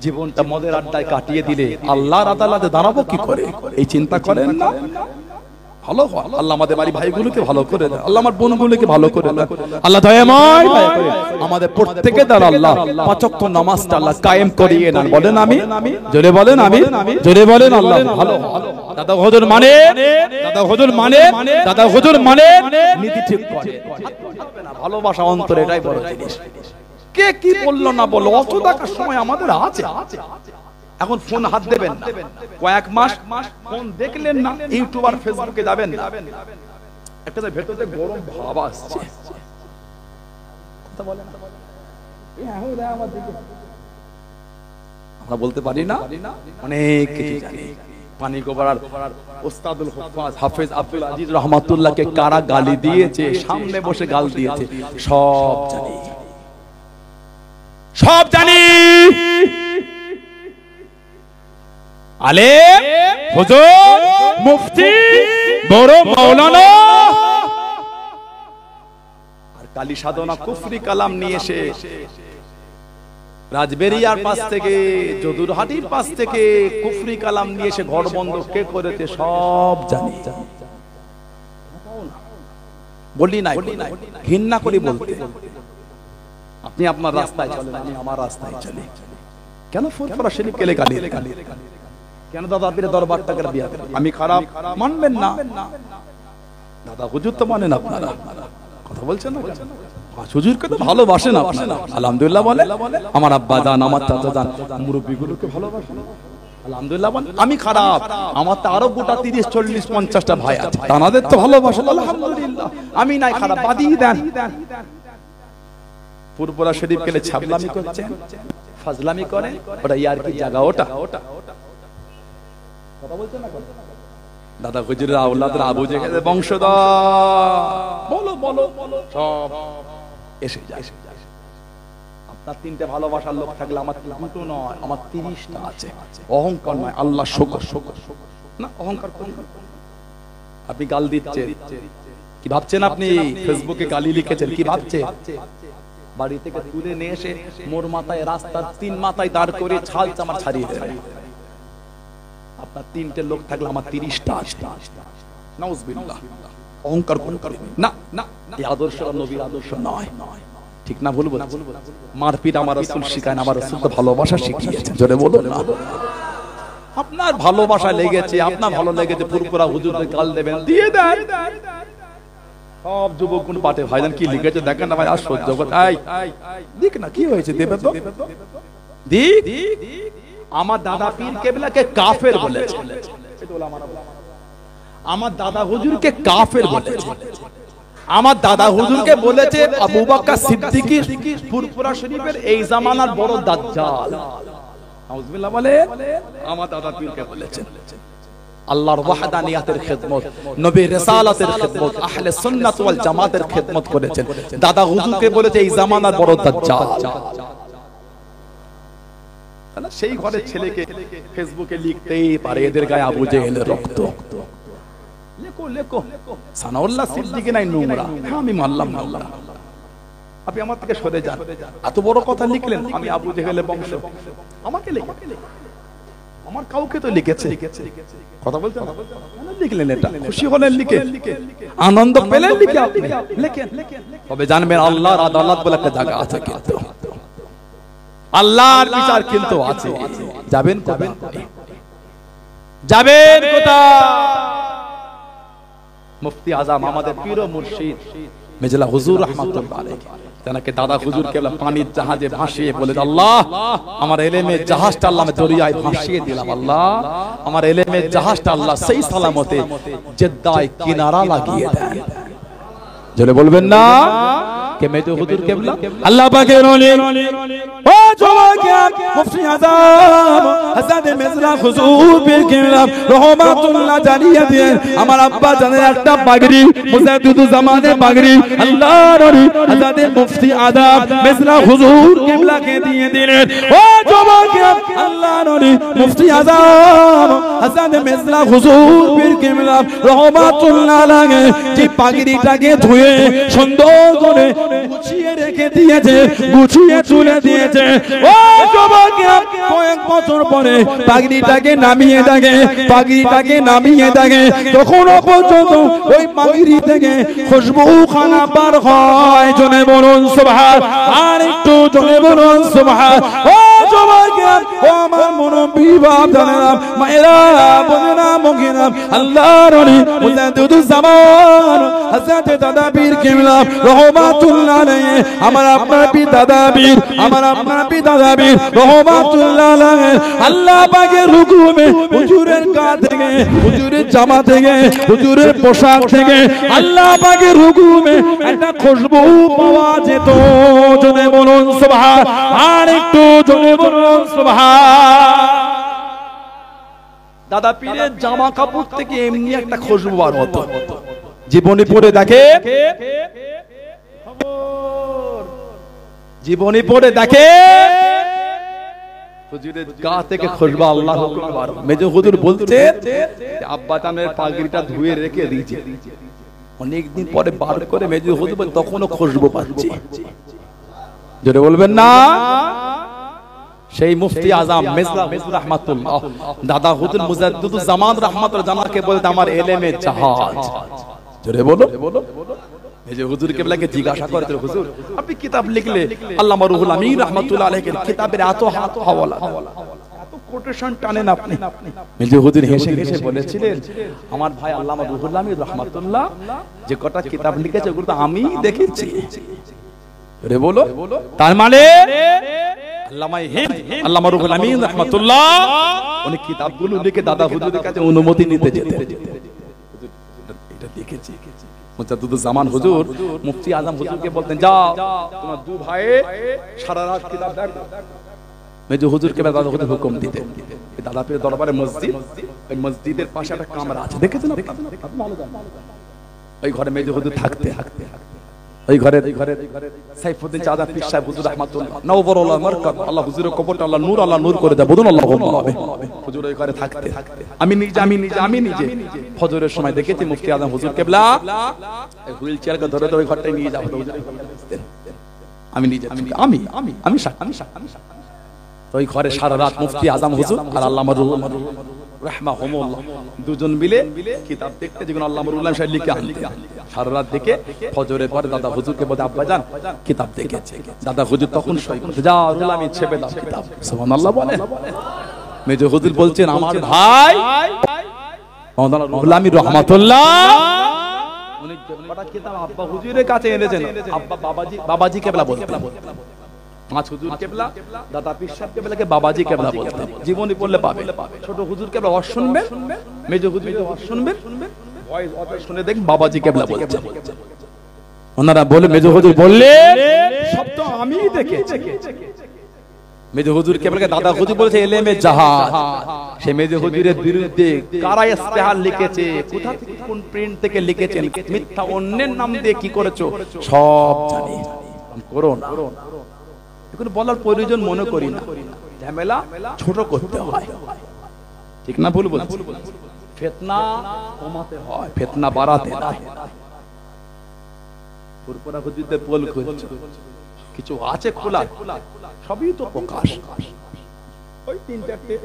জীবনটা মদের আড্ডায় কাটিয়ে দিলে আল্লাহর আদালতে দাঁড়াবো কি করে? এই চিন্তা করেন না? ভালো হয়, আল্লাহ আমাদের বাড়ি ভাইগুলোকে ভালো করে দেন, আল্লাহ আমার বোনগুলোকে ভালো করে দেন, আল্লাহ দয়াময় আমাদের প্রত্যেকে দ্বারা আল্লাহ 5 ওয়াক্ত নামাজটা আল্লাহ কায়েম করিয়ে নেন। বলেন আমি, জোরে বলেন আমি, জোরে বলেন আল্লাহ ভালো। দাদা হুজুর মানে, দাদা হুজুর মানে, দাদা হুজুর মানে নীতি ঠিক করে। ভালোবাসা অন্তরে, এটাই বড় জিনিস। কে কি বললো না বললো, অত টাকার সময় আমাদের আছে। এখন ফোন হাত দেবেন না, কয়েক মাস ফোন দেখলেন না, ইউটিউব আর ফেসবুকে যাবেন না, একটা ভেতরে গরম ভাব আসছে। কথা বলেন, আমরা বলতে পারি না, অনেক কিছু জানি। পানি গোবরার ওস্তাদুল হুফাজ হাফেজ আব্দুল আজিজ রহমাতুল্লাহকে কারা গালি দিয়েছে, সামনে বসে গাল দিয়েছে, সব জানি, সব জানি। আলেম, হুজুর, মুফতি, বড় মাওলানা আর কালী সাধনা কুফরি কালাম নিয়ে এসে রাজবেরিয়ার পাশ থেকে, যদুরহাটির পাশ থেকে কুফরি কালাম নিয়ে এসে ঘর বন্ধ কে করেছে সব জানি। বলি নাই, ঘৃণা করি বলতে। আপনি আপনার রাস্তায় চলেন, আমি আমার রাস্তায় চলি। কেন ফুরফুরা শরীফ কেলে গালি? কেন দাদা পীরের দরবারটাকে বিয়া দেন? আমি খারাপ মানবেন না? দাদা হুজুর তো মানেন আপনারা, কথা বলছেন না? হুজুরকে তো ভালোবাসেন আপনারা, আলহামদুলিল্লাহ বলে। আমার আব্বা জান, আমার চাচা জান, মুরব্বিগুলোকে ভালোবাসেন, আলহামদুলিল্লাহ বলে। আমি খারাপ, আমার তো আরো গোটা 30, 40, 50টা ভাই আছে, তাদের তো ভালোবাসেন, আলহামদুলিল্লাহ। আমি নাই খারাপ, বাদিয়ে দেন। ফুরফুরা শরীফ গেলে ছাবলামি করছেন, ফাজলামি করেন, ওটা ইয়ার কি জায়গা? ওটা কথা বলছেন না? দাদা হুজুরের আওলাদের আবু জেহেলের বংশধর, বলো বলো সব এসে যায়। আপনার 3টে ভালোবাসার লোক থাকলে আমার 2টো নয়, আমার 30টা আছে। অহংকার নয়, আল্লাহ শুকর না, অহংকার কোন? আপনি গাল দিচ্ছেন, কি ভাবছেন? আপনি ফেসবুকে গালি লিখেছেন, কি ভাবছেন? বাড়ি থেকে তুলে নিয়ে এসে মোর মাথায়, রাস্তার 3 মাথায় দাঁড় করে ছাল চামার ছাড়িয়ে দেবে। আপনার 3টে লোক থাকলে আমার 30টা আছে। নাউজুবিল্লাহ, অহংকার কোন করে না? না, এই আদর্শ নবীর আদর্শ নয়। ঠিক না ভুল বলছি? মারপিট আমার রাসূল শিখায় না, আমার রাসূল তো ভালোবাসা শিখিয়েছেন। জোরে বলুন না। আপনার ভালোবাসা লেগেছে, আপনার ভালো লেগেছে, ফুরফুরা হুজুরকে গাল দেবেন, দিয়ে দেন। সব যুবক কোন পাটে ভাইজান কি লিখেছে দেখেন না ভাই, আর সহ্য করতে দিক না, কি হয়েছে দেবে তো দিক। আমার দাদা পীর কেবলাকে কাফের বলেছে, আমার দাদা হুজুরকে কাফের বলেছে, আমার দাদা হুজুরকে বলেছে আবু বকর সিদ্দিকী ফুরফুরা শরীফের এই জামানার বড় দাজ্জাল। নাউজুবিল্লাহ বলে, আমার দাদা পীরকে বলেছে। আল্লাহর ওয়াহদানিয়াতের খিদমত, নবীর রিসালাতের খিদমত, আহলে সুন্নাত ওয়াল জামাতের খিদমত করেছেন। দাদা হুজুরকে বলেছে এই জামানার বড় দাজ্জাল। সেই ঘরের ছেলেকে ফেসবুকে লিখতেই পারে এদের গায়ে আবু জেহেলের রক্ত। লেখো লেখো, সানাউল্লাহ সিদ্দিকী নাই নোংরা, আমি মানলাম না। আপনি আমার থেকে সরে যান, এত বড় কথা লিখলেন, আমি আবু জেহেলের বংশ, আমাকে লিখে, আমার কাউকে তো লিখেছে, কথা বলতে লিখলেন, এটা খুশি হলেন লিখে, আনন্দ পেলেন লিখে, আপনি লেখেন। তবে জানবেন আল্লাহর আদালত বলে একটা জায়গা আছে, কিন্তু আল্লাহর বিচার কিন্তু আছে। যাবেন কোথায়? যাবেন কোথায়? মুফতি আজম আমাদের পীর ও মুর্শিদ মেজলা হুজুর রাহমাতুল্লাহ আলাইহি, তাকে দাদা হুজুর কেবলা পানির জাহাজে ভাসিয়ে বলে, আল্লাহ আমার ইলমের জাহাজটা আল্লাহ আমি দরিয়ায় ভাসিয়ে দিলাম, আল্লাহ আমার ইলমের জাহাজটা আল্লাহ সেই সালামতে জেদ্দায় কিনারা লাগিয়ে দেন। জোরে বলবেন না কে মেজো হুজুর কেবলা আল্লাহ পাকের ওলি। ও জওয়ান মুফতি আজম হযরত মেজলা হুজুর পীর কেবলা রহমাতুল্লাহ জানিয়ে দেন, আমার আব্বা জানের একটা পাগড়ি, মুজাদ্দিদু জামানের পাগড়ি আল্লাহর ওলি হযরত মুফতি আজম মেজলা হুজুর কেবলাকে দিয়ে দিলেন। ও জওয়ান আল্লাহর ওলি মুফতি আজম হযরত মেজলা হুজুর পীর কেবলা রহমাতুল্লাহ আলাইহি যে পাগড়িটাকে ধুয়ে সুন্দর করে গুছিয়ে রেখে দিয়েছে, গুছিয়ে তুলে দিয়েছে। ও যুবকেরা কয়েক বছর পরে পাগড়িটাকে নামিয়ে দেখে, পাগড়িটাকে নামিয়ে দেখে, তখনও পর্যন্ত ওই পাগড়ি থেকে খুশবু খানা বার হয়। জনে বলুন সুবহান, আর একটু জনে বলুন সুবহান। ও যুবকেরা, ও আমার মুরব্বি বাপ জানেরা, মায়েরা বোনেরা মুখিরা, আল্লাহর ওলি মুজাদ্দিদুজ জামান হযরত দাদা পীর কেবলা রহমাতুল্লাহ আলাইহি, আমার আপনার পিতা দাদা পীর, আমার আপনার পিতা দাদা পীর রহমাতুল্লাহ আলাইহি আল্লাহ পাকের হুকুমে হুজুরের গা থেকে, হুজুরের জামা থেকে, হুজুরের পোশাক থেকে আল্লাহ পাকের হুকুমে একটা খুশবু পাওয়া যেত। জোরে বলুন সুবহান, আর একটু জোরে বলুন সুবহান। দাদা পীরের জামা কাপড় থেকে এমনি একটা খুশবু বার হতো। জীবনী পড়ে দেখে, জীবনী পড়ে দেখে হুজুরের গা থেকে খুশবু আল্লাহর হুকুমে বার হয়। মেজো হুজুর বলতে আব্বা জানের পাগড়িটা ধুয়ে রেখে দিয়েছে, অনেকদিন পরে বার করে মেজো হুজুর তখনও খুশবু পাচ্ছে। জোরে বলবেন না? সেই মুফতি আজম মির্জা হুজুর রহমাতুল্লাহ, দাদা হুজুর মুজাদ্দিদুজ জামান রহমাতুল্লাহ জানাকে বলতে আমার এলেমে জাহাজ। জোরে বলো। মেজো হুজুর কেবলাকে জিজ্ঞাসা করে, হুজুর আপনি কিতাব লিখলে আল্লামা রুহুল আমিন রাহমাতুল্লাহ আলাইহির কিতাবের এত হাওয়ালা, এত কোটেশন টানেন আপনি। মেজো হুজুর হেসে হেসে বলেছিলেন, আমার ভাই আল্লামা রুহুল আমিন রাহমাতুল্লাহ যে কটা কিতাব লিখেছে ওগুলো তো আমি দেখেছি। রে বলো, তার মানে আল্লামা রুহুল আমিন রাহমাতুল্লাহ উনি কিতাবগুলো লিখে দাদা হুজুরের কাছে অনুমতি নিতে যেতেন। এটা দেখেছি। মুজাদ্দিদুজ জামান হুজুর মুফতি আজম হুজুরকে বলতেন, যাও তোমার দু ভাইয়ে সারা রাত কিতাব দেখো। মেজো হুজুরকে দাদা হুজুর হুকুম দিতেন। দাদা পীরের দরবারে মসজিদ, ওই মসজিদের পাশে একটা কামরা আছে, দেখেছেন আপনি? ভালো জানেন। ওই ঘরে মেজো হুজুর থাকতে ওই ঘরে সাইফুদ্দিন চাঁদা পীর সাহেব হুজুর রাহমাতুল্লাহ নওবরুল্লাহ মারকাত, আল্লাহ হুজুরের কবরটা আল্লাহ নূর করে দেয়। বলুন আল্লাহুম্মা আমিন। হুজুর ওই ঘরে থাকতে আমি নিজে ফজরের সময় দেখেছি মুফতি আজম হুজুর কেবলা হুইল চেয়ারকে ধরে ওই ঘরটায় নিয়ে যাবো। আমি নিজে আমি ওই ঘরে সারা রাত মুফতি আজম হুজুর আর আল্লামা রাহমাহুল্লাহ দুজন মিলে কিতাব দেখতে, যেগুলো আল্লামা রুহুল আমিন সাহেব লিখে আনতেন। সারা রাত দেখে ফজরের পরে দাদা হুজুরকে বলে, আব্বা জান কিতাব দেখেছে। দাদা হুজুর তখন সই করতে, যাও রুহুল আমিন ছেপে দাও কিতাব। সুবহানাল্লাহ বলে। মেজো হুজুর বলছেন, আমার ভাই মাওলানা রুহুল আমিন রাহমাতুল্লাহ উনি কটা কিতাব আব্বা হুজুরের কাছে এনেছেন। আব্বা বাবাজি কেবলা বলতেন। পাঁচ হুজুর কেবলা, দাদা পীর সাহেব কেবলাকে বাবাজি কেবলা বলতেন। জীবনী পড়লে পাবে। ছোট হুজুর কেবলা ওয়াজ শুনবেন, মেজো হুজুর ওয়াজ শুনবেন, ভয়েস অত শুনে দেখেন বাবাজি কেবলা বলছেন। ওনারা বলে, মেজো হুজুর বললে সব তো আমি দেখেছি। মেজো হুজুর কেবলাকে দাদা হুজুর বলেছে এলেমে জাহাজ। সেই মেজো হুজুরের বিরুদ্ধে কারা ইস্তেহার লিখেছে, কোথা থেকে কোন প্রিন্ট থেকে লিখেছেন, মিথ্যা অন্যের নাম দিয়ে কি করেছো সব জানি। করুন এখন বলার প্রয়োজন মনে করি না, ঝামেলা ছোট করতে হয়, ঠিক না ভুল বলছি? ফিতনা কমাতে হয়, ফিতনা বাড়াতে নয়। পুরপুরা হুজুরদের পোল খুলছে, কিছু আছে খোলা, সবই তো প্রকাশ। ওই তিন চারটে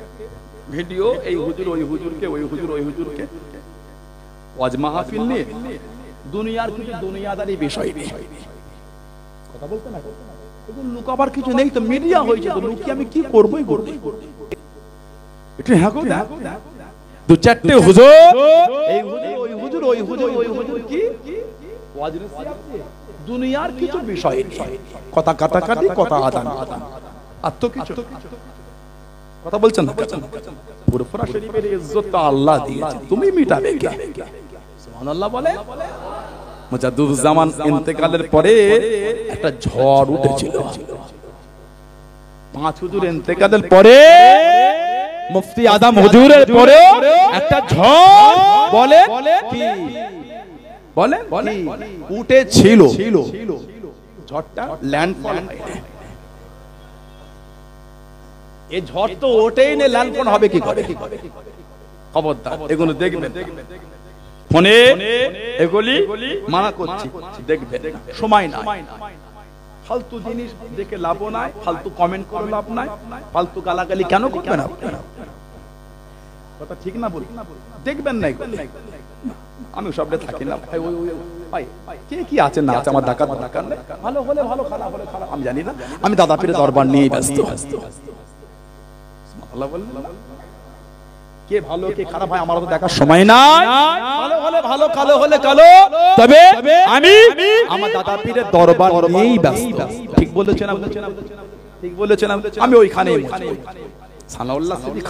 ভিডিও, এই হুজুর ওই হুজুরকে, ওই হুজুর ওই হুজুরকে, ওয়াজ মাহফিল নিয়ে দুনিয়ার কিছু দুনিয়াদারি বিষয় নিয়ে কথা বলতে না, লুকাবার কিছু নেই তো। মিডিয়া হয়েছে তো লুকিয়ে আমি কি করবোই করবো। একটু হ্যাঁ গো, দু চারটে হুজুর, এই হুজুর ওই হুজুর ওই হুজুর ওই হুজুর কি ওয়াজ নসিহত দুনিয়ার কিছু বিষয়, কথা কাটাকাটি, কথা আদান আর তো কিছু কথা বলছেন না। পুরপুরা শরীফের ইজ্জত আল্লাহ দিয়েছে, তুমি মিটাবে কে? সুবহানাল্লাহ বলে। মুজাদ্দিদুজ জামান ইন্তেকালের পরে একটা ঝড় উঠেছিল। পাঁচ হুজুর ইন্তেকালের পরে, মুফতি আজম হুজুরের পরে একটা ঝড় বলে কি বলে উঠেছিল। ঝড়টা ল্যান্ডফল, এই ঝড় তো ওঠেই না, ল্যান্ডফল হবে কি করে? খবরদার এগুলো দেখবেন, ফোনে এগুলি মানা করছি, দেখবেন সময় নাই। ফালতু জিনিস দেখে লাভ নাই, ফালতু কমেন্ট করে লাভ নাই, ফালতু গালাগালি কেন করবেন আপনারা? কথা ঠিক না বলি? দেখবেন না, আমি সবটা থাকি না ভাই। ভাই কে কি আছে না আছে আমার ডাকাত ডাকাত নেই, ভালো হলে ভালো, খারাপ হলে খারাপ, আমি জানি না। আমি দাদা পীরের দরবার নিয়ে ব্যস্ত। আল্লাহ বললেন কে ভালো কে খারাপ হয় আমার তো দেখার সময় নাই। ভালো হলে ভালো, কালো হলে কালো, তবে আমি আমার দাদা পীরের দরবার নিয়েই ব্যস্ত। ঠিক বলেছেন আপনি? ঠিক বলেছেন। আমি ওইখানেই সানাউল্লাহ সিদ্দিকী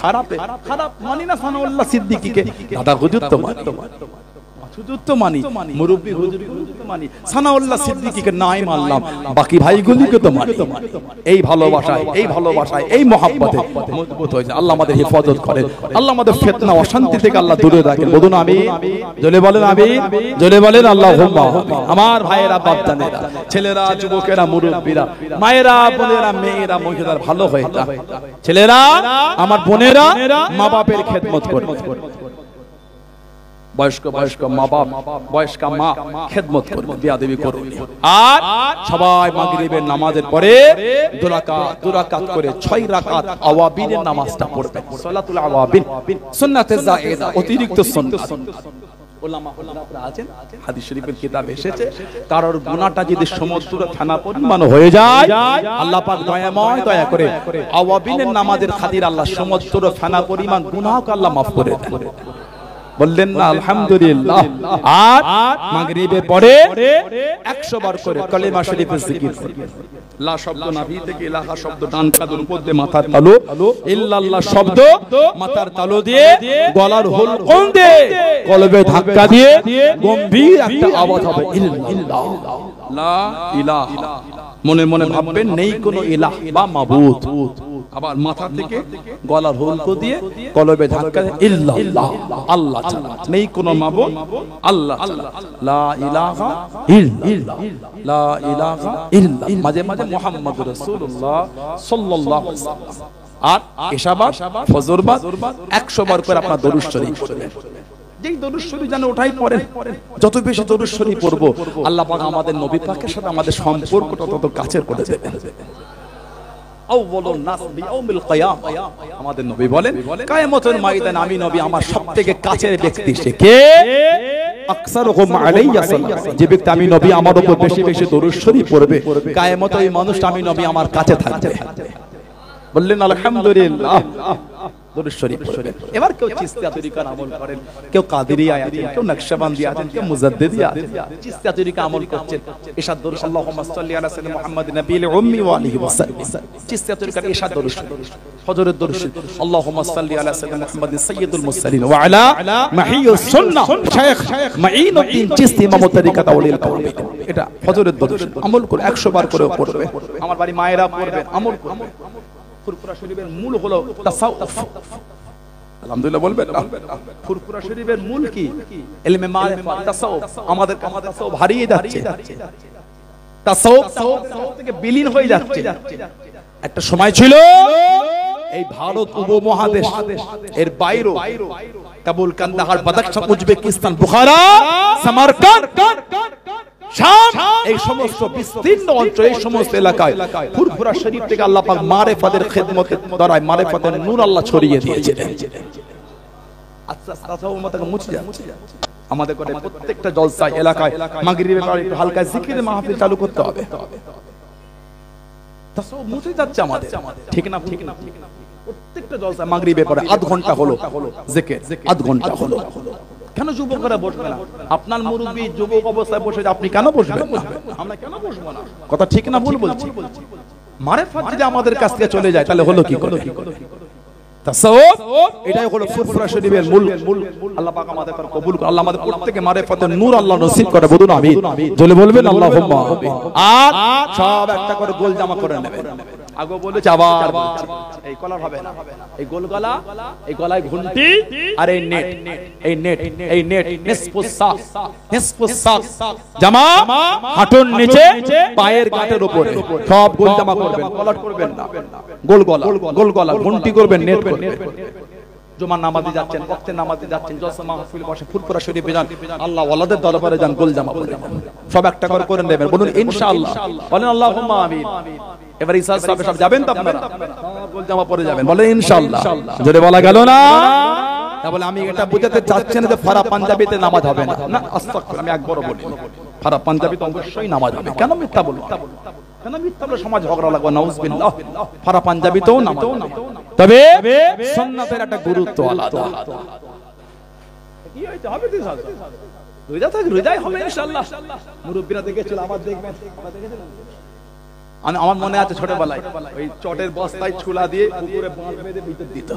খারাপ মানি না, সানাউল্লাহ সিদ্দিকীকে দাদা হুজুর তো মানি। হুজুর তো মানি, মুরব্বি হুজুর তো মানি, সানাউল্লাহ সিদ্দিকীকে নাই মানলাম, বাকি ভাইগুলিকে তো মানি। এই ভালোবাসায়, এই ভালোবাসায়, এই মহব্বতে মজবুত হয়ে যায়। আল্লাহ আমাদের হেফাজত করেন, আল্লাহ আমাদের ফিতনা অশান্তি থেকে আল্লাহ দূরে রাখেন। বলুন আমিন, জোরে বলেন আমিন, জোরে বলেন আল্লাহুম্মা। আমার ভাইয়েরা, বাপজানেরা, ছেলেরা, যুবকেরা, মুরব্বিরা, মায়েরা, বোনেরা, মেয়েরা, মহিলারা ভালো হয়ে যান। ছেলেরা, আমার বোনেরা, মা বাপের খেদমত করুন। বয়স্ক মা বাপ, বয়স্ক মা খেদমত করবেন, বিয়াদবি করবেন। আর সবাই মাগরিবের নামাজের পরে দু রাকাত করে 6 রাকাত আওয়াবিনের নামাজটা পড়বেন। সালাতুল আওয়াবিন সুন্নাতে জায়েদা, অতিরিক্ত সুন্নাত। উলামা হযরতরা আছেন, হাদিস শরীফের কিতাবে এসেছে, কারোর গুনাহটা যদি সমুদ্র ফেনা পরিমাণ হয়ে যায়, আল্লাহ পাক দয়াময় দয়া করে আওয়াবিনের নামাজের খাতির আল্লাহ সমুদ্র ফেনা পরিমাণ গুনাহকে আল্লাহ maaf করে দেন। বললেন না আলহামদুলিল্লাহ। আর মাগরিবের পরে 100 বার করে কালিমা শরীফের জিকির করবেন। লা শব্দ নাভি থেকে ইলাহা শব্দ ডান কাঁধের উপর দিয়ে মাথার তালু, ইল্লাল্লাহ শব্দ মাথার তালু দিয়ে গলার হুলকুম দিয়ে কলবে ধাক্কা দিয়ে গম্ভীর একটা আওয়াজ হবে, ইল্লাল্লাহ লা ইলাহা। মনে মনে ভাববেন নেই কোনো ইলাহ বা মাবুদ। আবার মাথা থেকে গলার হুলকু দিয়ে কলবে ধাক্কা দিয়ে ইল্লাল্লাহ, আল্লাহ ছাড়া নেই কোনো মাবুদ, আল্লাহ ছাড়া, লা ইলাহা ইল্লাল্লাহ, লা ইলাহা ইল্লাল্লাহ। মাঝে মাঝে মুহাম্মদুর রাসূলুল্লাহ সাল্লাল্লাহু আলাইহি ওয়াসাল্লাম। আর এশাবাদ, ফজরবাদ 100 বার করে আপনার দরুদ শরীফ পড়বেন। যেই দরুদ শরীফ জানে ওঠাই পড়েন, যত বেশি দরুদ শরীফ পড়বো আল্লাহ পাক আমাদের নবী পাকের সাথে আমাদের সম্পর্কটা তত কাছের করে দেবেন। আউয়ালুন নাস বিয়াউমিল কিয়ামা, আমাদের নবী বলেন কিয়ামতের ময়দানে আমি নবী আমার সবথেকে কাছের ব্যক্তি সে কে? আকসারুহুম আলাইয়া সাল্লাল্লাহু, যে ব্যক্তি আমি নবী আমার উপর বেশি বেশি দরুদ শরীফ পড়বে, কিয়ামতে ওই মানুষটা আমি নবী আমার কাছে থাকবে। বললেন আলহামদুলিল্লাহ। দরুদ শরীফ পড়বেন। এবার কেউ চিশতিয়া তরিকার আমল করেন, কেউ কাদেরিয়া আছেন, কেউ নকশবন্দি আছেন, কেউ মুজাদ্দিদি আছেন, চিশতিয়া তরিকা আমল করছেন। ইরশাদ দরুদ আল্লাহুম্মা সাল্লি আলা সাইয়্যিদিনা মুহাম্মাদিন নাবিয়িল উম্মি ওয়া আলিহি ওয়া সাল্লাম। চিশতিয়া তরিকার ইরশাদ দরুদ, ফজরের দরুদ আল্লাহুম্মা সাল্লি আলা সাইয়্যিদিনা মুহাম্মাদিন সাইয়্যিদুল মুরসালিন ওয়া আলা মাহিয়ুস সুন্নাহ শাইখ মাঈনুদ্দিন চিশতি ইমাম তরিকা তাওলিল কাউমি। এটা ফজরের দরুদ আমল করে 100 বার করে পড়বে। আমার বাড়ি মায়েরা পড়বেন, আমল করবেন। ফুরফুরা শরীফের মূল হলো তাসাউফ। আলহামদুলিল্লাহ বলবেন। ফুরফুরা শরীফের মূল কি? ইলমে মারিফা, তাসাউফ। আমাদের তাসাউফ হারিয়ে যাচ্ছে, তাসাউফ থেকে বিলীন হয়ে যাচ্ছে। একটা সময় ছিল এই ভারত উপমহাদেশ এর বাইরে Kabul, Kandahar, Badakhshan, Uzbekistan, Bukhara, Samarkand, শাম, এই সমস্ত বিস্তীর্ণ অঞ্চল, এই সমস্ত এলাকায় ফুরফুরা শরীফ থেকে আল্লাহ পাক মারিফাতের খিদমতের দ্বারা মারিফাতের নূর আল্লাহ ছড়িয়ে দিয়েছিলেন। আচ্ছা তাসাউফ মতকে মুছে যাচ্ছে। আমাদের করে প্রত্যেকটা জলসায় এলাকায় মাগরিবের পর একটু হালকা জিকিরের মাহফিল চালু করতে হবে। তাসাউফ মুছে যাচ্ছে আমাদের, ঠিক না? ঠিক না? প্রত্যেকটা জলসায় মাগরিবের পরে আধ ঘন্টা হলো জিকির, আধ ঘন্টা হলো। কেন যুবকরা বসবে না? আপনার মুরব্বি যুবক অবস্থায় বসে, আপনি কেন বসবেন না? আমরা কেন বসবো না? কথা ঠিক না ভুল বলছি? মারিফাত যদি আমাদের কাছ থেকে চলে যায় তাহলে হলো কি করে? তাসাউফ এটাই হলো ফুরফুরা শরীফের মূল। আল্লাহ পাক আমাদের কবুল করে, আল্লাহ আমাদের প্রত্যেককে মারিফাতের নূর আল্লাহ নসিব করে। বলুন আমিন, জোরে বলবেন আল্লাহুম্মা আমিন। আর সব একটা করে গোল জামা করে নেবেন। আগে বলেছি, আবার এই কলার হবে না, এই গোল গলা, এই গলায় ঘুন্টি, আর এই নেট, এই নেট, এই নেট নিসফুস সাক জামা হাঁটুর নিচে, পায়ের গাঁটের উপরে, সব গোল জামা করবেন, কলার করবেন না। গোল গলা, গোল গলা, ঘুন্টি করবেন, নেট করবেন। জুমার নামাজে যাচ্ছেন, ওয়াক্তের নামাজে যাচ্ছেন, জলসা মাহফিল বসে, ফুরফুরা শরীফে যান, আল্লাহ ওয়ালাদের দরবারে যান, গোল জামা পরে সব একটা করে করে নেবেন। বলুন ইনশাআল্লাহ, বলেন আল্লাহুম্মা আমিন। এবার ইসা সাহেব সব যাবেন তো আপনারা, গোল জামা পরে যাবেন, বলেন ইনশাআল্লাহ। জোরে বলা গেল না? তাহলে আমি এটা বুঝাতে চাচ্ছি না যে ফারা পাঞ্জাবিতে নামাজ হবে না। না, আস্তাগফিরুল্লাহ, আমি একবারও বলি ফারা পাঞ্জাবিতে অবশ্যই নামাজ হবে। কেন মিথ্যা বলবো? কেন মিথ্যা বলে সমাজ ঝগড়া লাগবে? নাউজুবিল্লাহ। ফারা পাঞ্জাবিতেও নামাজ, তবে সুন্নাতের একটা গুরুত্ব আলাদা। কি হইতে হবে? রোজা থাক, রোজাই হবে ইনশাআল্লাহ। মুরব্বিরা দেখেছিল, আবার দেখবেন। আমার মনে আছে ছোটবেলায় ওই চটের বস্তায় ছুলা দিয়ে পুকুরে বাঁধ বেঁধে ভিতর দিত।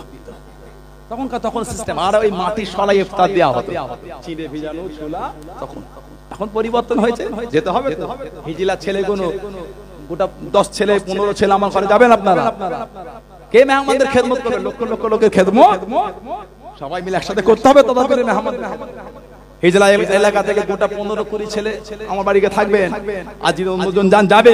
তখন সিস্টেম। আর ওই মাটির সলাই ইফতার দেওয়া হতো, চিড়ে ভিজানো ছোলা। তখন এখন পরিবর্তন হয়েছে, যেতে হবে তো। হিজিলা ছেলেগুলো গোটা 10 ছেলে 15 ছেলে আমার ঘরে যাবেন আপনারা? কে মেহমানদের খেদমত করবে? লক্ষ লক্ষ লোকের খেদমত সবাই মিলে একসাথে করতে হবে। তবে মেহমান হিজলা এলাকা থেকে গোটা 15-20 ছেলে আমার বাড়িতে থাকবেন, আজির অন্যজন যান যাবে,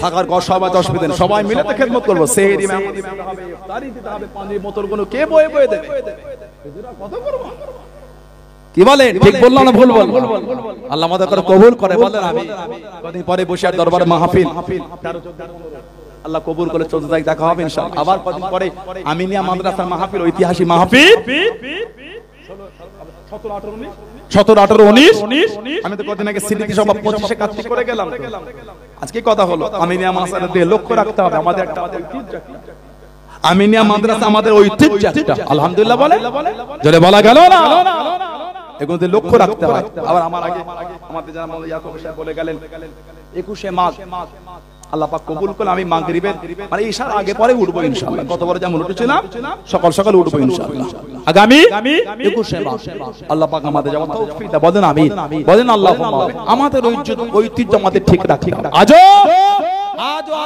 থাকার ঘর সবাই 10 দিন সবাই মিলে তো খেদমত করবো। সেহরি মেহমান দিতে হবে, ইফতারি দিতে হবে, পানির বোতলগুলো কে বয়ে বয়ে দেবে? কত করব? কি বলেন? ঠিক বললাম না ভুল বললাম? আল্লাহ আমাদের করে কবুল করে। বলেন আমি কদিন পরে বসে আর দরবার মাহফিল আল্লাহ কবুল করে 14 তারিখ দেখা হবে ইনশাআল্লাহ। আবার কদিন পরে আমিনিয়া মাদ্রাসার মাহফিল, ঐতিহাসিক মাহফিল 17, 18, 19। আমি তো কদিন আগে সিদ্দিকী সভা 25-এ কাজ করে গেলাম। আজকে কথা হলো আমিনিয়া মাদ্রাসা দিয়ে লক্ষ্য রাখতে হবে আমাদের একটা ঐতিহ্য। আমিনিয়া মাদ্রাসা আমাদের ঐতিহ্য একটা, আলহামদুলিল্লাহ বলে জোরে বলা গেল না? এগুলোতে লক্ষ্য রাখতে হয়। আবার আমার আগে আমাদের যারা ইয়াকুব সাহেব বলে গেলেন 21শে মাঘ আল্লাহ পাক কবুল করলে আমি মাগরিবের মানে ঈশার আগে পরে উঠবো ইনশাআল্লাহ। কত বড় যেমন উঠেছিলাম সকাল সকাল উঠবো ইনশাআল্লাহ আগামী 21শে মাঘ। আল্লাহ পাক আমাদের যেমন তৌফিক দেন, বলেন আমিন, বলেন আল্লাহুম্মা আমিন। আমাদের ঐতিহ্য আমাদের ঠিক রাখতে হবে। আজও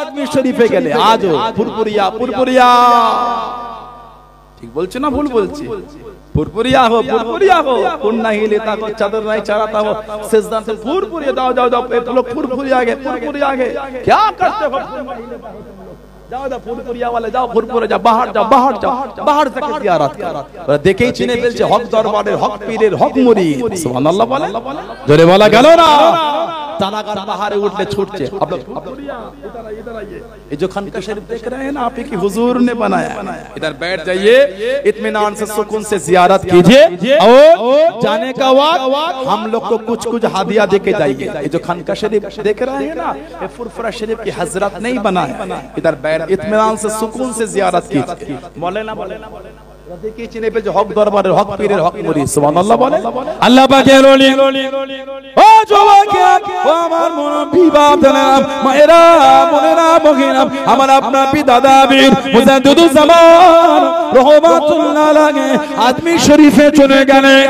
আজমির শরীফে গেলে আজও ফুরফুরিয়া ঠিক বলছি না ভুল বলছি? ফুরফুরিয়া হো কুন্না হিলিতা কো চাদর নাই চারাতা হো সিজদা से ফুরফুরিয়া দাও एक लोग फुरफुरिया आ गए क्या करते हो? जाओ फुरफुरिया वाले जाओ फुरफुरे जाओ बाहर से जियारत करो। দেখেই চিনে ফেলছে হক দরবারের হক পীরের হক মুরিদ। সুবহানাল্লাহ বলে জোরে বলা গেল না? तानागार पहाड़े उठले छूटचे। अब लोग इधर आइए, ये जो खानका शरीफ देख रहे हैं ना, आप ही की हुजूर ने बनाया। इधर बैठ जाइए, इत्मीनान से सुकून से जियारत कीजिए और जाने का वक्त हम लोग को कुछ हादिया देके जाइए। ये जो खानका शरीफ देख रहे हैं ना, ये फुरफुरा शरीफ की हजरत नहीं बनाया। इधर बैठ इत्मीनान से सुकून से जियारत कीजिए। बोले ना দেখি চিনে পেয়েছে হক দরবারের হক পীরের হক মুরিদ। সুবহানাল্লাহ বলে আল্লাহ পাকের ওলি। ও যুবক ও আমার মুরব্বি বাপদাদা মায়েরা বোনেরা ভগিনা, আমার আপনার পিতা দাবির মুজাদ্দিদুজ জামান রহমাতুল্লাহ আলাইহি আজমির শরীফে চলে গেলেন।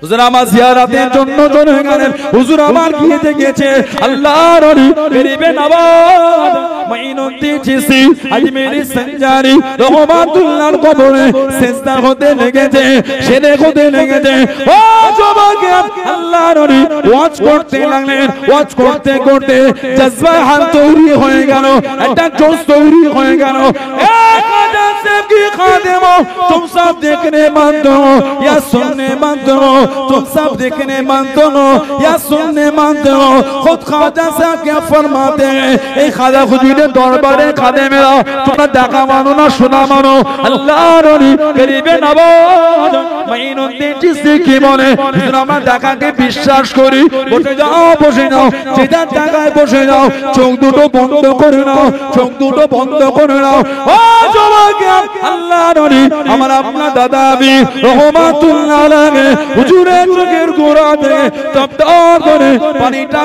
হুজুর আমার জিয়ারতের জন্য চলে গেলেন। হুজুর আমার গিয়ে দেখেছে আল্লাহর ওলি গরিবে নবাব মাইনুদ্দিন চিশতি আজমেরি সঞ্জারি রহমাতুল্লাহর কবরে সিজদা হতে লেগেছে, সেরে হতে লেগেছে। ও যুবক আল্লাহর ওলি ওয়াজ করতে লাগলেন। ওয়াজ করতে করতে জজবা হাল তৈরি হয়ে গেল, একটা জোশ তৈরি হয়ে গেল। এক হাজার সাহেব কি খাদেম তুম সব দেখনে মানতো या सुनने मानते हो, तुम सब देखने मानते हो या सुनने मानते हो। खुद ख्वाजा से क्या फरमाते हैं, एक ख्वाजा खुद दरबारे खादे मेरा तुम्हारा देखा मानो ना सुना मानो। अल्लाह रोनी गरीबे नवाज माइनुद्दीन चिश्ती की बोले আমরা দেখাকে বিশ্বাস করি। বসে যাও যেটা জায়গায় বসে যাও, চোখ দুটো বন্ধ করে নাও, চোখ দুটো বন্ধ করে নাও। ও যুবক আল্লাহ নবী আমার আপনার দাদা আবি রহমাতুল্লাহ আলাইহি হুজুরের চোখের গোড়া থেকে টপটপ করে পানিটা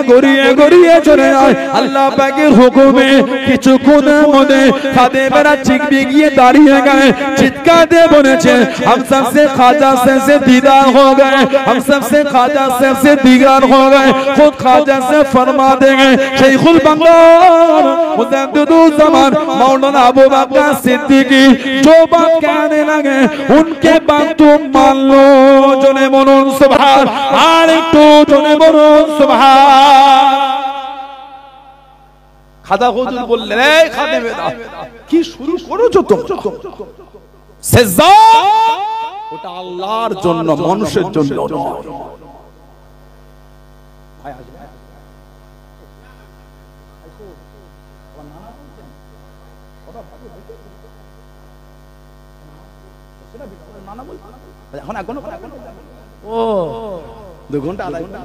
গড়িয়ে চলে যায়। আল্লাহ পাকের হুকুমে কিছুক্ষণের মধ্যে খাদেমেরা চিকবি গিয়ে দাঁড়িয়ে গেলে চিৎকার দিয়ে বলেছে हम सबसे ख्वाजा से दीदार हो गए, हम सबसे ख्वाजा से दीदार हो गए। खुद ख्वाजा से फरमा देंगे शेखुल बंगाल मुजद्दिदुज ज़मान मौलाना अबू बकर सिद्दीकी जो बात कहने लगे उनके बात तुम मान लो। जोने बोलुन सुभान, আর একটু জোরে বলুন সুবহান। খাজা হুজুর বললেন এই খাদেমেরা কি শুরু করেছো তোমরা? সিজদা ওটা আল্লাহর জন্য, মানুষের জন্য নয়। ও 2 ঘন্টা আড়াই ঘন্টা।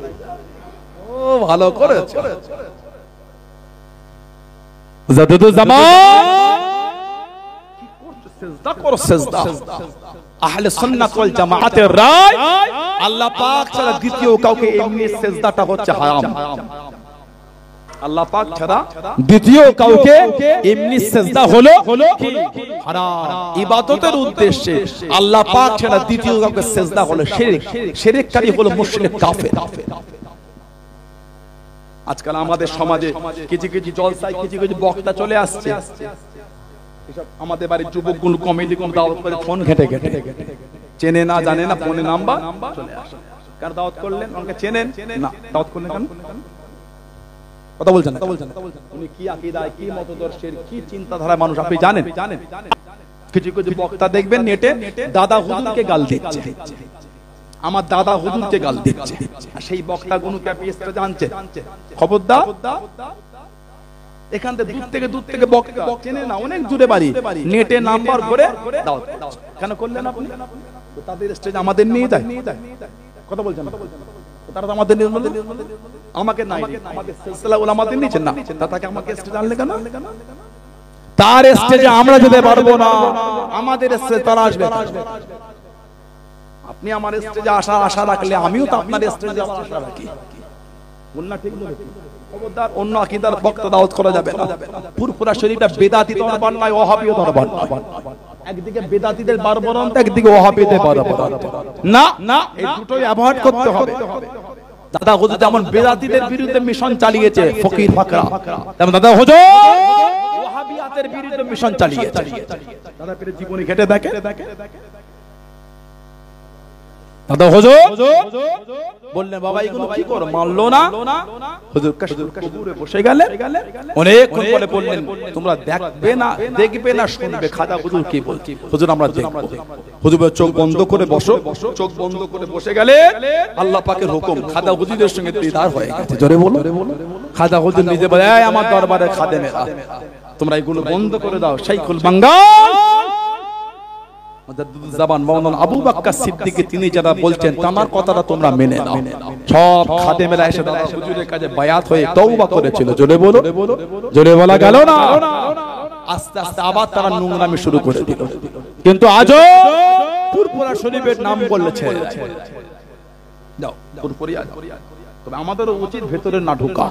ও ভালো করেছে। মুজাদ্দিদুজ জামান সিজদা করো, সিজদা। আহলে সুন্নাত ওয়াল জামাতের রায় আল্লাহ পাক ছাড়া দ্বিতীয় কাউকে এমনি সিজদাটা হচ্ছে হারাম। আল্লাহ পাক ছাড়া দ্বিতীয় কাউকে এমনি সিজদা হলো কি হারাম। ইবাদতের উদ্দেশ্যে আল্লাহ পাক ছাড়া দ্বিতীয় কাউকে সিজদা হলো শিরক। শিরককারী হলো মুশরিক কাফের। আজকাল আমাদের সমাজে কিছু কিছু জলসায় কিছু কিছু বক্তা চলে আসছে, আমাদের বাড়ির যুবকগুলো কমেডি কোন দাওয়াত করে ফোন ঘেটে ঘেটে চেনে না জানে না, ফোনে নাম্বার চলে আসে। কার দাওয়াত করলেন? ওনাকে চেনেন না, দাওয়াত করলেন কেন? কথা বলছেন না? উনি কি আকীদায়, কি মতদর্শের, কি চিন্তাধারার মানুষ আপনি জানেন? কিছু কিছু বক্তা দেখবেন নেটে দাদা হুজুরকে গাল দিচ্ছে, আমার দাদা হুজুরকে গাল দিচ্ছে, আর সেই বক্তাগুলোকে আপনি স্টেজে আনছেন। খবরদার, এখান থেকে দূর থেকে বক্তা চেনে না, অনেক দূরে বাড়ি, নেটে নাম্বার করে দাওয়াত কেন করলেন আপনি? তো তাদের স্টেজে আমাদের নিয়ে যায়। কথা বলছেন না? তারা তো আমাদের আমাকে নাই, আমাদের সিলসিলা উলামাদের নিচে না, তাকে আমাকে স্টেজে আনলে কেন? তার স্টেজে আমরা যেতে পারবো না, আমাদের স্টেজে তারা আসবে। আপনি আমার স্টেজে আশা রাখলে আমিও তো আপনার স্টেজে আশা রাখি। বলনা ঠিক না? খবরদার, অন্য আকীদার বক্তা দাওয়াত করা যাবে না। ফুরফুরা শরীফটা বেদাতি দরবার নয়, ওয়াহাবীয় দরবার নয়। একদিকে বেদাতীদের বারবরন্ত, একদিকে ওয়াহাবীদের বারবরন্ত। না না, এই দুটোই অ্যাভয়েড করতে হবে। দাদা হুজুর যেমন বেদাতীদের বিরুদ্ধে মিশন চালিয়েছে, ফকির ফাকরা, তেমন দাদা হুজুর ওয়াহাবিয়াতের বিরুদ্ধে মিশন চালিয়েছে। দাদা পীরের জীবনী ঘেটে দেখে, দাদা হুজুর বললেন বাবা এগুলো কি করো, মানলো না। হুজুর কবরে বসে গেলেন, অনেকক্ষণ পরে বললেন তোমরা দেখবে না শুনবে খাজা হুজুর কি বলছে। হুজুর আমরা দেখব। হুজুর চোখ বন্ধ করে বসো। চোখ বন্ধ করে বসে গেলে আল্লাহ পাকের হুকুম, খাজা হুজুরের সঙ্গে দিদার হয়ে গেছে। জোরে বলো। খাজা হুজুর নিজে বলে, এই আমার দরবারে খাদেমেরা, তোমরা এগুলো বন্ধ করে দাও। শাইখুল বাঙ্গাল জাবান মাওলানা আবু বকর সিদ্দিকী তিনি যারা বলছেন তার কথাটা তোমরা মেনে নাও। সব খাদেমেরা এসে দাদা হুজুরের কাছে বায়াত হয়ে তওবা করেছিল। জোরে বলো, জোরে বলা গেল না। আস্তে আস্তে আবার তারা নোংরামি শুরু করে দিল। কিন্তু আজও ফুরফুরা শরীফের নাম বলেছে, যাও ফুরফুরিয়া যাও। তবে আমাদেরও উচিত ভেতরে না ঢোকা।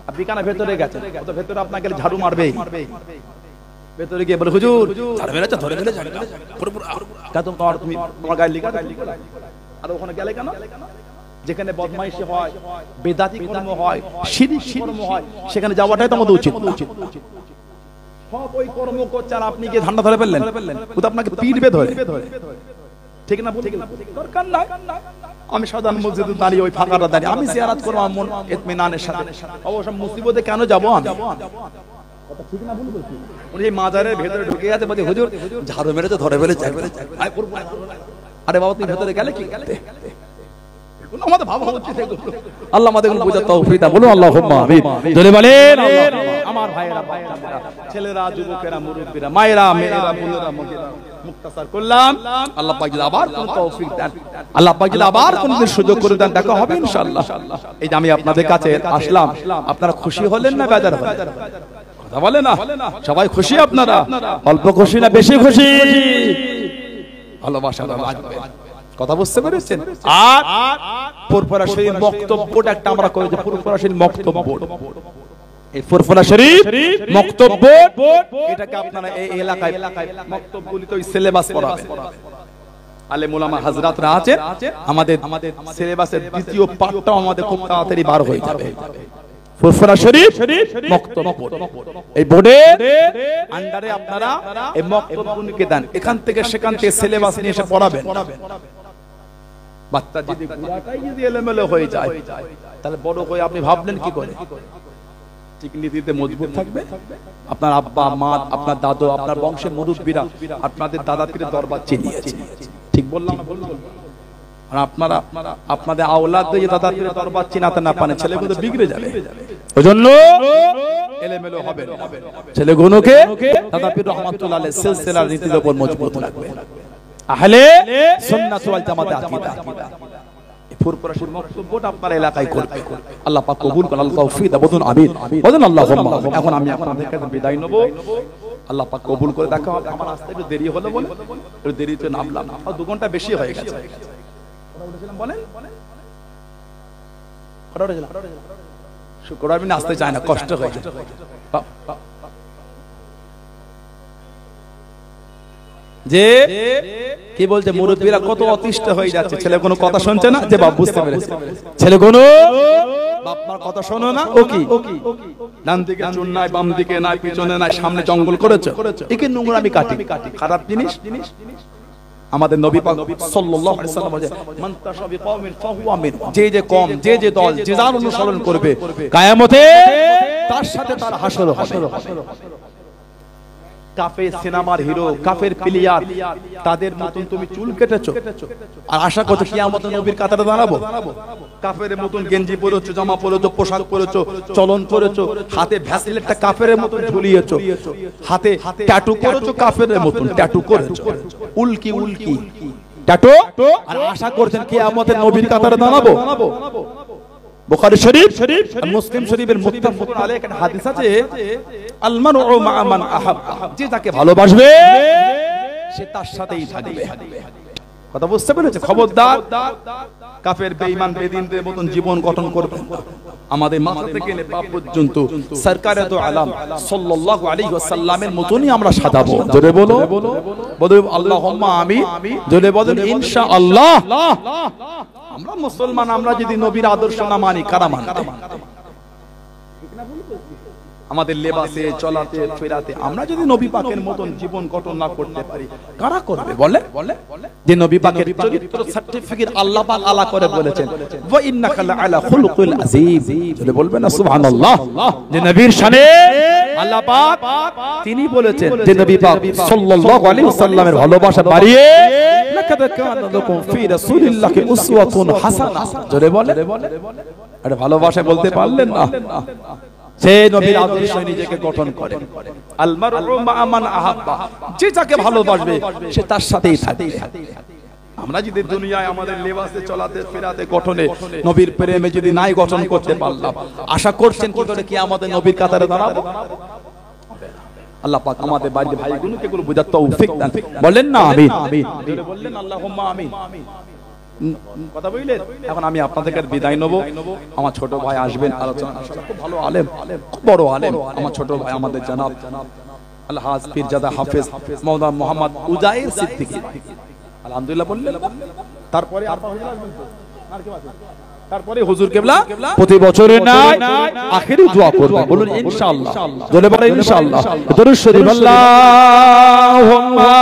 আপনি কেন ভেতরে গেছেন? তো ভেতরে আপনাকে ঝাড়ু মারবেই। ভেতরে গিয়ে বলে হুজুর ধরে মেরেছে, ধরে মেরেছে, তুমি তোমার গায়ে লিখা। আর ওখানে গেলে কেন? যেখানে বদমাইশি হয়, বেদাতি কর্ম হয়, শিরক কর্ম হয়, সেখানে যাওয়াটাই তো আমাদের উচিত। সব ওই কর্ম করছে আর আপনি গিয়ে ধান্ডা ধরে ফেললেন, ও তো আপনাকে পিটবে ধরে। ঠিক না? দরকার নাই। আমি সাধারণ মসজিদে দাঁড়িয়ে, ওই ফাঁকাটা দাঁড়িয়ে আমি জিয়ারত করব মন ইতমিনানের সাথে। অবশ্য মুসিবতে কেন যাব আমি? কথা ঠিক না? ভুল বলছি? উনি এই মাজারের ভেতরে ঢুকে গেছে, বলে হুজুর ঝাড়ু মেরেছে, ধরে ফেলেছে। আরে বাবা তুমি ভেতরে গেলে কি করতে? আমাদের ভাবা উচিত এগুলো। আল্লাহ আমাদের বুঝার তৌফিক দাও। বলুন আল্লাহুম্মা আমিন। জোরে বলেন আমার ভাইয়েরা, ছেলেরা, যুবকেরা, মুরব্বিরা, মায়েরা, মেয়েরা, বোনেরা, মহিলা, মুক্তাসার করলাম। আল্লাহ পাক যদি আবার কোন তৌফিক দেন, আল্লাহ পাক যদি আবার কোন সুযোগ করে দেন, দেখা হবে ইনশাআল্লাহ। এই যে আমি আপনাদের কাছে আসলাম, আপনারা খুশি হলেন না বেজার হলেন? কথা বলে না সবাই খুশি? আপনারা অল্প খুশি না বেশি খুশি? ভালোবাসা লাগবে। কথা বুঝতে পেরেছেন? আর ফুরফুরা শরীফ বক্তব্যটা একটা আমরা করি যে ফুরফুরা শরীফ বক্তব্য। এই ফুরফুরা শরীফ বক্তব্য, এটাকে আপনারা এই এলাকায় বক্তব্যগুলি তো সিলেবাস পড়াবেন। আলেম উলামা হযরতরা আছেন, আমাদের সিলেবাসের দ্বিতীয় পার্টটাও আমাদের খুব তাড়াতাড়ি বার হয়ে যাবে। ফুরফুরা শরীফ বক্তব্য, এই বোর্ডের আন্ডারে আপনারা এই বক্তব্যগুলিকে দেন। এখান থেকে সেখান থেকে সিলেবাস নিয়ে এসে পড়াবেন। বাচ্চা যদি পুরাটাই যদি এলোমেলো হয়ে যায়, তাহলে বড় হয়ে আপনি ভাবলেন কি করে? ঠিক নীতিতে মজবুত থাকবে। আপনার আব্বা মা, আপনার দাদু, আপনার বংশের মুরব্বীরা আপনাদের দাদা পীরের দরবার চিনিয়েছে। ঠিক বললাম? আর আপনারা আপনাদের আওলাদদের যে দাদা পীরের দরবার চিনাতে না পারেন, ছেলেগুলো বিগড়ে যাবে। ওজন্য এলোমেলো হবে না। ছেলেগুলোকে দাদা পীর রহমাতুল্লাহ আলাইহির সিলসিলার নীতির উপর মজবুত রাখবে। আহলে সুন্নাত ওয়াল জামাতের আকীদা। ফুরফুরা শরীফ বক্তব্যটা আপনার এলাকায় করবে। আল্লাহ পাক কবুল করুন। আল্লাহ তৌফিক দাও। বলুন আমিন। বলুন আল্লাহুম্মা। এখন আমি আপনাদের কাছে বিদায় নেব। আল্লাহ পাক কবুল করে। দেখা হবে। আমার আসতে একটু দেরি হলো বলে একটু দেরিতে নামলাম। 2 ঘন্টা বেশি হয়ে গেছে। কথা বলেছিলাম বলেন? কথা বলেছিলাম শুক্রবার আমি নাচতে চাই না, কষ্ট হয়ে যায়। যে কি বলছে মুরব্বীরা কত অতিষ্ঠ হয়ে যাচ্ছে, ছেলে কোনো কথা শুনছে না, যে বাপ বুঝতে পেরেছে ছেলে কোনো বাপ মার কথা শোনো না, ও কি ডান দিকে চুন নাই, বাম দিকে নাই, পিছনে নাই, সামনে জঙ্গল করেছো, একে নোংরা আমি কাটি, খারাপ জিনিস। আমাদের নবী পাক সাল্লাল্লাহু আলাইহি ওয়াসাল্লাম বলেন মান তাশাবি কওমিন ফাহুয়া মিন, যে কম, যে দল, যে যার অনুসরণ করবে কিয়ামতে তার সাথে তার হাসর হবে। কাফের সিনেমার হিরো, কাফের প্লেয়ার, তাদের মতন তুমি চুল কেটেছো আর আশা করছো কিয়ামতে নবীর কাতারে দাঁড়াবো? কাফের মতন গেঞ্জি পরেছো, জামা পরেছো, পোশাক পরেছো, চলন করেছো, হাতে ভ্যাসলিনটা কাফের মতন ঝুলিয়েছো, হাতে ট্যাটু করেছো কাফের মতন, ট্যাটু করেছো, উল্কি ট্যাটু, আর আশা করছেন কিয়ামতে নবীর কাতারে দাঁড়াবো? বুখারী শরীফ আর মুসলিম শরীফের মুত্তাফাকুন আলাইহি একটা হাদিস আছে, আল মারউ মা মান আহাব্বা, যে যাকে ভালোবাসবে সে তার সাথেই থাকবে। কথা বুঝতে পেরেছে? খবরদার কাফের বেঈমান বেদিনদের মতন জীবন গঠন করবে। আমাদের মাথা থেকে পা পর্যন্ত সরকারে তো আলম সাল্লাল্লাহু আলাইহি ওয়াসাল্লামের মতনই আমরা সাজাবো। জোরে বলো, বলো আল্লাহুম্মা আমিন, জোরে বলেন ইনশাআল্লাহ। আমরা মুসলমান, আমরা যদি নবীর আদর্শ না মানি, কারা মানবে? আমাদের লেবাসে, চলাতে, ফেরাতে আমরা যদি নবী পাকের মতন জীবন গঠন না করতে পারি, কারা করবে? বলে যে নবী পাকের চরিত্র সার্টিফিকেট আল্লাহ পাক আলা করে বলেছেন, ওয়া ইন্নাকা লাআলা খুলুকুল আযীম। যদি বলবেন না সুবহানাল্লাহ, যে নবীর শানে আল্লাহ পাক তিনি বলেছেন যে নবী পাক সাল্লাল্লাহু আলাইহি ওয়াসাল্লামের ভালোবাসা বাড়িয়ে লাকাদ কানা লাকুম ফি রাসূলিল্লাহি উসওয়াতুন হাসানাহ। জোরে বলে, আরে ভালোবাসা বলতে পারলেন না? সে নবীর আদর্শে নিজেকে গঠন করে। আল মারউ মা মান আহাব্বা, যে যাকে ভালোবাসবে সে তার সাথেই থাকবে। আমরা যদি দুনিয়ায় আমাদের লেবাসে, চলাতে, ফেরাতে, গঠনে নবীর প্রেমে যদি নাই গঠন করতে পারলাম, আশা করছেন কি করে কিয়ামতে নবীর কাতারে দাঁড়াবো? আল্লাহ পাক আমাদের বাড়ির ভাইগুলোকে এগুলো বোঝার তৌফিক দান। বলেন না আমিন? বললেন আল্লাহুম্মা আমিন। কথা বললেন। এখন আমি আপনাদের কাছে বিদায় নেব। আমার ছোট ভাই আসবেন, আলোচনা খুব ভালো আলেম, খুব বড় আলেম, আমার ছোট ভাই আমাদের জনাব আলহাজ পীরজাদা হাফেজ মাওলানা মোহাম্মদ উজাইর সিদ্দিকী। আলহামদুলিল্লাহ বললেন। তারপরে তারপরে হুজুর কেবলা প্রতি বছরের নাই আখেরি দোয়া করবে। বলুন ইনশাআল্লাহ, বলে বলেন ইনশাআল্লাহ। দরুদ শরীফ আল্লাহুম্মা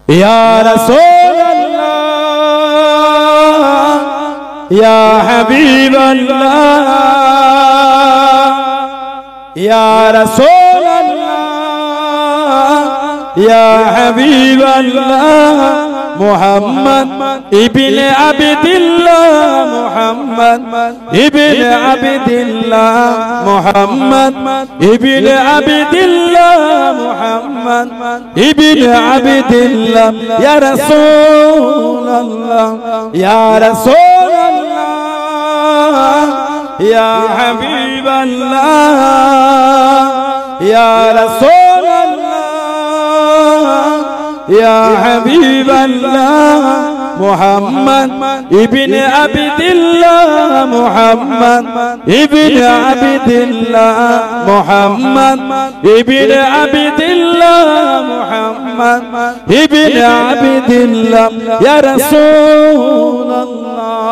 या रसूल अल्लाह या हबीब अल्लाह या रसूल अल्लाह या हबीब अल्लाह मुहम्मद इब्ने अब्दुल्लाह मुहम्मद इब्ने अब्दुल्लाह मुहम्मद इब्ने अब्दुल्लाह मुहम्मद इब्ने अब्दुल्लाह या रसूल अल्लाह या रसूल अल्लाह या हबीब अल्लाह या रसूल अल्लाह या हबीब अल्लाह मुहम्मद इब्ने अब्दुल्लाह मुहम्मद इब्ने अब्दुल्लाह मुहम्मद इब्ने अब्दुल्लाह मुहम्मद इब्ने अब्दुल्लाह या रसूल अल्लाह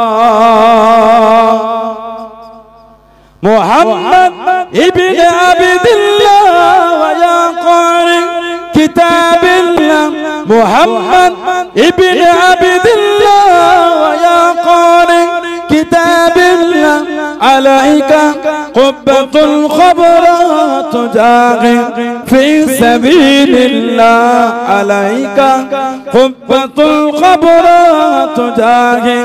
मुहम्मद इब्ने अब्दुल्लाह व या क़ारि किताब अल्लाह मुहम्मद इब्ने अब्दुल्लाह व या क़ारि किताब अल्लाह अलैका क़ुब्बतुल ख़बरात जाग़ि फी सबीलिल्लाह अलैका क़ुब्बतुल ख़बरात जाग़ि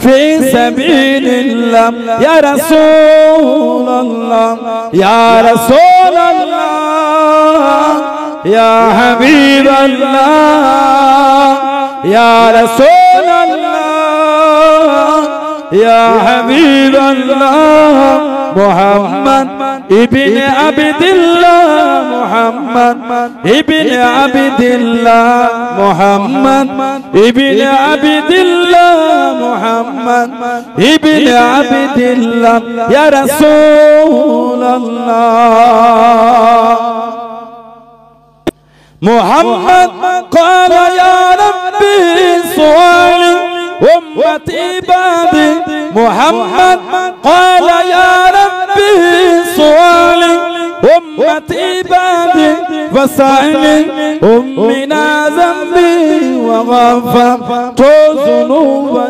फी सबीलिल्लाह या रसूल अल्लाह या रसूल अल्लाह या हबीब अल्लाह या रसूल अल्लाह या हबीब अल्लाह মুহাম্মদ ইবনে আবদুল্লাহ মুহাম্মদ ইবনে আবদুল্লাহ মুহাম্মদ ইবনে আবদুল্লাহ মুহাম্মদ ইবনে আবদুল্লাহ ইয়া রাসূলুল্লাহ محمد قال يا ربي سؤالي أمتي بعدي محمد قال يا ربي سؤالي أمتي بعدي وسألي أمنا ذنبي وغفرت ذنوبا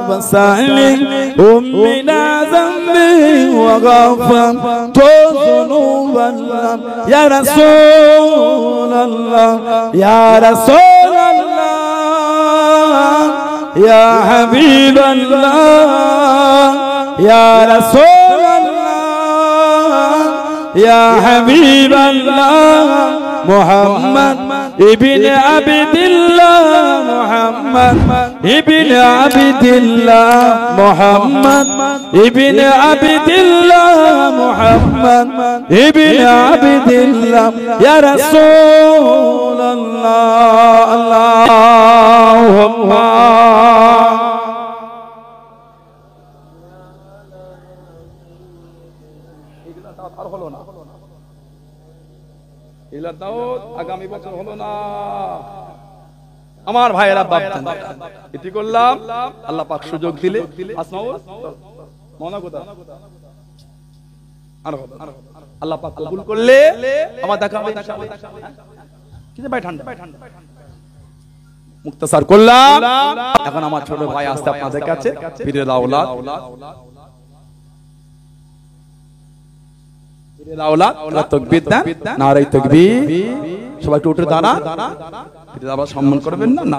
وسألي أمنا ذنبي وغفرت ذنوبا يا رسول الله يا رسول الله يا حبيب الله يا رسول الله يا حبيب الله محمد ابن عبد الله محمد ابن عبد الله محمد ابن عبد الله محمد ابن عبد الله يا رسول الله اللهم আগামী বছর হলো না আমার ভাইয়েরা ভাবতেন এটি করলাম আল্লাহ পাক সুযোগ দিলে আল্লাহ পাক কবুল করলে আমার দেখা হবে কিন্তু ভাই ঠান্ডা মুক্তাসার করলাম এখন আমার ছোট ভাই আসতে আপনাদের কাছে পীরের আওলাদ তাকবীর দেন নারে তাকবীর সবাই একটু উঠে দাঁড়া সম্মান করবেন না।